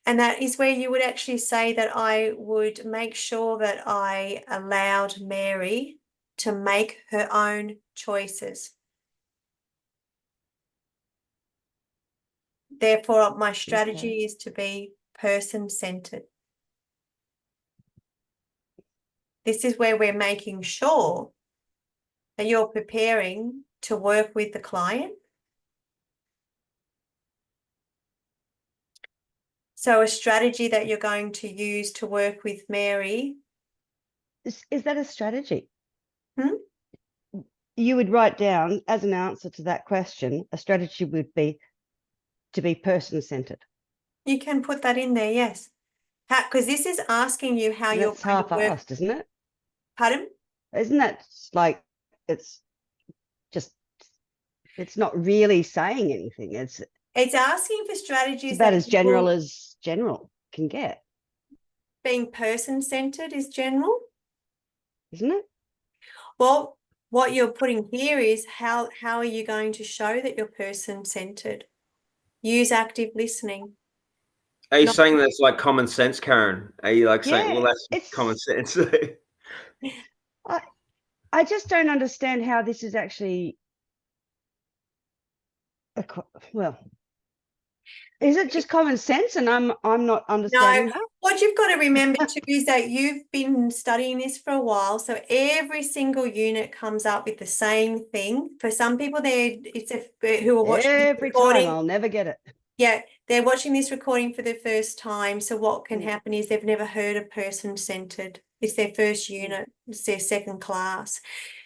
And that is where you would actually say that I would make sure that I allowed Mary to make her own choices. Therefore, my strategy is to be person-centered. This is where we're making sure that you're preparing to work with the client. So a strategy that you're going to use to work with Mary. Is that a strategy? Hmm? You would write down as an answer to that question, a strategy would be to be person-centered. You can put that in there, yes. Because this is asking you how you're That's going to work. half-assed, isn't it? Pardon? Isn't that like it's not really saying anything. It's asking for strategies about that as general as general can get. Being person-centered is general, isn't it? Well, what you're putting here is how are you going to show that you're person-centered? Use active listening. Are you saying that's like common sense, Karen? Are you like saying, well, that's it's common sense? I just don't understand how this is actually well. Is it just common sense and I'm not understanding that? What you've got to remember too is that you've been studying this for a while, so every single unit comes up with the same thing. For some people, who are watching every time I'll never get it. Yeah, they're watching this recording for the first time. So what can happen is they've never heard of person-centered. It's their first unit. It's their second class.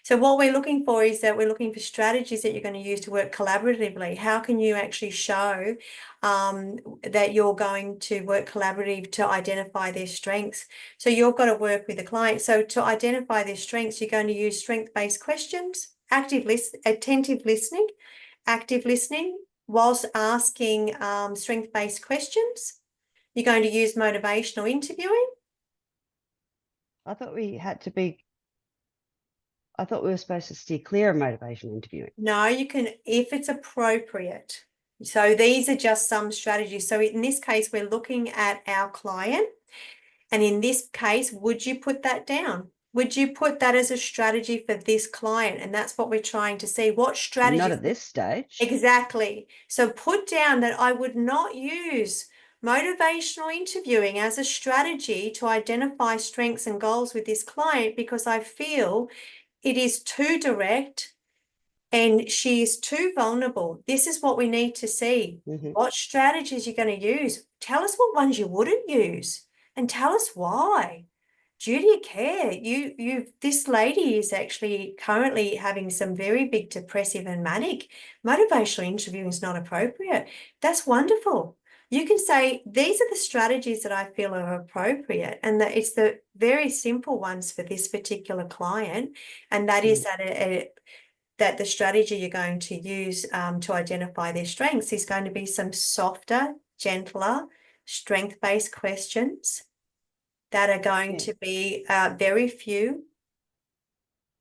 So what we're looking for is that we're looking for strategies that you're going to use to work collaboratively. How can you actually show that you're going to work collaboratively to identify their strengths? So you've got to work with the client. So to identify their strengths, you're going to use strength-based questions, attentive listening, active listening, whilst asking strength-based questions. You're going to use motivational interviewing. I thought we were supposed to steer clear of motivational interviewing. No, you can, if it's appropriate. So these are just some strategies. So in this case, we're looking at our client. And in this case, would you put that down? Would you put that as a strategy for this client? And that's what we're trying to see. What strategy? Not at this stage. Exactly. So put down that I would not use motivational interviewing as a strategy to identify strengths and goals with this client because I feel it is too direct and she is too vulnerable. This is what we need to see. What strategies you're going to use. Tell us what ones you wouldn't use and tell us why. Duty of care. This lady is actually currently having some very big depressive and manic. Motivational interviewing is not appropriate. That's wonderful. You can say, these are the strategies that I feel are appropriate, and that it's the very simple ones for this particular client. And that is that that the strategy you're going to use to identify their strengths is going to be some softer, gentler, strength-based questions that are going to be very few.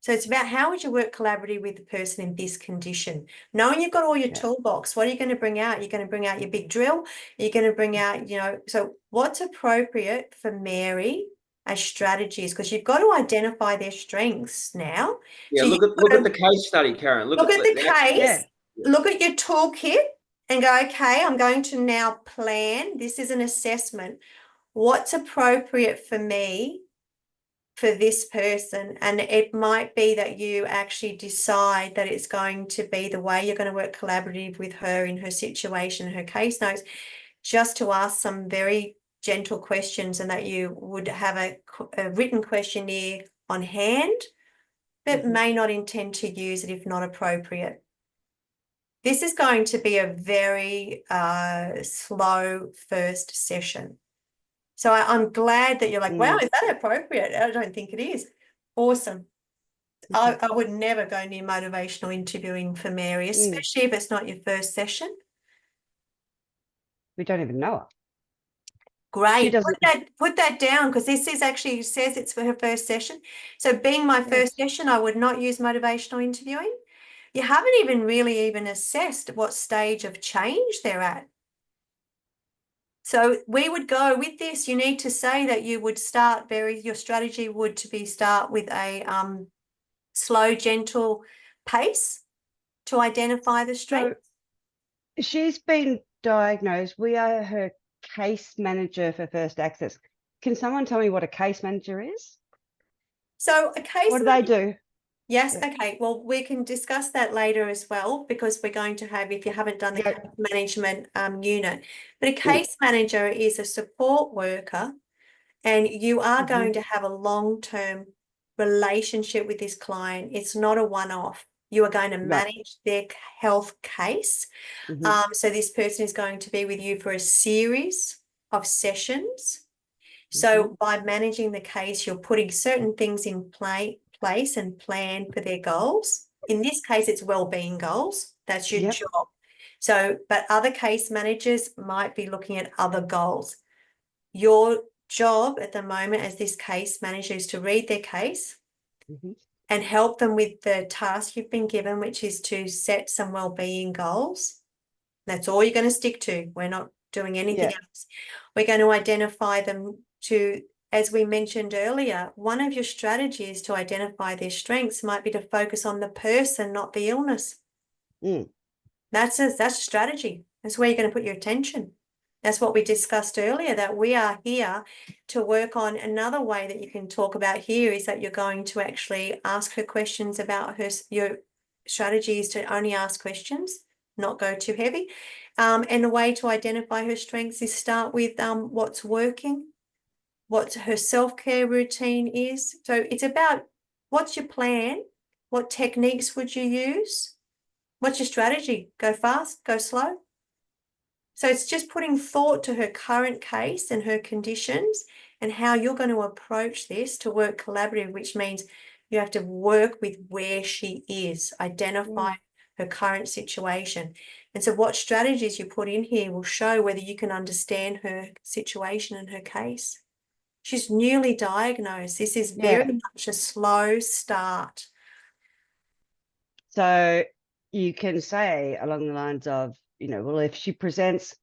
So it's about how would you work collaboratively with the person in this condition? Knowing you've got all your toolbox, what are you going to bring out? You're going to bring out your big drill. You're going to bring out, so what's appropriate for Mary as strategies? Because you've got to identify their strengths now. Yeah, So look at the case study, Karen. look at the case, look at your toolkit and go, okay, I'm going to now plan. This is an assessment. What's appropriate for me for this person? And it might be that you actually decide that it's going to be the way you're going to work collaborative with her in her situation, her case notes, just to ask some very gentle questions, and that you would have a written questionnaire on hand, but may not intend to use it if not appropriate. This is going to be a very slow first session. So I'm glad that you're like, wow, is that appropriate? I don't think it is. Awesome. I would never go near motivational interviewing for Mary, especially if it's not your first session. We don't even know her. Great. Put that down, because this is actually says it's for her first session. So being my first session, I would not use motivational interviewing. You haven't even really assessed what stage of change they're at. So we would go with this. You need to say that you would start your strategy would start with a slow, gentle pace to identify the strength. So she's been diagnosed. We are her case manager for First Access. Can someone tell me what a case manager is? So a case What do they do? Yes, okay. Well, we can discuss that later as well, because we're going to have, if you haven't done the case management unit, but a case manager is a support worker, and you are going to have a long-term relationship with this client. It's not a one-off. You are going to manage their health case. So this person is going to be with you for a series of sessions. So by managing the case, you're putting certain things in place and plan for their goals. In this case, it's well-being goals. That's your job. So, but other case managers might be looking at other goals. Your job at the moment as this case manager is to read their case and help them with the task you've been given, which is to set some well-being goals. That's all you're going to stick to. We're not doing anything else. We're going to identify them to, as we mentioned earlier, one of your strategies to identify their strengths might be to focus on the person, not the illness. That's a strategy. That's where you're going to put your attention. That's what we discussed earlier, that we are here to work on. Another way that you can talk about here is that you're going to actually ask her questions about your strategy is to only ask questions, not go too heavy. And a way to identify her strengths is start with what's working, what her self-care routine is. So it's about what's your plan, what techniques would you use, what's your strategy, go fast, go slow. So it's just putting thought to her current case and her conditions and how you're going to approach this to work collaborative, which means you have to work with where she is, identify her current situation. And so what strategies you put in here will show whether you can understand her situation and her case. She's newly diagnosed. This is very much a slow start. So you can say along the lines of, well, if she presents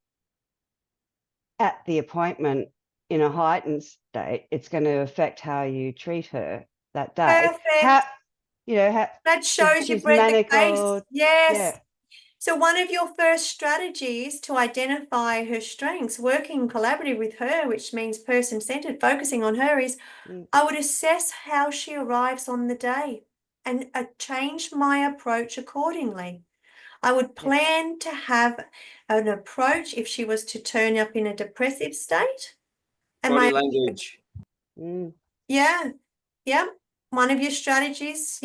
at the appointment in a heightened state, it's going to affect how you treat her that day. Perfect. That shows you've read the case. Yes. So one of your first strategies to identify her strengths, working collaborative with her, which means person-centered, focusing on her, is I would assess how she arrives on the day and change my approach accordingly. I would plan to have an approach if she was to turn up in a depressive state. Body language. Yeah. One of your strategies.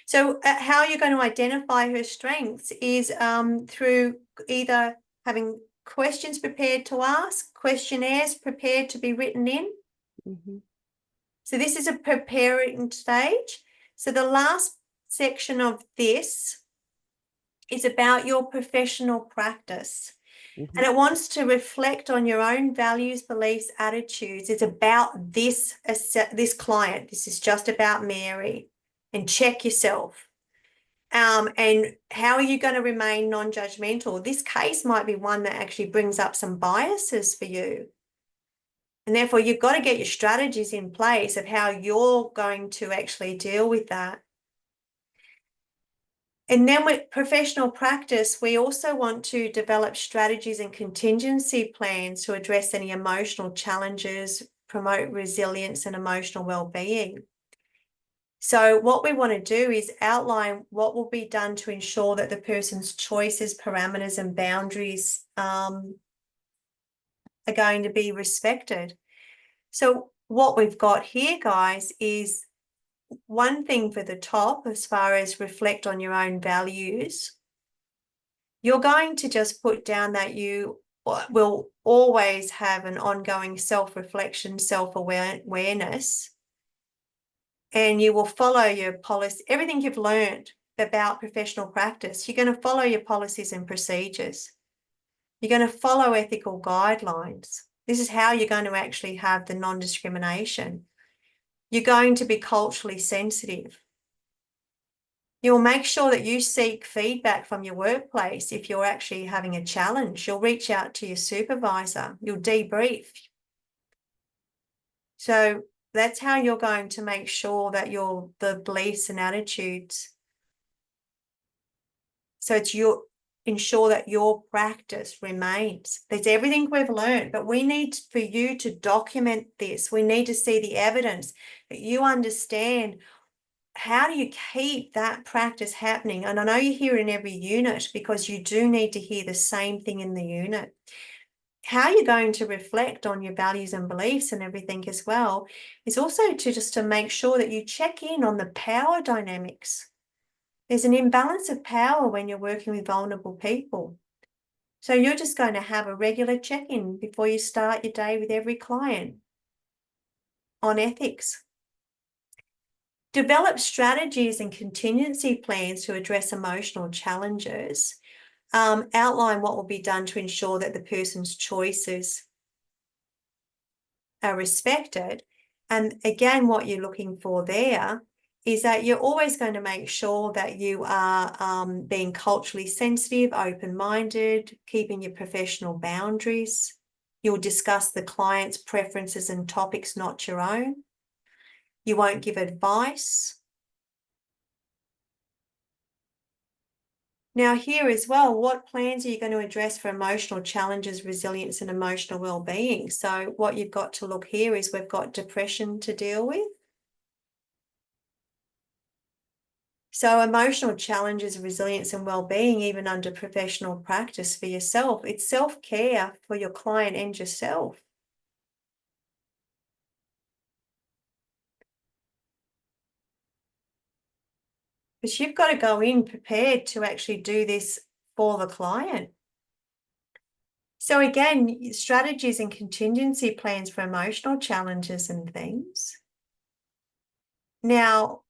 So how you're going to identify her strengths is through either having questions prepared to ask, questionnaires prepared to be written in. So this is a preparing stage. So the last section of this is about your professional practice. And it wants to reflect on your own values, beliefs, attitudes. It's about this client. This is just about Mary. And check yourself. And how are you going to remain non-judgmental? This case might be one that actually brings up some biases for you. And therefore, you've got to get your strategies in place of how you're going to actually deal with that. And then with professional practice, we also want to develop strategies and contingency plans to address any emotional challenges, promote resilience and emotional well-being. So what we want to do is outline what will be done to ensure that the person's choices, parameters and boundaries are going to be respected. So what we've got here, guys, is one thing for the top as far as reflect on your own values. You're going to just put down that you will always have an ongoing self-reflection, self-awareness, and you will follow your policy, everything you've learned about professional practice. You're going to follow your policies and procedures. You're going to follow ethical guidelines. This is how you're going to actually have the non-discrimination. You're going to be culturally sensitive. You'll make sure that you seek feedback from your workplace if you're actually having a challenge. You'll reach out to your supervisor. You'll debrief. So that's how you're going to make sure that the beliefs and attitudes. So it's ensure that your practice remains. There's everything we've learned, but we need for you to document this. We need to see the evidence that you understand. How do you keep that practice happening? And I know you hear it in every unit because you do need to hear the same thing in the unit. How you're going to reflect on your values and beliefs and everything as well is also to make sure that you check in on the power dynamics. There's an imbalance of power when you're working with vulnerable people. So you're just going to have a regular check-in before you start your day with every client on ethics. Develop strategies and contingency plans to address emotional challenges. Outline what will be done to ensure that the person's choices are respected. And again, what you're looking for there is that you're always going to make sure that you are being culturally sensitive, open-minded, keeping your professional boundaries. You'll discuss the client's preferences and topics, not your own. You won't give advice. Now here as well, what plans are you going to address for emotional challenges, resilience and emotional well-being? So what you've got to look here is we've got depression to deal with. So emotional challenges, resilience and well-being, even under professional practice for yourself, it's self-care for your client and yourself. But you've got to go in prepared to actually do this for the client. So again, strategies and contingency plans for emotional challenges and things. Now,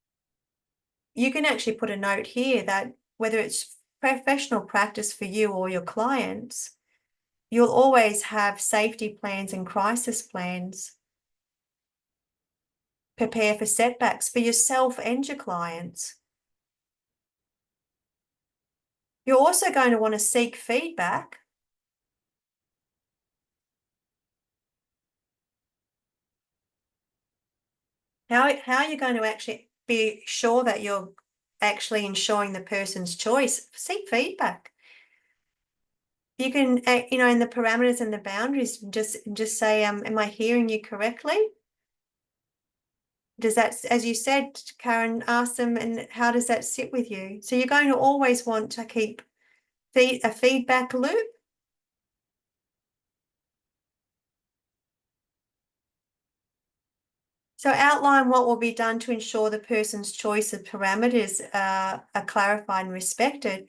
you can actually put a note here that whether it's professional practice for you or your clients, you'll always have safety plans and crisis plans. Prepare for setbacks for yourself and your clients. You're also going to want to seek feedback. How are you going to actually be sure that you're actually ensuring the person's choice? Seek feedback. You can, in the parameters and the boundaries, just say, am I hearing you correctly? Does that, as you said, Karen, ask them, and how does that sit with you? So you're going to always want to keep a feedback loop. So outline what will be done to ensure the person's choice of parameters are clarified and respected.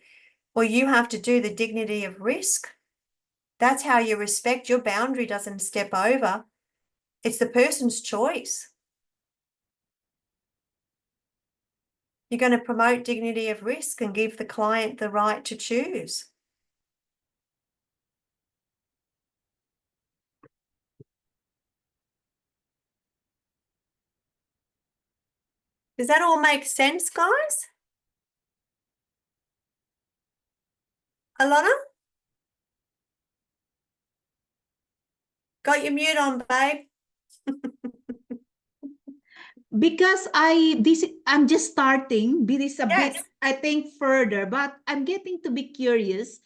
Well, you have to do the dignity of risk. That's how you respect your boundary doesn't step over. It's the person's choice. You're going to promote dignity of risk and give the client the right to choose. Does that all make sense, guys? Alana? Got your mute on, babe. Because I'm just starting. This is a Yes. bit, I think, further, but I'm getting to be curious.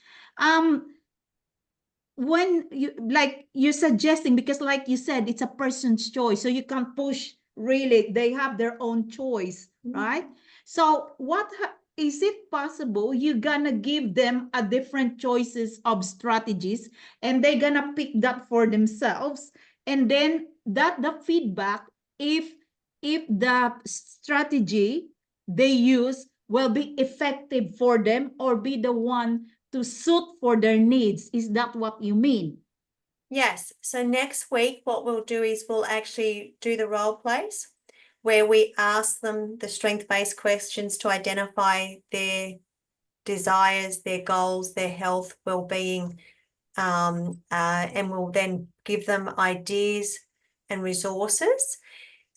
When you're suggesting, because like you said, it's a person's choice, so you can't push, really, they have their own choice, right? So is it possible you're gonna give them a different choices of strategies and they're gonna pick that for themselves, and then the feedback, if the strategy they use will be effective for them or be the one to suit for their needs? Is that what you mean? Yes. So next week, what we'll do is we'll actually do the role plays where we ask them the strength-based questions to identify their desires, their goals, their health, well-being, and we'll then give them ideas and resources.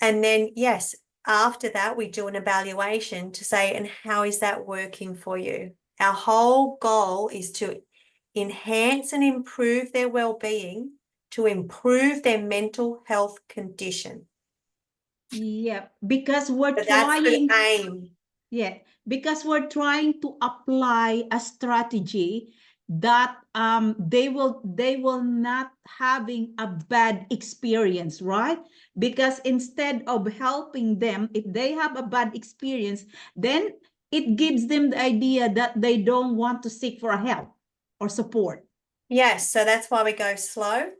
And then, yes, after that, we do an evaluation to say, and how is that working for you? Our whole goal is to enhance and improve their well-being, to improve their mental health condition. Yeah, because we're But that's trying. the aim. Yeah, because we're trying to apply a strategy that they will not having a bad experience, right? Because instead of helping them, if they have a bad experience, then it gives them the idea that they don't want to seek for help or support. Yes, so that's why we go slow.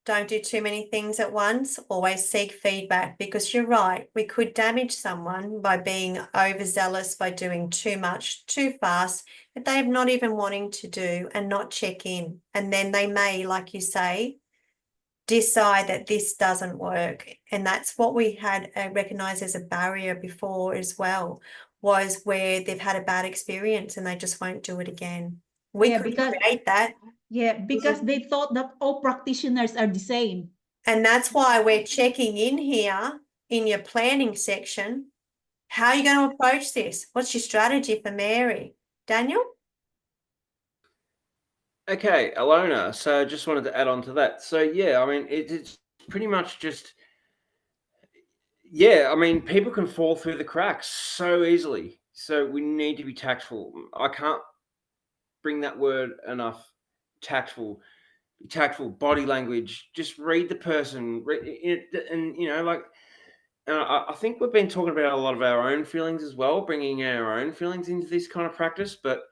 Don't do too many things at once. Always seek feedback, because you're right. We could damage someone by being overzealous, by doing too much, too fast, that they're not even wanting to do and not check in. And then they may, like you say, decide that this doesn't work. And that's what we had recognized as a barrier before as well, was where they've had a bad experience and they just won't do it again. We could create that. Yeah, because they thought that all practitioners are the same. And that's why we're checking in here in your planning section. How are you going to approach this? What's your strategy for Mary? Daniel? Okay, Alona. So I just wanted to add on to that. So yeah, I mean, it's pretty much just, yeah, I mean, people can fall through the cracks so easily. So we need to be tactful. I can't bring that word enough. Tactful, body language. Just read the person, and you know, like, I think we've been talking about a lot of our own feelings as well, bringing our own feelings into this kind of practice. But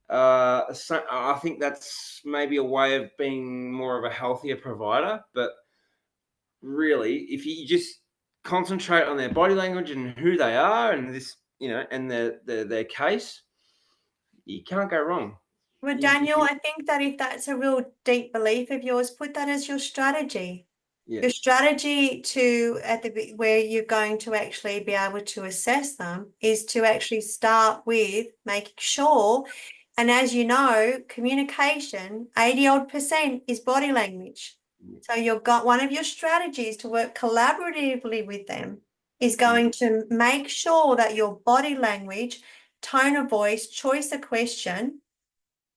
so I think that's maybe a way of being more of a healthier provider. But really, if you just concentrate on their body language and who they are and this, you know, and their case, you can't go wrong. Well, Daniel, I think that if that's a real deep belief of yours, put that as your strategy. Yeah. Your strategy to where you're going to actually be able to assess them is to actually start with making sure, and as you know, communication, 80% is body language. So you've got one of your strategies to work collaboratively with them is going to make sure that your body language, tone of voice, choice of question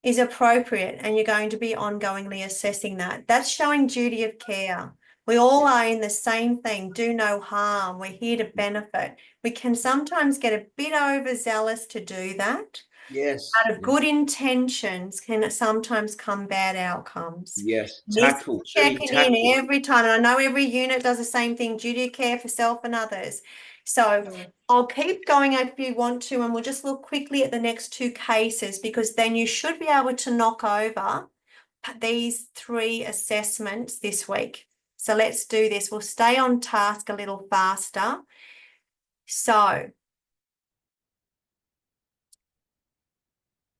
is appropriate, and you're going to be ongoingly assessing that. That's showing duty of care. We all are in the same thing, do no harm. We're here to benefit. We can sometimes get a bit overzealous to do that. Yes. Out of good intentions can sometimes come bad outcomes. Yes. This Tactful. checking in every time. And I know every unit does the same thing, duty of care for self and others. So I'll keep going if you want to, and we'll just look quickly at the next two cases, because then you should be able to knock over these 3 assessments this week. So let's do this. We'll stay on task a little faster. So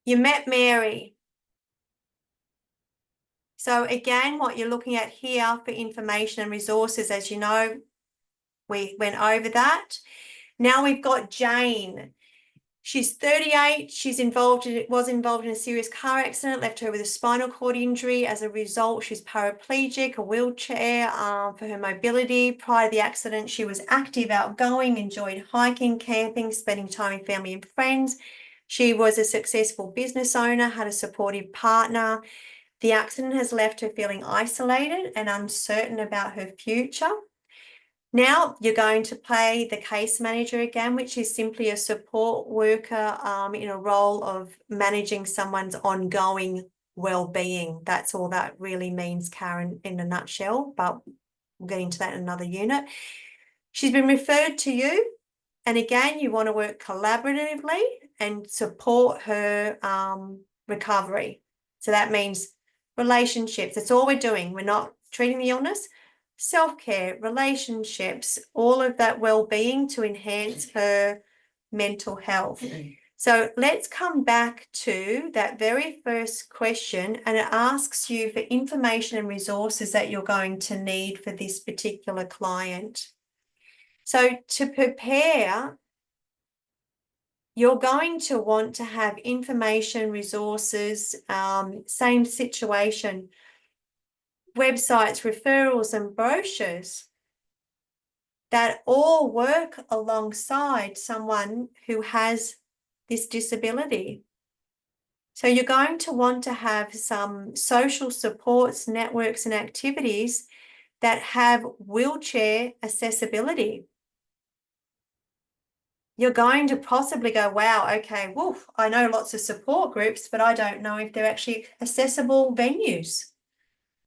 you met Mary. So again, what you're looking at here for information and resources, as you know, we went over that. Now we've got Jane. She's 38. Was involved in a serious car accident, left her with a spinal cord injury. As a result, she's paraplegic, a wheelchair for her mobility. Prior to the accident, she was active, outgoing, enjoyed hiking, camping, spending time with family and friends. She was a successful business owner, had a supportive partner. The accident has left her feeling isolated and uncertain about her future. Now you're going to play the case manager again, which is simply a support worker in a role of managing someone's ongoing well-being. That's all that really means, Karen, in a nutshell, but we'll get into that in another unit. She's been referred to you, and again, you want to work collaboratively and support her recovery. So that means relationships. That's all we're doing. We're not treating the illness. Self-care, relationships, all of that well-being to enhance her mental health. So let's come back to that very first question, and it asks you for information and resources that you're going to need for this particular client. So to prepare, you're going to want to have information, resources, same situation, websites, referrals, and brochures that all work alongside someone who has this disability. So you're going to want to have some social supports, networks, and activities that have wheelchair accessibility. You're going to possibly go, wow, okay, woof, I know lots of support groups, but I don't know if they're actually accessible venues.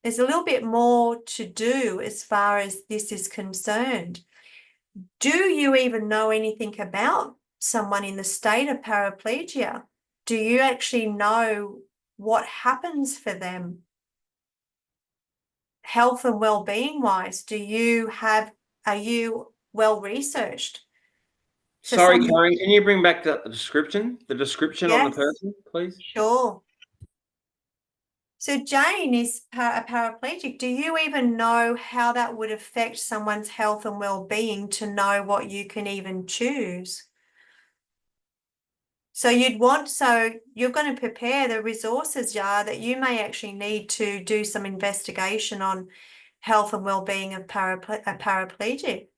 There's a little bit more to do as far as this is concerned. Do you even know anything about someone in the state of paraplegia? Do you actually know what happens for them? Health and well-being wise, are you well researched? So Sorry, Karen, can you bring back the description on the Yes, person, please? sure. So Jane is a paraplegic. Do you even know how that would affect someone's health and well-being to know what you can even choose? So you're going to prepare the resources, that you may actually need to do some investigation on health and well-being of a paraplegic.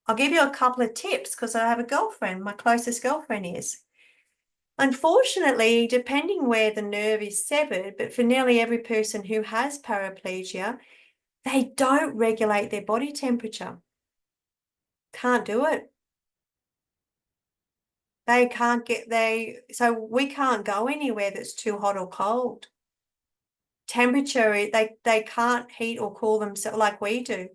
I'll give you a couple of tips because I have a girlfriend, my closest girlfriend is. Unfortunately, depending where the nerve is severed, but for nearly every person who has paraplegia, they don't regulate their body temperature. Can't do it. So we can't go anywhere that's too hot or cold. Temperature, they can't heat or cool themselves like we do.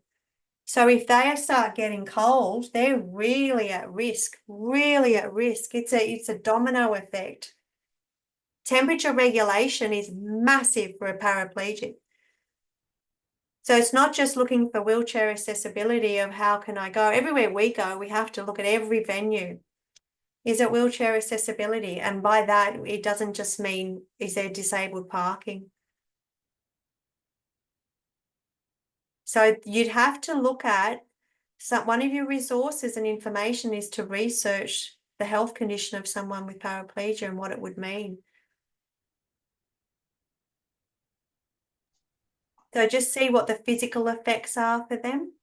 So if they start getting cold, they're really at risk, really at risk. It's a domino effect. Temperature regulation is massive for a paraplegic. So it's not just looking for wheelchair accessibility of how can I go. Everywhere we go, we have to look at every venue. Is it wheelchair accessibility? And by that, it doesn't just mean is there disabled parking. So you'd have to look at one of your resources and information is to research the health condition of someone with paraplegia and what it would mean. So just see what the physical effects are for them,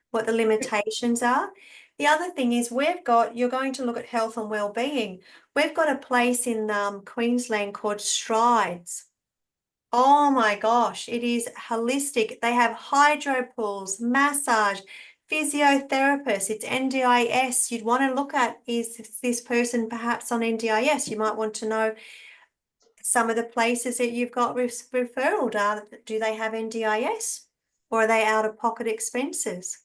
what the limitations are. The other thing is you're going to look at health and well-being. We've got a place in Queensland called Strides. Oh my gosh, it is holistic. They have hydro pools, massage, physiotherapists. It's NDIS. You'd want to look at, is this person perhaps on NDIS? You might want to know some of the places that you've got referral data. Do they have NDIS or are they out-of-pocket expenses?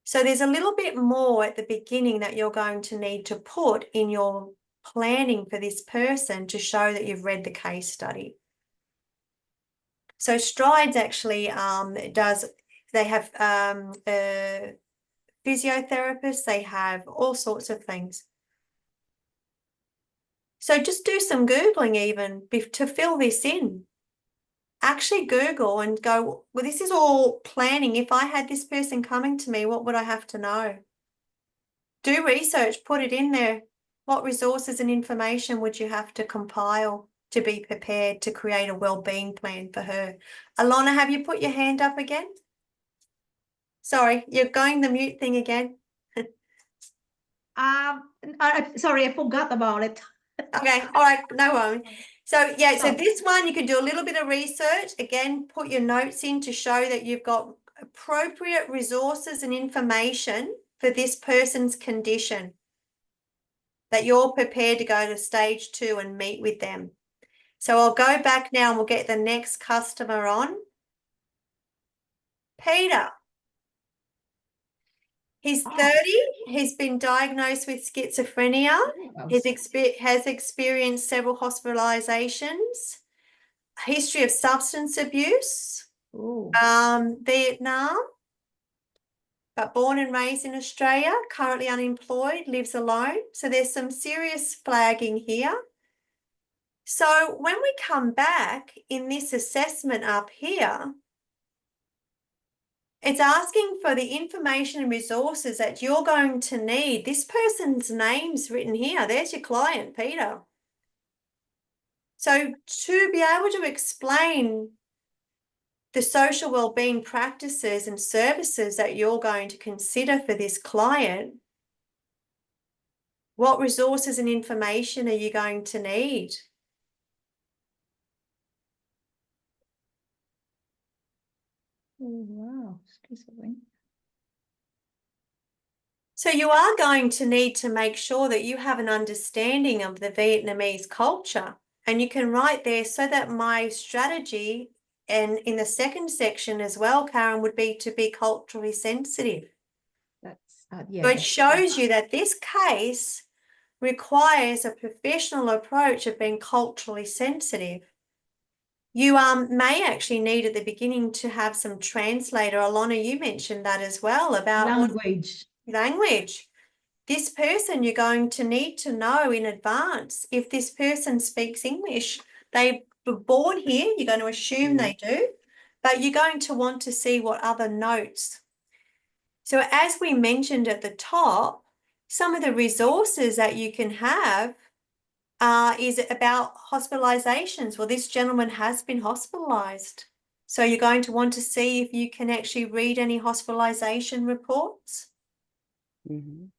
So there's a little bit more at the beginning that you're going to need to put in your planning for this person to show that you've read the case study. So Strides actually they have physiotherapists, they have all sorts of things. So just do some Googling even to fill this in. Actually Google and go, well, this is all planning. If I had this person coming to me, what would I have to know? Do research, put it in there. What resources and information would you have to compile to be prepared to create a wellbeing plan for her? Alana, have you put your hand up again? Sorry, you're going the mute thing again. Sorry, I forgot about it. Okay, all right, no worries. So yeah, so this one you can do a little bit of research. Again, put your notes in to show that you've got appropriate resources and information for this person's condition, that you're prepared to go to stage 2 and meet with them. So I'll go back now and we'll get the next customer on. Peter. He's 30. He's been diagnosed with schizophrenia. Has experienced several hospitalizations. History of substance abuse. Vietnam. But born and raised in Australia, currently unemployed, lives alone. So there's some serious flagging here. So when we come back in this assessment up here, it's asking for the information and resources that you're going to need. This person's name's written here. There's your client, Peter. So to be able to explain the social wellbeing practices and services that you're going to consider for this client, what resources and information are you going to need? Oh, wow. So you are going to need to make sure that you have an understanding of the Vietnamese culture, and you can write there so that my strategy, and in the second section as well, Karen, would be to be culturally sensitive. That's So it shows you that this case requires a professional approach of being culturally sensitive. You may actually need at the beginning to have some translator. Alana, you mentioned that as well about language. This person, you're going to need to know in advance if this person speaks English. They were born here, you're going to assume they do, but you're going to want to see what other notes. So as we mentioned at the top, some of the resources that you can have is about hospitalizations. Well, this gentleman has been hospitalized. So you're going to want to see if you can actually read any hospitalization reports.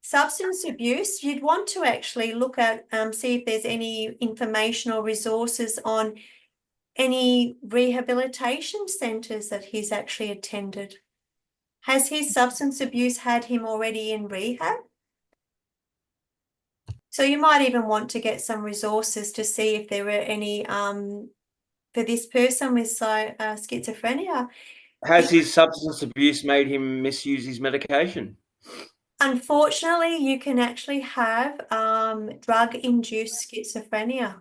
Substance abuse, you'd want to actually look at, see if there's any information or resources on any rehabilitation centres that he's actually attended. Has his substance abuse had him already in rehab? So you might even want to get some resources to see if there are any for this person with schizophrenia. Has his substance abuse made him misuse his medication? Unfortunately, you can actually have drug-induced schizophrenia.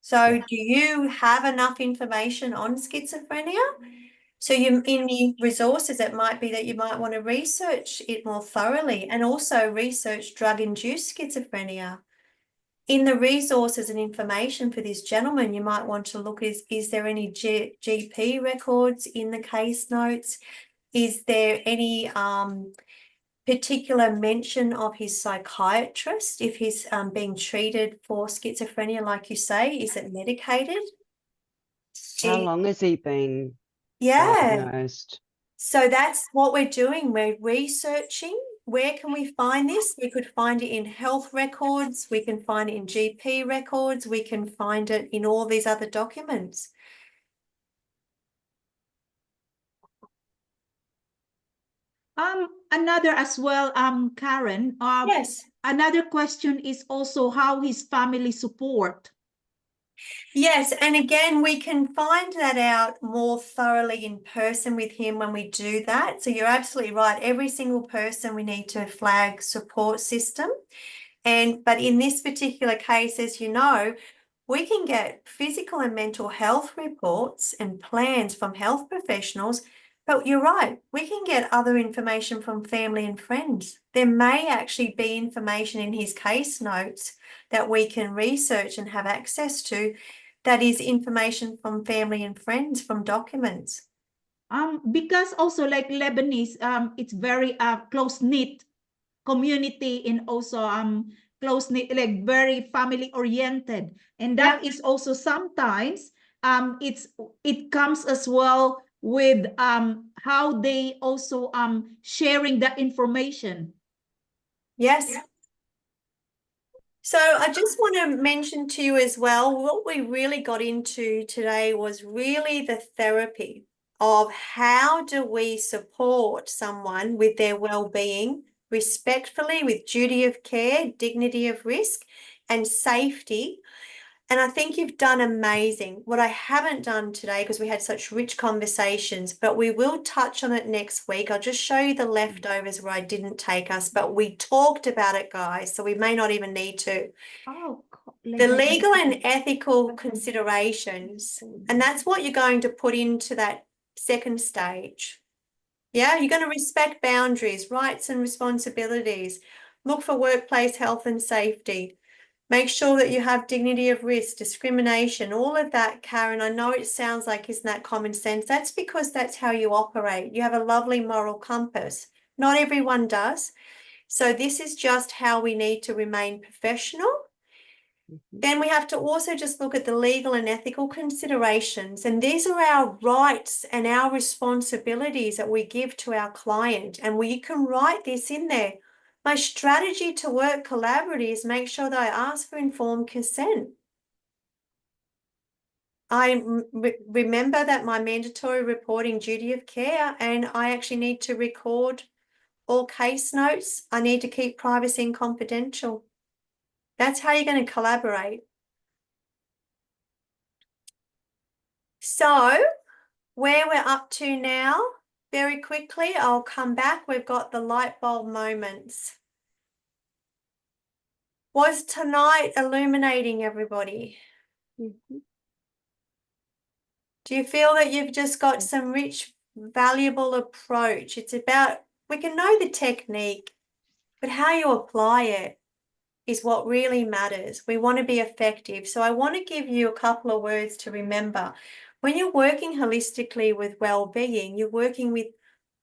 So do you have enough information on schizophrenia? So in the resources, it might be that you might want to research it more thoroughly and also research drug-induced schizophrenia. In the resources and information for this gentleman, you might want to look, is there any GP records in the case notes? Is there any particular mention of his psychiatrist if he's being treated for schizophrenia, like you say? Is it medicated? How long has he been diagnosed? So that's what we're doing. We're researching. Where can we find this? We could find it in health records. We can find it in GP records. We can find it in all these other documents. Another as well, Karen. Yes. Another question is also how his family support. Yes, and again, we can find that out more thoroughly in person with him when we do that. So you're absolutely right. Every single person we need to flag support system. But in this particular case, as you know, we can get physical and mental health reports and plans from health professionals. But you're right, we can get other information from family and friends. There may actually be information in his case notes that we can research and have access to that is information from family and friends, from documents. Because also like Lebanese, it's very close-knit community and also close knit, like very family oriented, and that is also sometimes it comes as well with how they also sharing that information. Yes. So I just want to mention to you as well, what we really got into today was really the therapy of how do we support someone with their well-being respectfully, with duty of care, dignity of risk, and safety. And I think you've done amazing. What I haven't done today, because we had such rich conversations, but we will touch on it next week. I'll just show you the leftovers where I didn't take us, but we talked about it, guys, so we may not even need to. Oh, The legal and ethical considerations, and that's what you're going to put into that second stage. Yeah, you're going to respect boundaries, rights and responsibilities, look for workplace health and safety. Make sure that you have dignity of risk, discrimination, all of that, Karen. I know it sounds like, isn't that common sense? That's because that's how you operate. You have a lovely moral compass. Not everyone does. So this is just how we need to remain professional. Then we have to also just look at the legal and ethical considerations. And these are our rights and our responsibilities that we give to our client. And we can write this in there. My strategy to work collaboratively is make sure that I ask for informed consent. I remember that my mandatory reporting duty of care, and I actually need to record all case notes. I need to keep privacy and confidential. That's how you're going to collaborate. So where we're up to now, very quickly, I'll come back. We've got the light bulb moments. Was tonight illuminating, everybody? Mm-hmm. Do you feel that you've just got some rich, valuable approach? It's about, we can know the technique, but how you apply it is what really matters. We want to be effective. So I want to give you a couple of words to remember. When you're working holistically with well-being, you're working with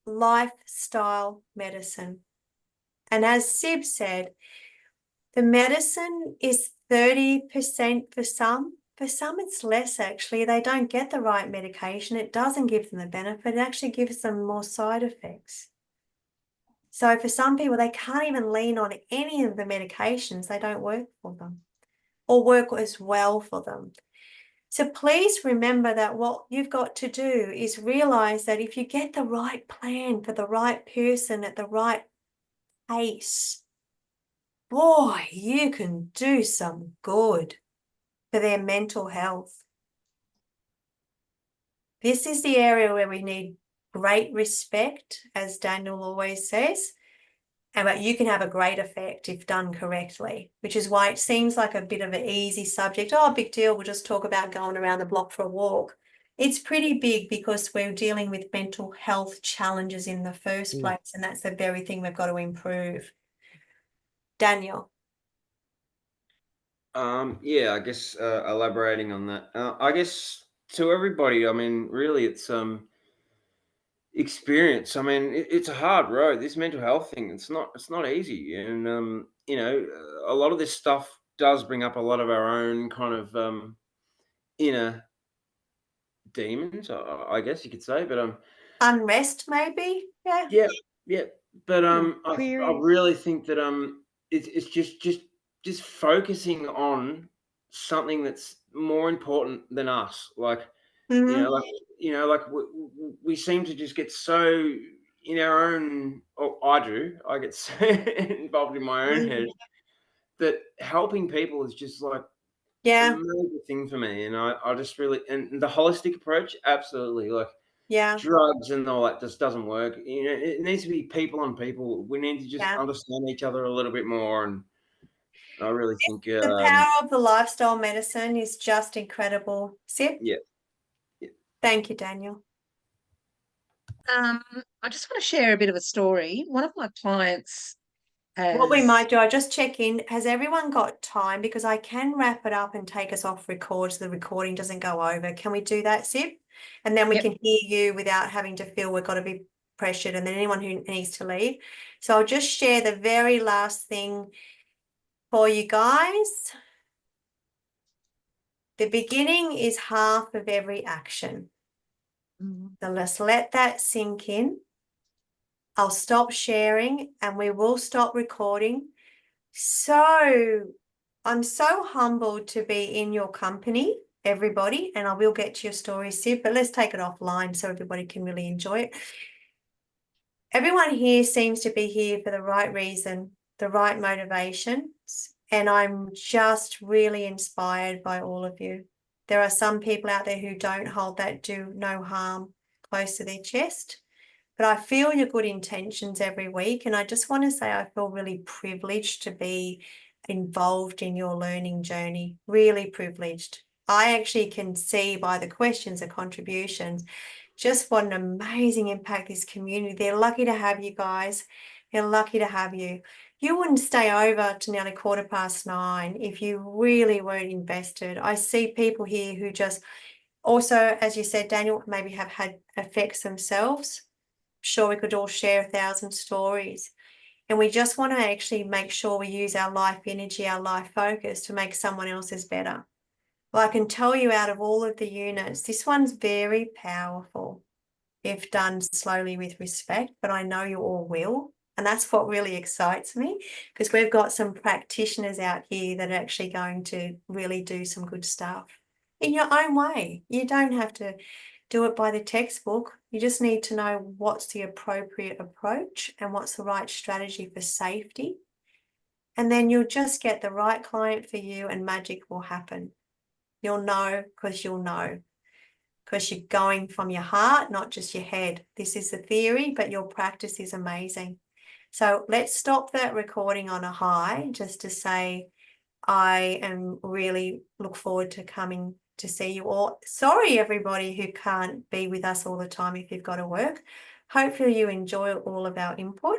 lifestyle medicine. And as Sib said, the medicine is 30% for some. For some, it's less actually. They don't get the right medication. It doesn't give them the benefit. It actually gives them more side effects. So for some people, they can't even lean on any of the medications. They don't work for them or work as well for them. So please remember that what you've got to do is realize that if you get the right plan for the right person at the right pace, boy, you can do some good for their mental health. This is the area where we need great respect, as Daniel always says, but you can have a great effect if done correctly, which is why it seems like a bit of an easy subject. Oh, big deal, we'll just talk about going around the block for a walk. It's pretty big because we're dealing with mental health challenges in the first place, and that's the very thing we've got to improve. Daniel. Yeah, I guess elaborating on that, I guess to everybody, I mean, really it's experience. I mean, it's a hard road. This mental health thing, it's not easy. And you know, a lot of this stuff does bring up a lot of our own kind of inner demons, I guess you could say. But unrest maybe. Yeah. But I really think that it's just focusing on something that's more important than us. Like we seem to just get so in our own, or I get so involved in my own head that helping people is just like a major thing for me. And I just really, and the holistic approach, absolutely. Like drugs and all that just doesn't work. You know, it needs to be people on people. We need to just understand each other a little bit more. And I really think the power of the lifestyle medicine is just incredible. Sip? Yeah. Thank you, Daniel. I just want to share a bit of a story. One of my clients has... What we might do, I just check in. Has everyone got time? Because I can wrap it up and take us off record so the recording doesn't go over. Can we do that, Sip? And then we can hear you without having to feel we've got to be pressured, and then anyone who needs to leave. So I'll just share the very last thing for you guys. The beginning is half of every action. So let's let that sink in. I'll stop sharing and we will stop recording. So I'm so humbled to be in your company, everybody, and I will get to your stories soon, but let's take it offline so everybody can really enjoy it. Everyone here seems to be here for the right reason, the right motivations, and I'm just really inspired by all of you. There are some people out there who don't hold that do no harm close to their chest, but I feel your good intentions every week, and I just want to say I feel really privileged to be involved in your learning journey, really privileged. I actually can see by the questions and contributions just what an amazing impact this community. They're lucky to have you guys. They're lucky to have you. You wouldn't stay over to nearly 9:15 if you really weren't invested. I see people here who just also, as you said, Daniel, maybe have had effects themselves. I'm sure we could all share 1,000 stories. And we just want to actually make sure we use our life energy, our life focus to make someone else's better. Well, I can tell you out of all of the units, this one's very powerful if done slowly with respect, but I know you all will. And that's what really excites me, because we've got some practitioners out here that are actually going to really do some good stuff in your own way. You don't have to do it by the textbook. You just need to know what's the appropriate approach and what's the right strategy for safety. And then you'll just get the right client for you and magic will happen. You'll know because you're going from your heart, not just your head. This is the theory, but your practice is amazing. So let's stop that recording on a high just to say, I am really look forward to coming to see you all. Sorry, everybody who can't be with us all the time if you've got to work. Hopefully you enjoy all of our input.